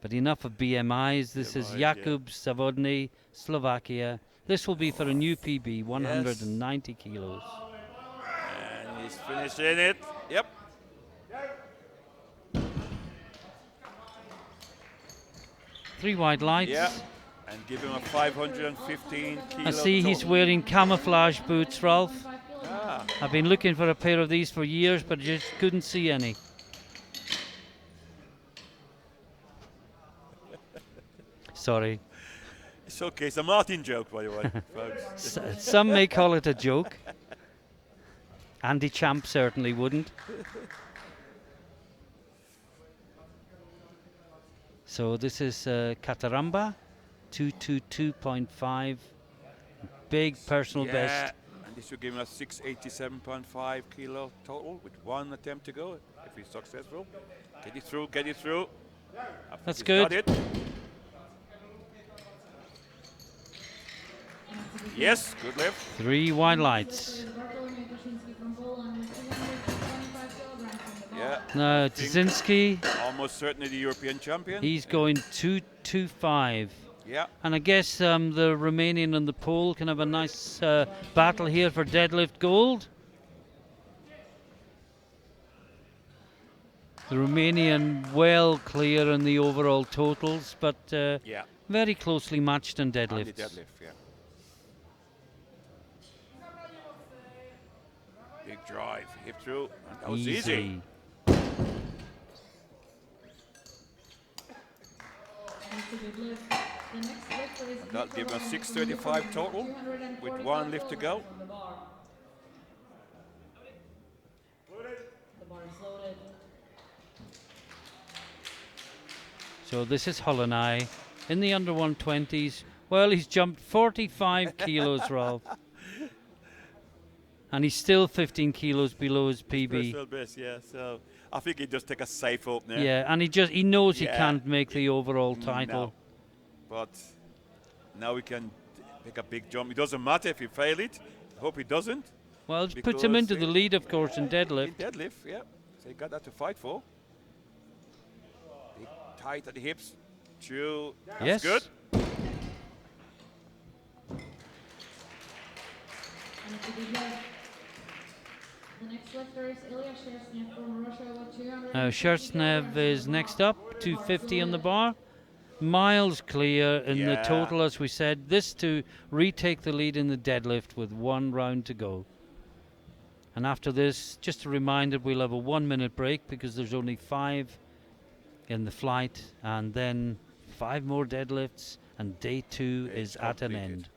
[SPEAKER 1] But enough of BMIs. This is
[SPEAKER 2] BMIs, yeah.
[SPEAKER 1] Jakub Zawodny, Slovakia. This will be for a new PB, 190 kilos.
[SPEAKER 2] And he's finishing it. Yep.
[SPEAKER 1] 3 wide lights.
[SPEAKER 2] Yeah. And give him a 515 kilo.
[SPEAKER 1] I see he's
[SPEAKER 2] total.
[SPEAKER 1] wearing camouflage boots, Ralph.
[SPEAKER 3] 5 kilograms.
[SPEAKER 2] Ah,
[SPEAKER 1] I've been looking for a pair of these for years, but just couldn't see any. Sorry.
[SPEAKER 2] it's okay. It's a Martin joke, by the way, folks.
[SPEAKER 1] Some may call it a joke. Andy Champ certainly wouldn't. So this is Cataramba, 222.5. Big personal
[SPEAKER 2] Yeah.
[SPEAKER 1] best.
[SPEAKER 2] And this will give him a 687.5 kilo total with one attempt to go. If he's successful, get it through. Get it through. I think
[SPEAKER 1] That's
[SPEAKER 2] he's
[SPEAKER 1] good.
[SPEAKER 2] got it. Yes, good lift.
[SPEAKER 1] 3 wide lights.
[SPEAKER 3] Bartolomew Kaczynski from Poland with 225 kilograms on the bar.
[SPEAKER 2] Yeah,
[SPEAKER 1] Now Tzinski,
[SPEAKER 2] almost certainly the European champion.
[SPEAKER 1] he's going 225.
[SPEAKER 2] Yeah,
[SPEAKER 1] And I guess the Romanian and the Pole can have a nice battle here for deadlift gold. The Romanian well clear in the overall totals, but
[SPEAKER 2] yeah.
[SPEAKER 1] very closely matched in
[SPEAKER 2] And the
[SPEAKER 1] deadlifts.
[SPEAKER 2] deadlift, yeah. Big drive, hip through, and that was easy.
[SPEAKER 3] That's a good lift. The next lifter is
[SPEAKER 2] That'll give him a 635 total with 1 lift to go.
[SPEAKER 3] on the bar. The bar is loaded.
[SPEAKER 1] So this is Hollanai in the under 120s. Well, he's jumped 45 kilos, Ralph. And he's still 15 kilos below his PB.
[SPEAKER 2] Personal best, yeah. So I think he just take a safe opener.
[SPEAKER 1] Yeah, and he knows he
[SPEAKER 2] Yeah.
[SPEAKER 1] can't make the overall
[SPEAKER 2] No.
[SPEAKER 1] title.
[SPEAKER 2] But now he can take a big jump. It doesn't matter if he fail it. Hope he doesn't.
[SPEAKER 1] Well, it puts him
[SPEAKER 2] Because
[SPEAKER 1] into the lead, of course, in
[SPEAKER 2] In
[SPEAKER 1] deadlift.
[SPEAKER 2] deadlift, yeah. So he got that to fight for. Big tight at the hips. True. That's
[SPEAKER 1] Yes.
[SPEAKER 2] good.
[SPEAKER 3] And it's a good lift. The next lifter is Ilya Shersnev from Russia with 200.
[SPEAKER 1] Now Shersnev is next up, 250 on the bar. Miles clear in the
[SPEAKER 2] Yeah.
[SPEAKER 1] total, as we said. This to retake the lead in the deadlift with 1 round to go. And after this, just a reminder, we'll have a 1-minute break because there's only 5 in the flight, and then 5 more deadlifts, and day 2
[SPEAKER 2] It's
[SPEAKER 1] is at an
[SPEAKER 2] completed.
[SPEAKER 1] end.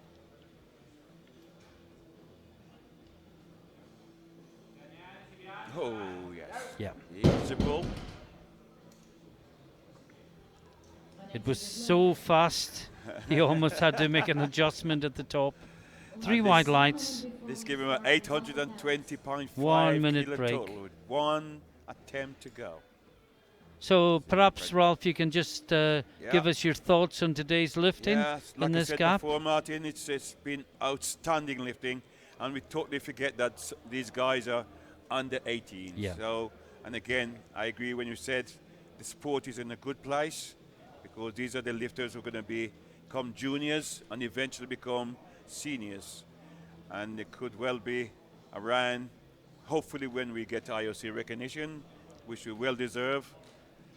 [SPEAKER 2] Oh, yes.
[SPEAKER 1] Yeah.
[SPEAKER 2] Easy pull.
[SPEAKER 1] It was so fast, he almost had to make an adjustment at the top. 3
[SPEAKER 2] And
[SPEAKER 1] wide
[SPEAKER 2] this-
[SPEAKER 1] lights.
[SPEAKER 2] This give him an 820.5
[SPEAKER 1] 1 minute
[SPEAKER 2] kilo
[SPEAKER 1] break.
[SPEAKER 2] total with 1 attempt to go.
[SPEAKER 1] So perhaps, Ralph, you can just give
[SPEAKER 2] Yeah.
[SPEAKER 1] us your thoughts on today's lifting
[SPEAKER 2] Yes, like
[SPEAKER 1] in
[SPEAKER 2] I
[SPEAKER 1] this
[SPEAKER 2] said
[SPEAKER 1] gap.
[SPEAKER 2] before, Martin, it's been outstanding lifting, and we totally forget that these guys are under 18.
[SPEAKER 1] Yeah.
[SPEAKER 2] So, and again, I agree when you said the sport is in a good place because these are the lifters who are going to become juniors and eventually become seniors, and it could well be around. Hopefully, when we get IOC recognition, which we well deserve.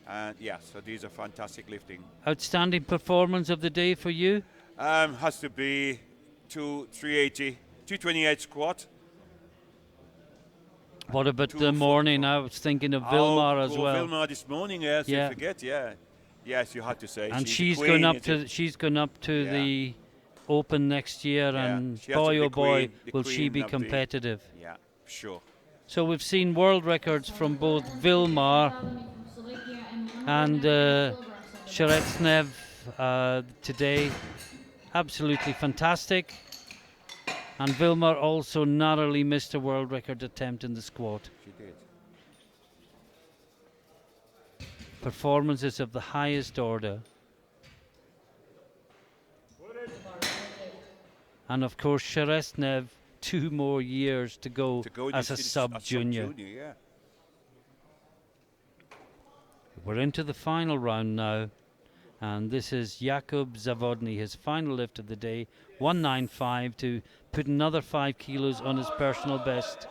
[SPEAKER 2] And yeah, so these are fantastic lifting.
[SPEAKER 1] Outstanding performance of the day for you.
[SPEAKER 2] Has to be 228 squat.
[SPEAKER 1] What about the
[SPEAKER 2] 244.
[SPEAKER 1] morning? I was thinking of Vilmar as well.
[SPEAKER 2] Vilmar this morning, yes,
[SPEAKER 1] Yeah.
[SPEAKER 2] you forget, yeah. Yes, you had to say.
[SPEAKER 1] And
[SPEAKER 2] she's
[SPEAKER 1] she's
[SPEAKER 2] the
[SPEAKER 1] going
[SPEAKER 2] queen,
[SPEAKER 1] up
[SPEAKER 2] isn't
[SPEAKER 1] to
[SPEAKER 2] it?
[SPEAKER 1] she's going up to
[SPEAKER 2] Yeah.
[SPEAKER 1] the Open next year,
[SPEAKER 2] Yeah,
[SPEAKER 1] and
[SPEAKER 2] she has to
[SPEAKER 1] boy
[SPEAKER 2] be
[SPEAKER 1] oh
[SPEAKER 2] the
[SPEAKER 1] boy,
[SPEAKER 2] queen- the
[SPEAKER 1] will she
[SPEAKER 2] queen
[SPEAKER 1] be
[SPEAKER 2] of the-
[SPEAKER 1] competitive.
[SPEAKER 2] Yeah, sure.
[SPEAKER 1] So we've seen world records from both Vilmar and Sheretsnev today. Absolutely fantastic. And Vilmar also narrowly missed a world record attempt in the squat.
[SPEAKER 2] She did.
[SPEAKER 1] Performances of the highest order. And of course, Sherestnev, 2 more years to go, as a sub-junior.
[SPEAKER 2] Yeah.
[SPEAKER 1] We're into the final round now. And this is Jakub Zawodny, his final lift of the day, 195, to put another 5 kilos on his personal best.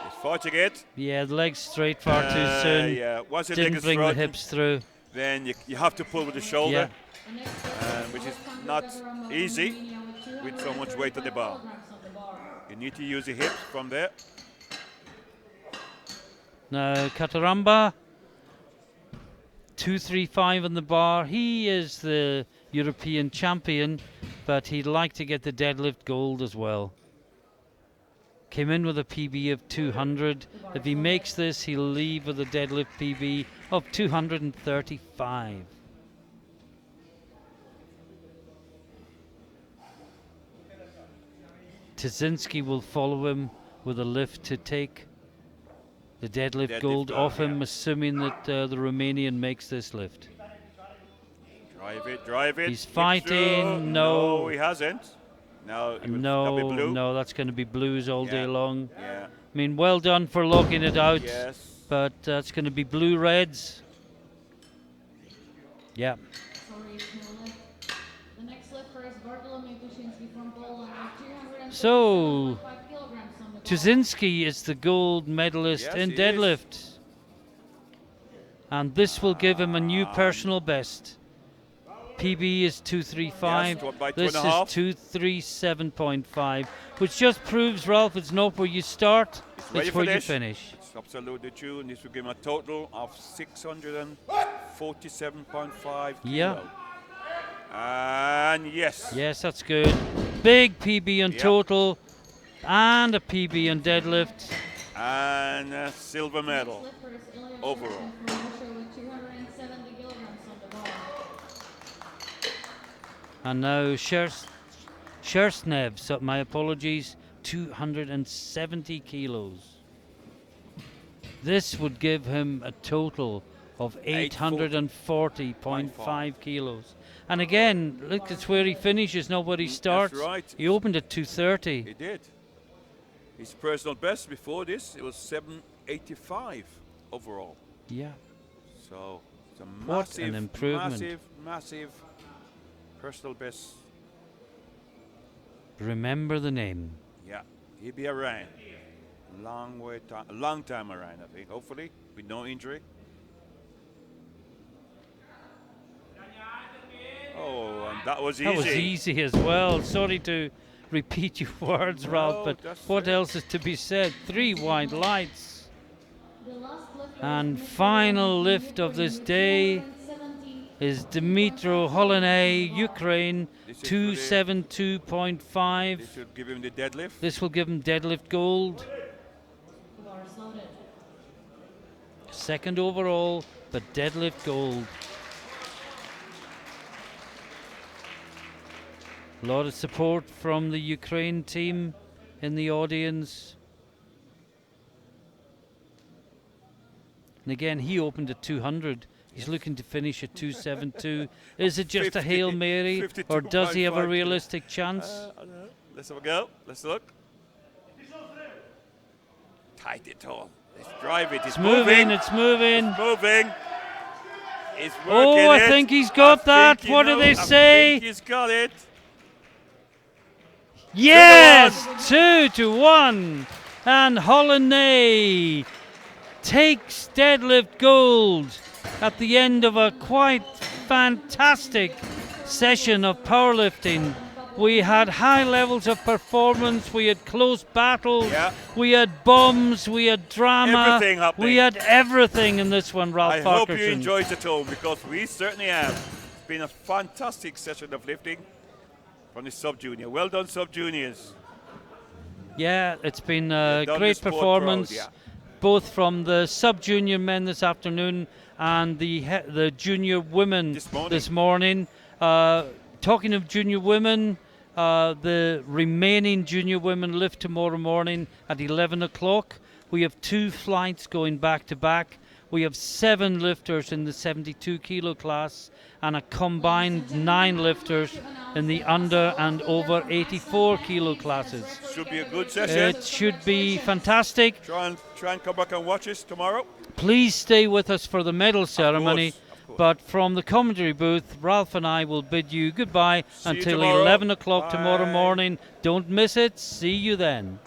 [SPEAKER 2] He's fighting it.
[SPEAKER 1] Yeah, the legs straight far too soon.
[SPEAKER 2] Yeah, once the leg
[SPEAKER 1] Didn't
[SPEAKER 2] is
[SPEAKER 1] bring the
[SPEAKER 2] straight,
[SPEAKER 1] hips through.
[SPEAKER 2] then you have to pull with the shoulder,
[SPEAKER 1] Yeah.
[SPEAKER 2] which is not easy with so much weight on the bar. You need to use the hips from there.
[SPEAKER 1] Now, Kataramba, 235 on the bar. He is the European champion, but he'd like to get the deadlift gold as well. Came in with a PB of 200. If he makes this, he'll leave with a deadlift PB of 235. Taszynski will follow him with a lift to take the deadlift gold off him, assuming that the Romanian makes this lift.
[SPEAKER 2] Drive it, drive it.
[SPEAKER 1] He's fighting. No,
[SPEAKER 2] he hasn't. No,
[SPEAKER 1] no, that's going to be blues all day long.
[SPEAKER 2] Yeah.
[SPEAKER 1] I mean, well done for locking it out.
[SPEAKER 2] Yes.
[SPEAKER 1] But that's going to be blue reds. Yeah.
[SPEAKER 3] The next lifter is Bartolomew Tuszyński from Poland with 275
[SPEAKER 1] So,
[SPEAKER 3] kilograms on the bar.
[SPEAKER 1] Taszynski is the gold medalist in
[SPEAKER 2] he
[SPEAKER 1] deadlift. And this will give him a new personal best. PB is 235.
[SPEAKER 2] Yes, by
[SPEAKER 1] This is
[SPEAKER 2] 2.5.
[SPEAKER 1] 237.5, which just proves, Ralph, it's not where you start,
[SPEAKER 2] Where
[SPEAKER 1] it's
[SPEAKER 2] you
[SPEAKER 1] where you
[SPEAKER 2] finish.
[SPEAKER 1] finish.
[SPEAKER 2] It's absolutely true, and this will give him a total of 647.5
[SPEAKER 1] Yeah.
[SPEAKER 2] kilo. And yes.
[SPEAKER 1] Yes, that's good. Big PB in
[SPEAKER 2] Yep.
[SPEAKER 1] total, and a PB in deadlift.
[SPEAKER 2] And a silver medal.
[SPEAKER 3] Next lifter is Ilya
[SPEAKER 2] overall.
[SPEAKER 3] Shevchenko from Russia with 270 kilograms on the bar.
[SPEAKER 1] And now Sherstnev, so my apologies, 270 kilos. This would give him a total of 840.5 kilos. And again, look, it's where he finishes, not where he starts.
[SPEAKER 2] That's right.
[SPEAKER 1] He opened at 230.
[SPEAKER 2] He did. His personal best before this, it was 785 overall.
[SPEAKER 1] Yeah.
[SPEAKER 2] So it's a
[SPEAKER 1] What
[SPEAKER 2] massive,
[SPEAKER 1] an improvement.
[SPEAKER 2] massive personal best.
[SPEAKER 1] Remember the name.
[SPEAKER 2] Yeah, he'll be around. A long time around, I think. Hopefully, with no injury. Oh, and that was easy.
[SPEAKER 1] That was easy as well. Sorry to repeat your words, Ralph, but
[SPEAKER 2] that's
[SPEAKER 1] what
[SPEAKER 2] it.
[SPEAKER 1] else is to be said? 3 white lights.
[SPEAKER 3] The last lifter
[SPEAKER 1] And
[SPEAKER 3] is
[SPEAKER 1] final
[SPEAKER 3] Dmitry
[SPEAKER 1] lift of this
[SPEAKER 3] with
[SPEAKER 1] day
[SPEAKER 3] 270
[SPEAKER 1] is Dmitro Holonay, Ukraine,
[SPEAKER 2] This is for the-
[SPEAKER 1] 272.5.
[SPEAKER 2] This should give him the deadlift.
[SPEAKER 1] This will give him deadlift gold.
[SPEAKER 3] The bar is loaded.
[SPEAKER 1] Second overall, but deadlift gold. A lot of support from the Ukraine team in the audience. And again, he opened at 200. He's looking to finish at 272. Is it just a Hail Mary, or does he have a
[SPEAKER 2] 52.5
[SPEAKER 1] realistic chance?
[SPEAKER 2] Let's have a go. Let's look. Tight it all. Let's drive it. It's
[SPEAKER 1] It's moving, it's moving.
[SPEAKER 2] moving. It's working.
[SPEAKER 1] Oh, I
[SPEAKER 2] it.
[SPEAKER 1] think he's got that.
[SPEAKER 2] think,
[SPEAKER 1] What do they
[SPEAKER 2] I
[SPEAKER 1] say?
[SPEAKER 2] think he's got it.
[SPEAKER 1] Yes, 2-1. And Holonay takes deadlift gold at the end of a quite fantastic session of powerlifting. We had high levels of performance, we had close battles,
[SPEAKER 2] Yeah.
[SPEAKER 1] we had bombs, we had drama,
[SPEAKER 2] Everything happening.
[SPEAKER 1] we had everything in this one, Ralph
[SPEAKER 2] I hope you
[SPEAKER 1] Parkinson.
[SPEAKER 2] enjoyed it at home, because we certainly have. It's been a fantastic session of lifting from the sub-junior. Well done, sub-juniors.
[SPEAKER 1] Yeah, it's been a
[SPEAKER 2] done
[SPEAKER 1] great
[SPEAKER 2] the sport
[SPEAKER 1] performance,
[SPEAKER 2] proud,
[SPEAKER 1] both from the sub-junior men this afternoon and the junior women
[SPEAKER 2] This morning.
[SPEAKER 1] Talking of junior women, the remaining junior women lift tomorrow morning at 11 o'clock. We have 2 flights going back to back. We have 7 lifters in the 72 kilo class and a combined 9 lifters in the under and over 84 kilo classes.
[SPEAKER 2] Should be a good session.
[SPEAKER 1] It should be fantastic.
[SPEAKER 2] Try and come back and watch us tomorrow.
[SPEAKER 1] Please stay with us for the medal ceremony.
[SPEAKER 2] Of course.
[SPEAKER 1] But from the commentary booth, Ralph and I will bid you goodbye
[SPEAKER 2] See you
[SPEAKER 1] until
[SPEAKER 2] tomorrow.
[SPEAKER 1] 11 o'clock tomorrow
[SPEAKER 2] Bye.
[SPEAKER 1] morning. Don't miss it. See you then.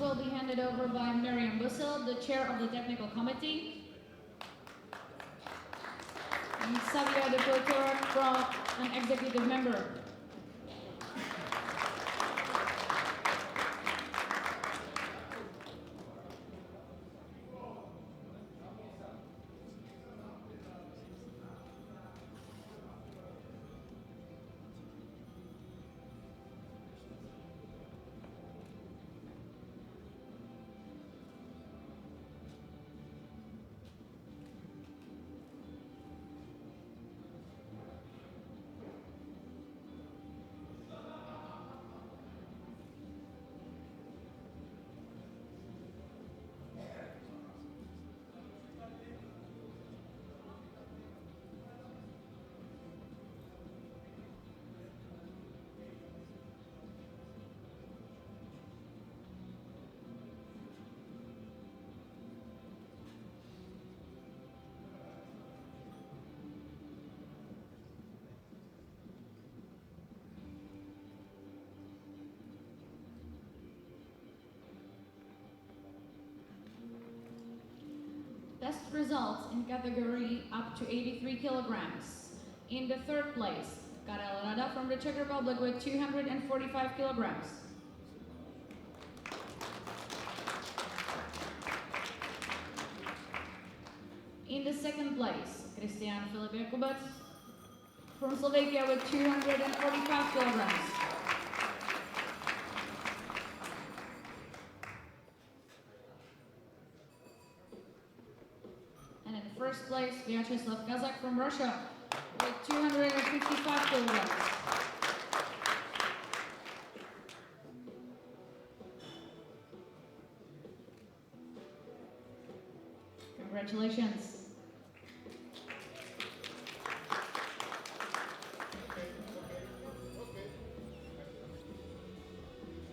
[SPEAKER 3] will be handed over by Miriam Bussel, the chair of the technical committee, and Xavier de Couture, an executive member. Best results in category up to 83 kilograms. In the third place, Karel Rada from the Czech Republic with 245 kilograms. In the second place, Christian Filip Jakubec from Slovakia with 245 kilograms. And in first place, Vyacheslav Kazak from Russia with 255 kilograms. Congratulations.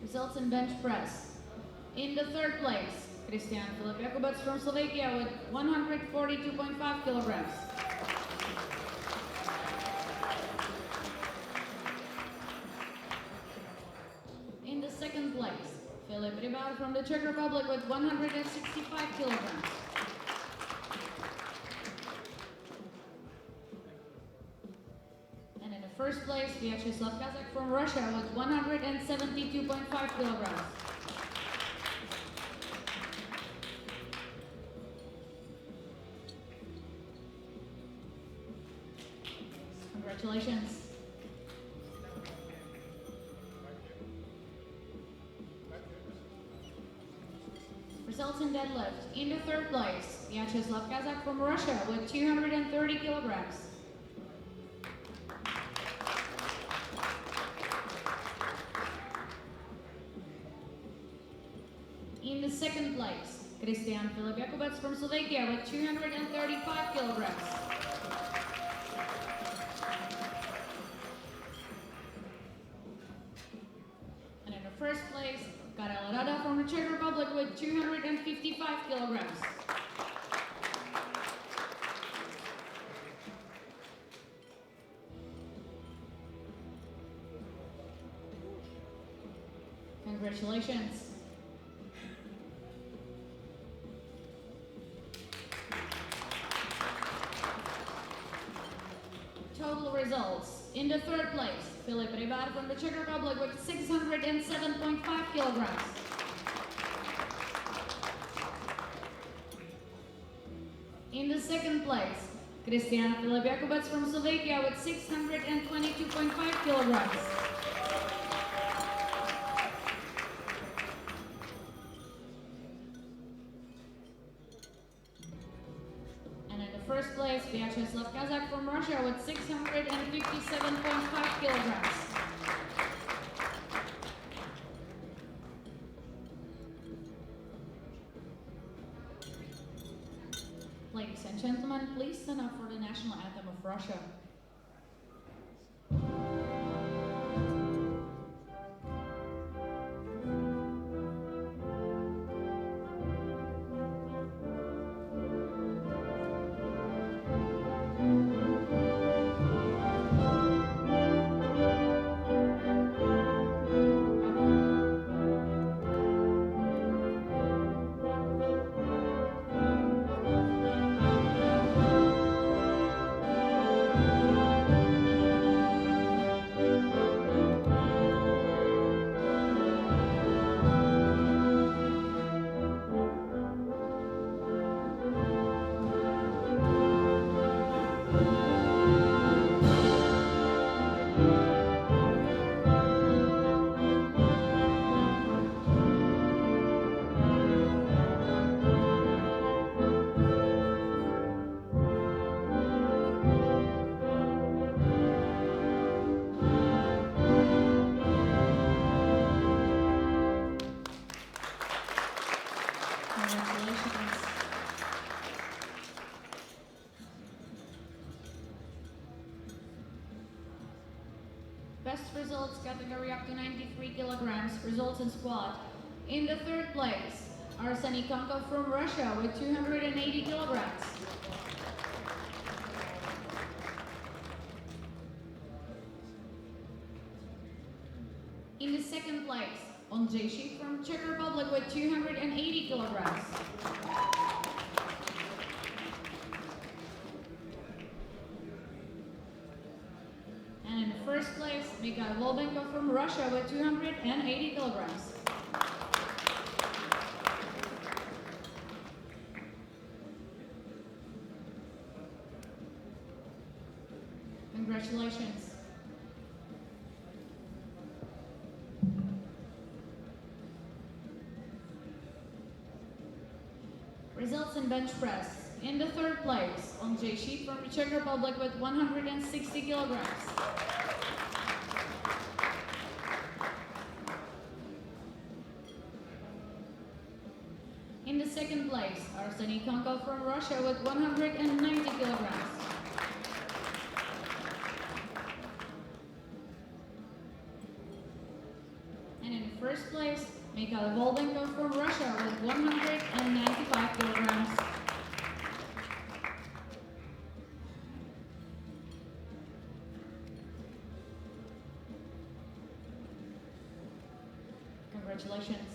[SPEAKER 3] Results in bench press. In the third place, Christian Filip Jakubec from Slovakia with 142.5 kilograms. In the second place, Filip Rybar from the Czech Republic with 165 kilograms. And in the first place, Vyacheslav Kazak from Russia with 172.5 kilograms. Congratulations. Results in deadlift. In the third place, Vyacheslav Kazak from Russia with 230 kilograms. In the second place, Christian Filip Jakubec from Slovakia with 235 kilograms. And in the first place, Karel Rada from the Czech Republic with 255 kilograms. Congratulations. Total results. In the third place, Filip Rybar from the Czech Republic with 607.5 kilograms. In the second place, Christian Filip Jakubec from Slovakia with 622.5 kilograms. First place, Vyacheslav Kazak from Russia with 657.5 kilograms. Ladies and gentlemen, please stand up for the national anthem of Russia. Best results category up to 93 kilograms, results in squat. In the third place, Arseny Konkov from Russia with 280 kilograms. In the second place, Ondřej Šíp from Czech Republic with 280 kilograms. And in the first place, Mikhail Volbenko from Russia with 280 kilograms. Congratulations. Results in bench press. In the third place, Ondřej Šíp from the Czech Republic with 160 kilograms. In the second place, Arseny Konkov from Russia with 190 kilograms. And in the first place, Mikhail Volbenko from Russia with 195 kilograms. Congratulations.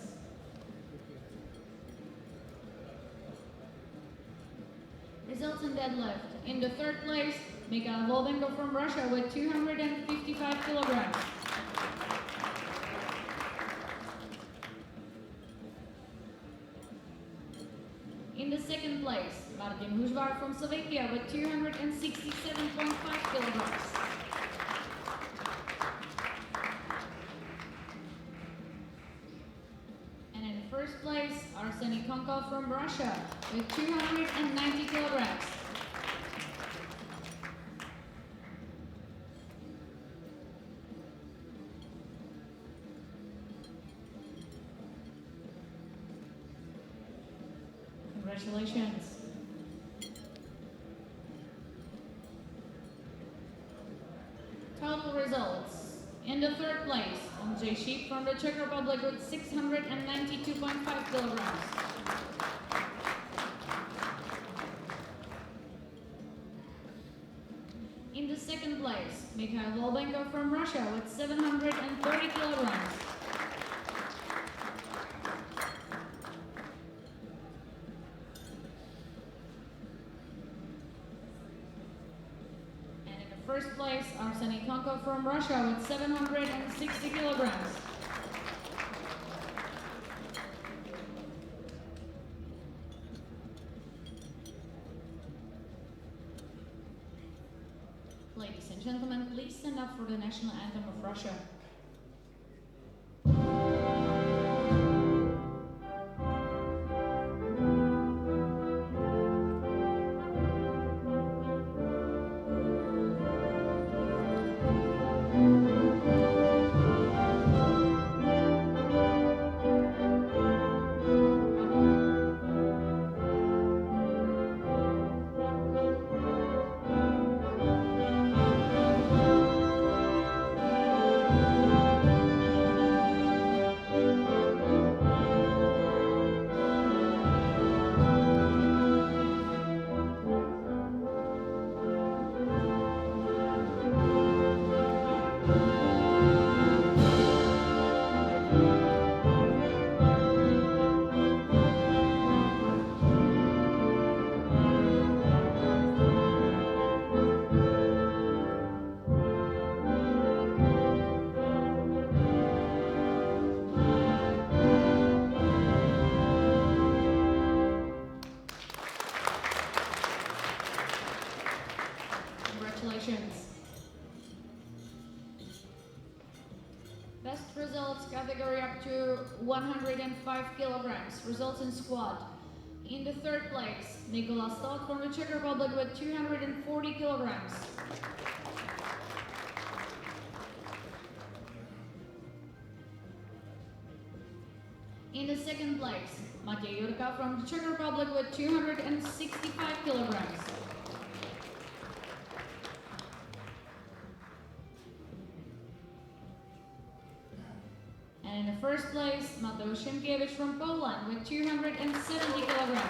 [SPEAKER 3] Results in deadlift. In the third place, Mikhail Volbenko from Russia with 255 kilograms. In the second place, Martin Huzvar from Slovakia with 267.5 kilograms. And in the first place, Arseny Konkov from Russia with 290 kilograms. Congratulations. Total results. In the third place, Ondřej Šíp from the Czech Republic with 692.5 kilograms. In the second place, Mikhail Volbenko from Russia with 730 kilograms. First place, Arseny Konkov from Russia with 760 kilograms. Ladies and gentlemen, please stand up for the national anthem of Russia. Congratulations. Best results category up to 105 kilograms. Results in squat. In the third place, Nicolas Stott from the Czech Republic with 240 kilograms. In the second place, Matěj Jurka from the Czech Republic with 265 kilograms. first place, Mateusz Szymkiewicz from Poland with 270 kilograms.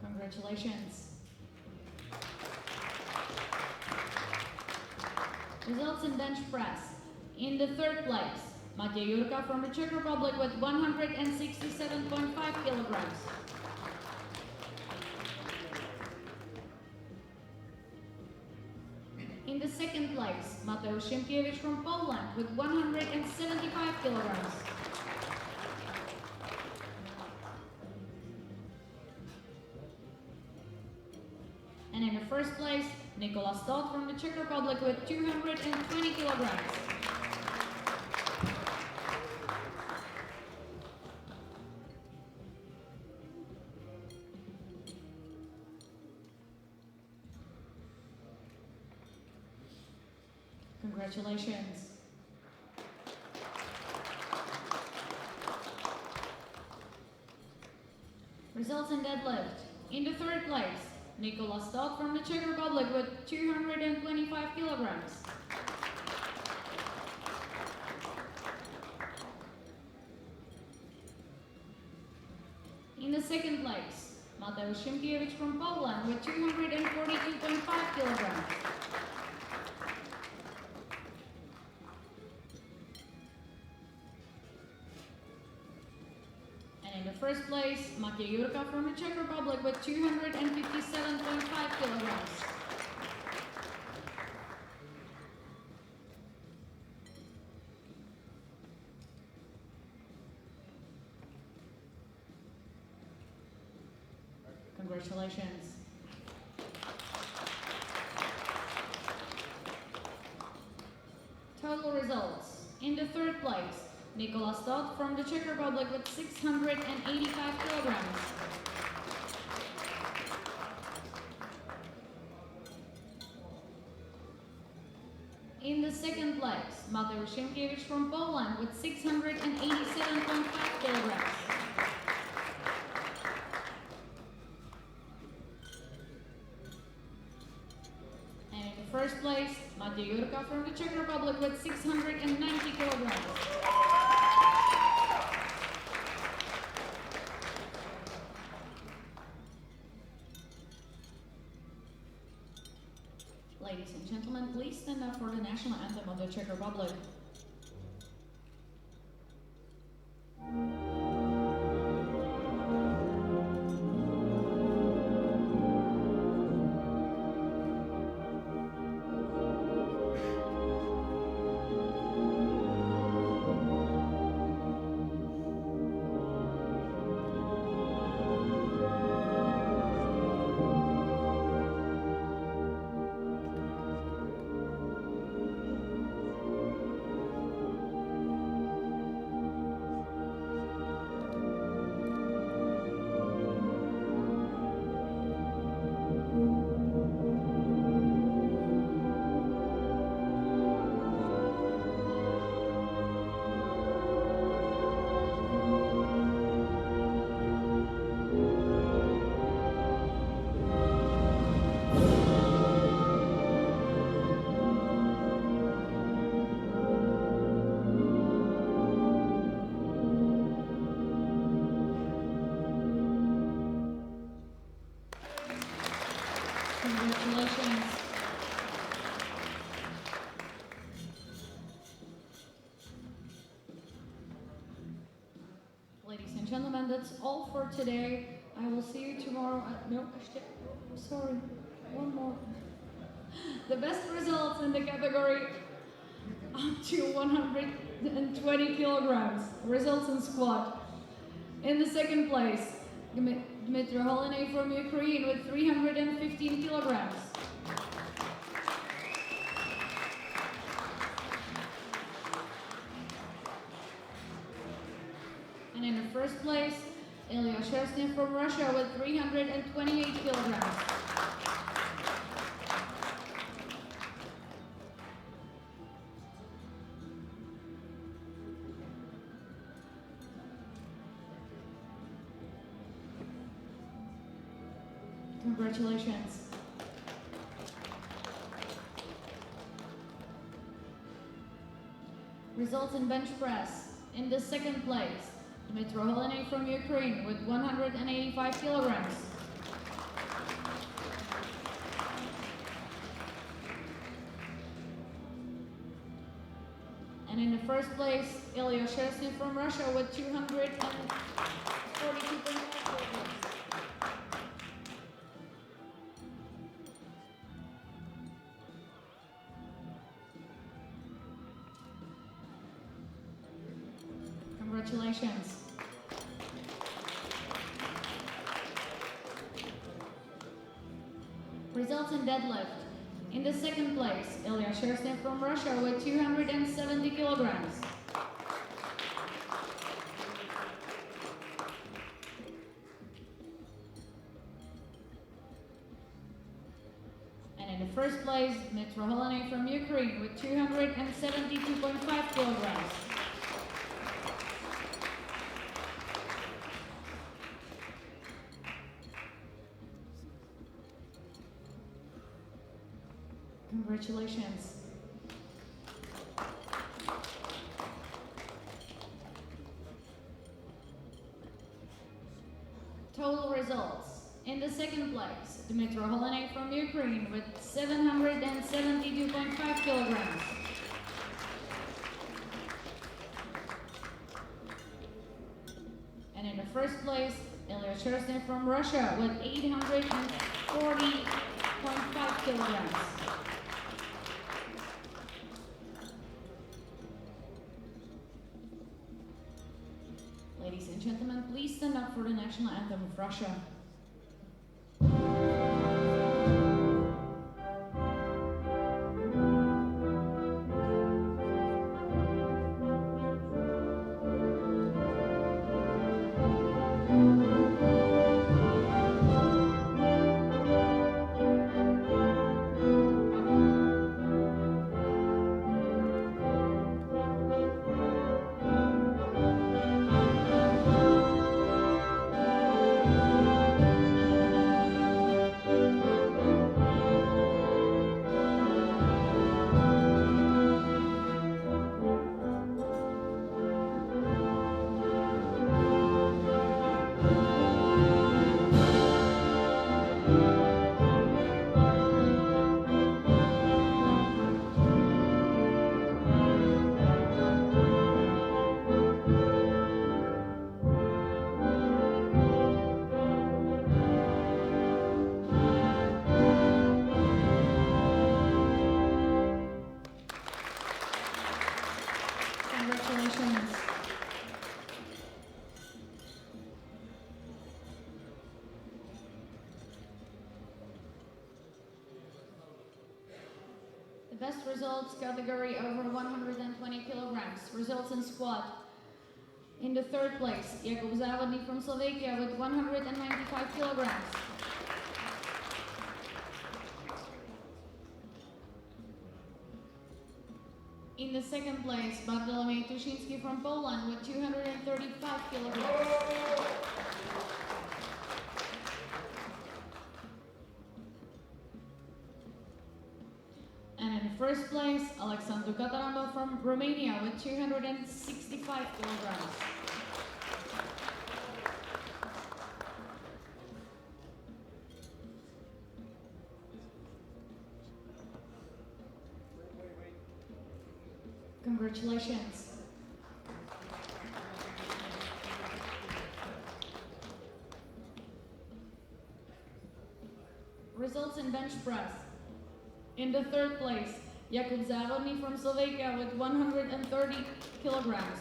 [SPEAKER 3] Congratulations. Results in bench press. In the third place, Matej Jurka from the Czech Republic with 167.5 kilograms. In the second place, Mateusz Szymkiewicz from Poland with 175 kilograms. And in the first place, Nicola Stott from the Czech Republic with 220 kilograms. Congratulations. Results in deadlift. In the third place, Nicola Stott from the Czech Republic with 225 kilograms. In the second place, Mateusz Szymkiewicz from Poland with 242.5 kilograms. And in the first place, Matej Jurka from the Czech Republic with 257.5 kilograms. Congratulations. Total results. In the third place, Nicola Stott from the Czech Republic with 685 kilograms. In the second place, Mateusz Szymkiewicz from Poland with 687.5 kilograms. First place, Matej Jurka from the Czech Republic with 690 kilograms. Ladies and gentlemen, please stand up for the national anthem of the Czech Republic. Congratulations. Ladies and gentlemen, that's all for today. I will see you tomorrow at... No, sorry, one more. The best results in the category up to 120 kilograms. Results in squat. In the second place, Dmitry Holinay from Ukraine with 315 kilograms. And in the first place, Ilya Shevsny from Russia with 328 kilograms. Congratulations. Results in bench press. In the second place, Dmytro Helenek from Ukraine with 185 kilograms. And in the first place, Ilya Shersny from Russia with 242.5 kilograms. Congratulations. Results in deadlift. In the second place, Ilya Shersny from Russia with 270 kilograms. And in the first place, Dmytro Helenek from Ukraine with 272.5 kilograms. Congratulations. Total results. In the second place, Dmytro Helenek from Ukraine with 772.5 kilograms. And in the first place, Ilya Shersny from Russia with 840.5 kilograms. Ladies and gentlemen, please stand up for the national anthem of Russia. Congratulations. The best results category over 120 kilograms. Results in squat. In the third place, Jakub Závodník from Slovakia with 195 kilograms. In the second place, Bartolomiej Tuszyński from Poland with 235 kilograms. And in the first place, Alexandru Catarambă from Romania with 265 kilograms. Congratulations. Results in bench press. In the third place, Jakub Závodník from Slovakia with 130 kilograms.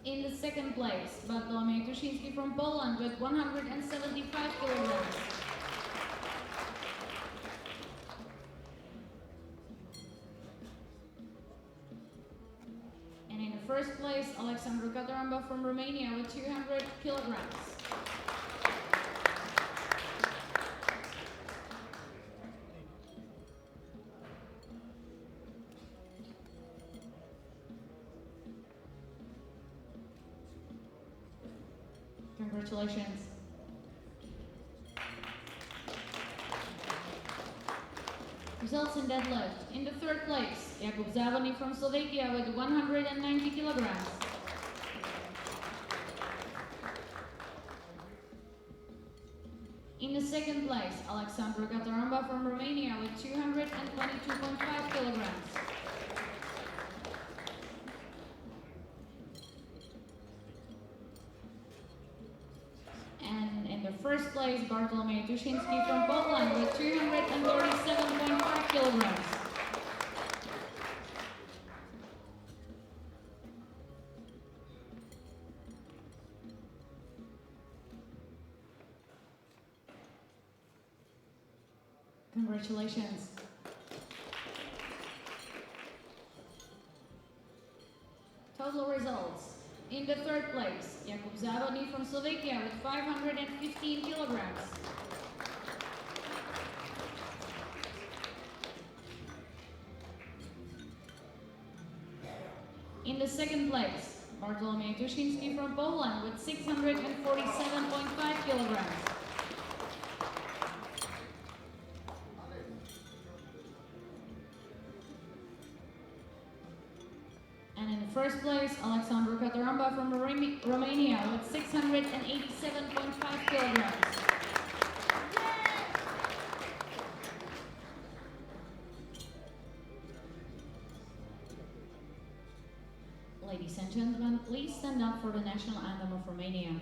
[SPEAKER 3] In the second place, Bartolomiej Tuszyński from Poland with 175 kilograms. First place, Alexandru Catarambă from Romania with 200 kilograms. Congratulations. Results in deadlift. In the third place, Jakub Závodný from Slovakia with 190 kilograms. In the second place, Alexandru Cataramba from Romania with 222.5 kilograms. And in the first place, Bartolomiej Tuszyński from Poland with 237.5 kilograms. Congratulations. Total results. In the third place, Jakub Závodný from Slovakia with 515 kilograms. In the second place, Bartolomiej Tuszyński from Poland with 647.5 kilograms. And in the first place, Alexandru Cataramba from Romania with 687.5 kilograms. Ladies and gentlemen, please stand up for the national anthem of Romania.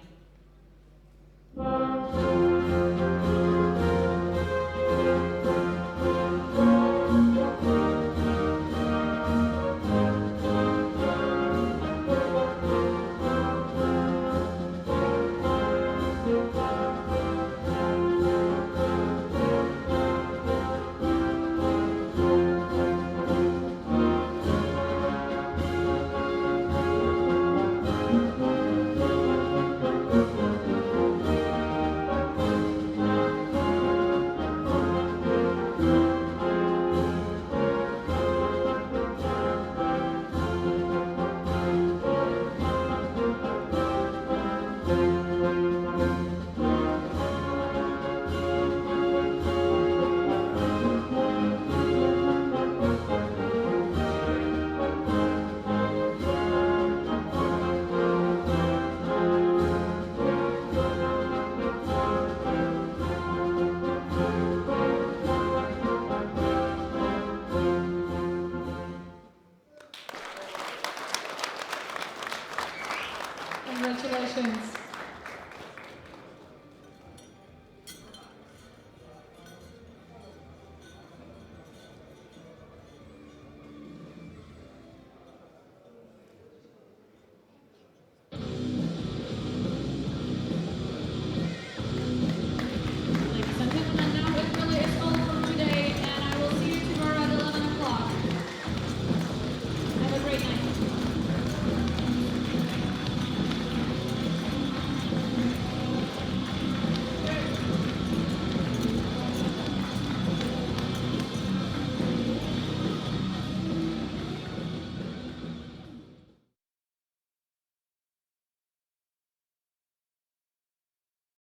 [SPEAKER 3] Congratulations.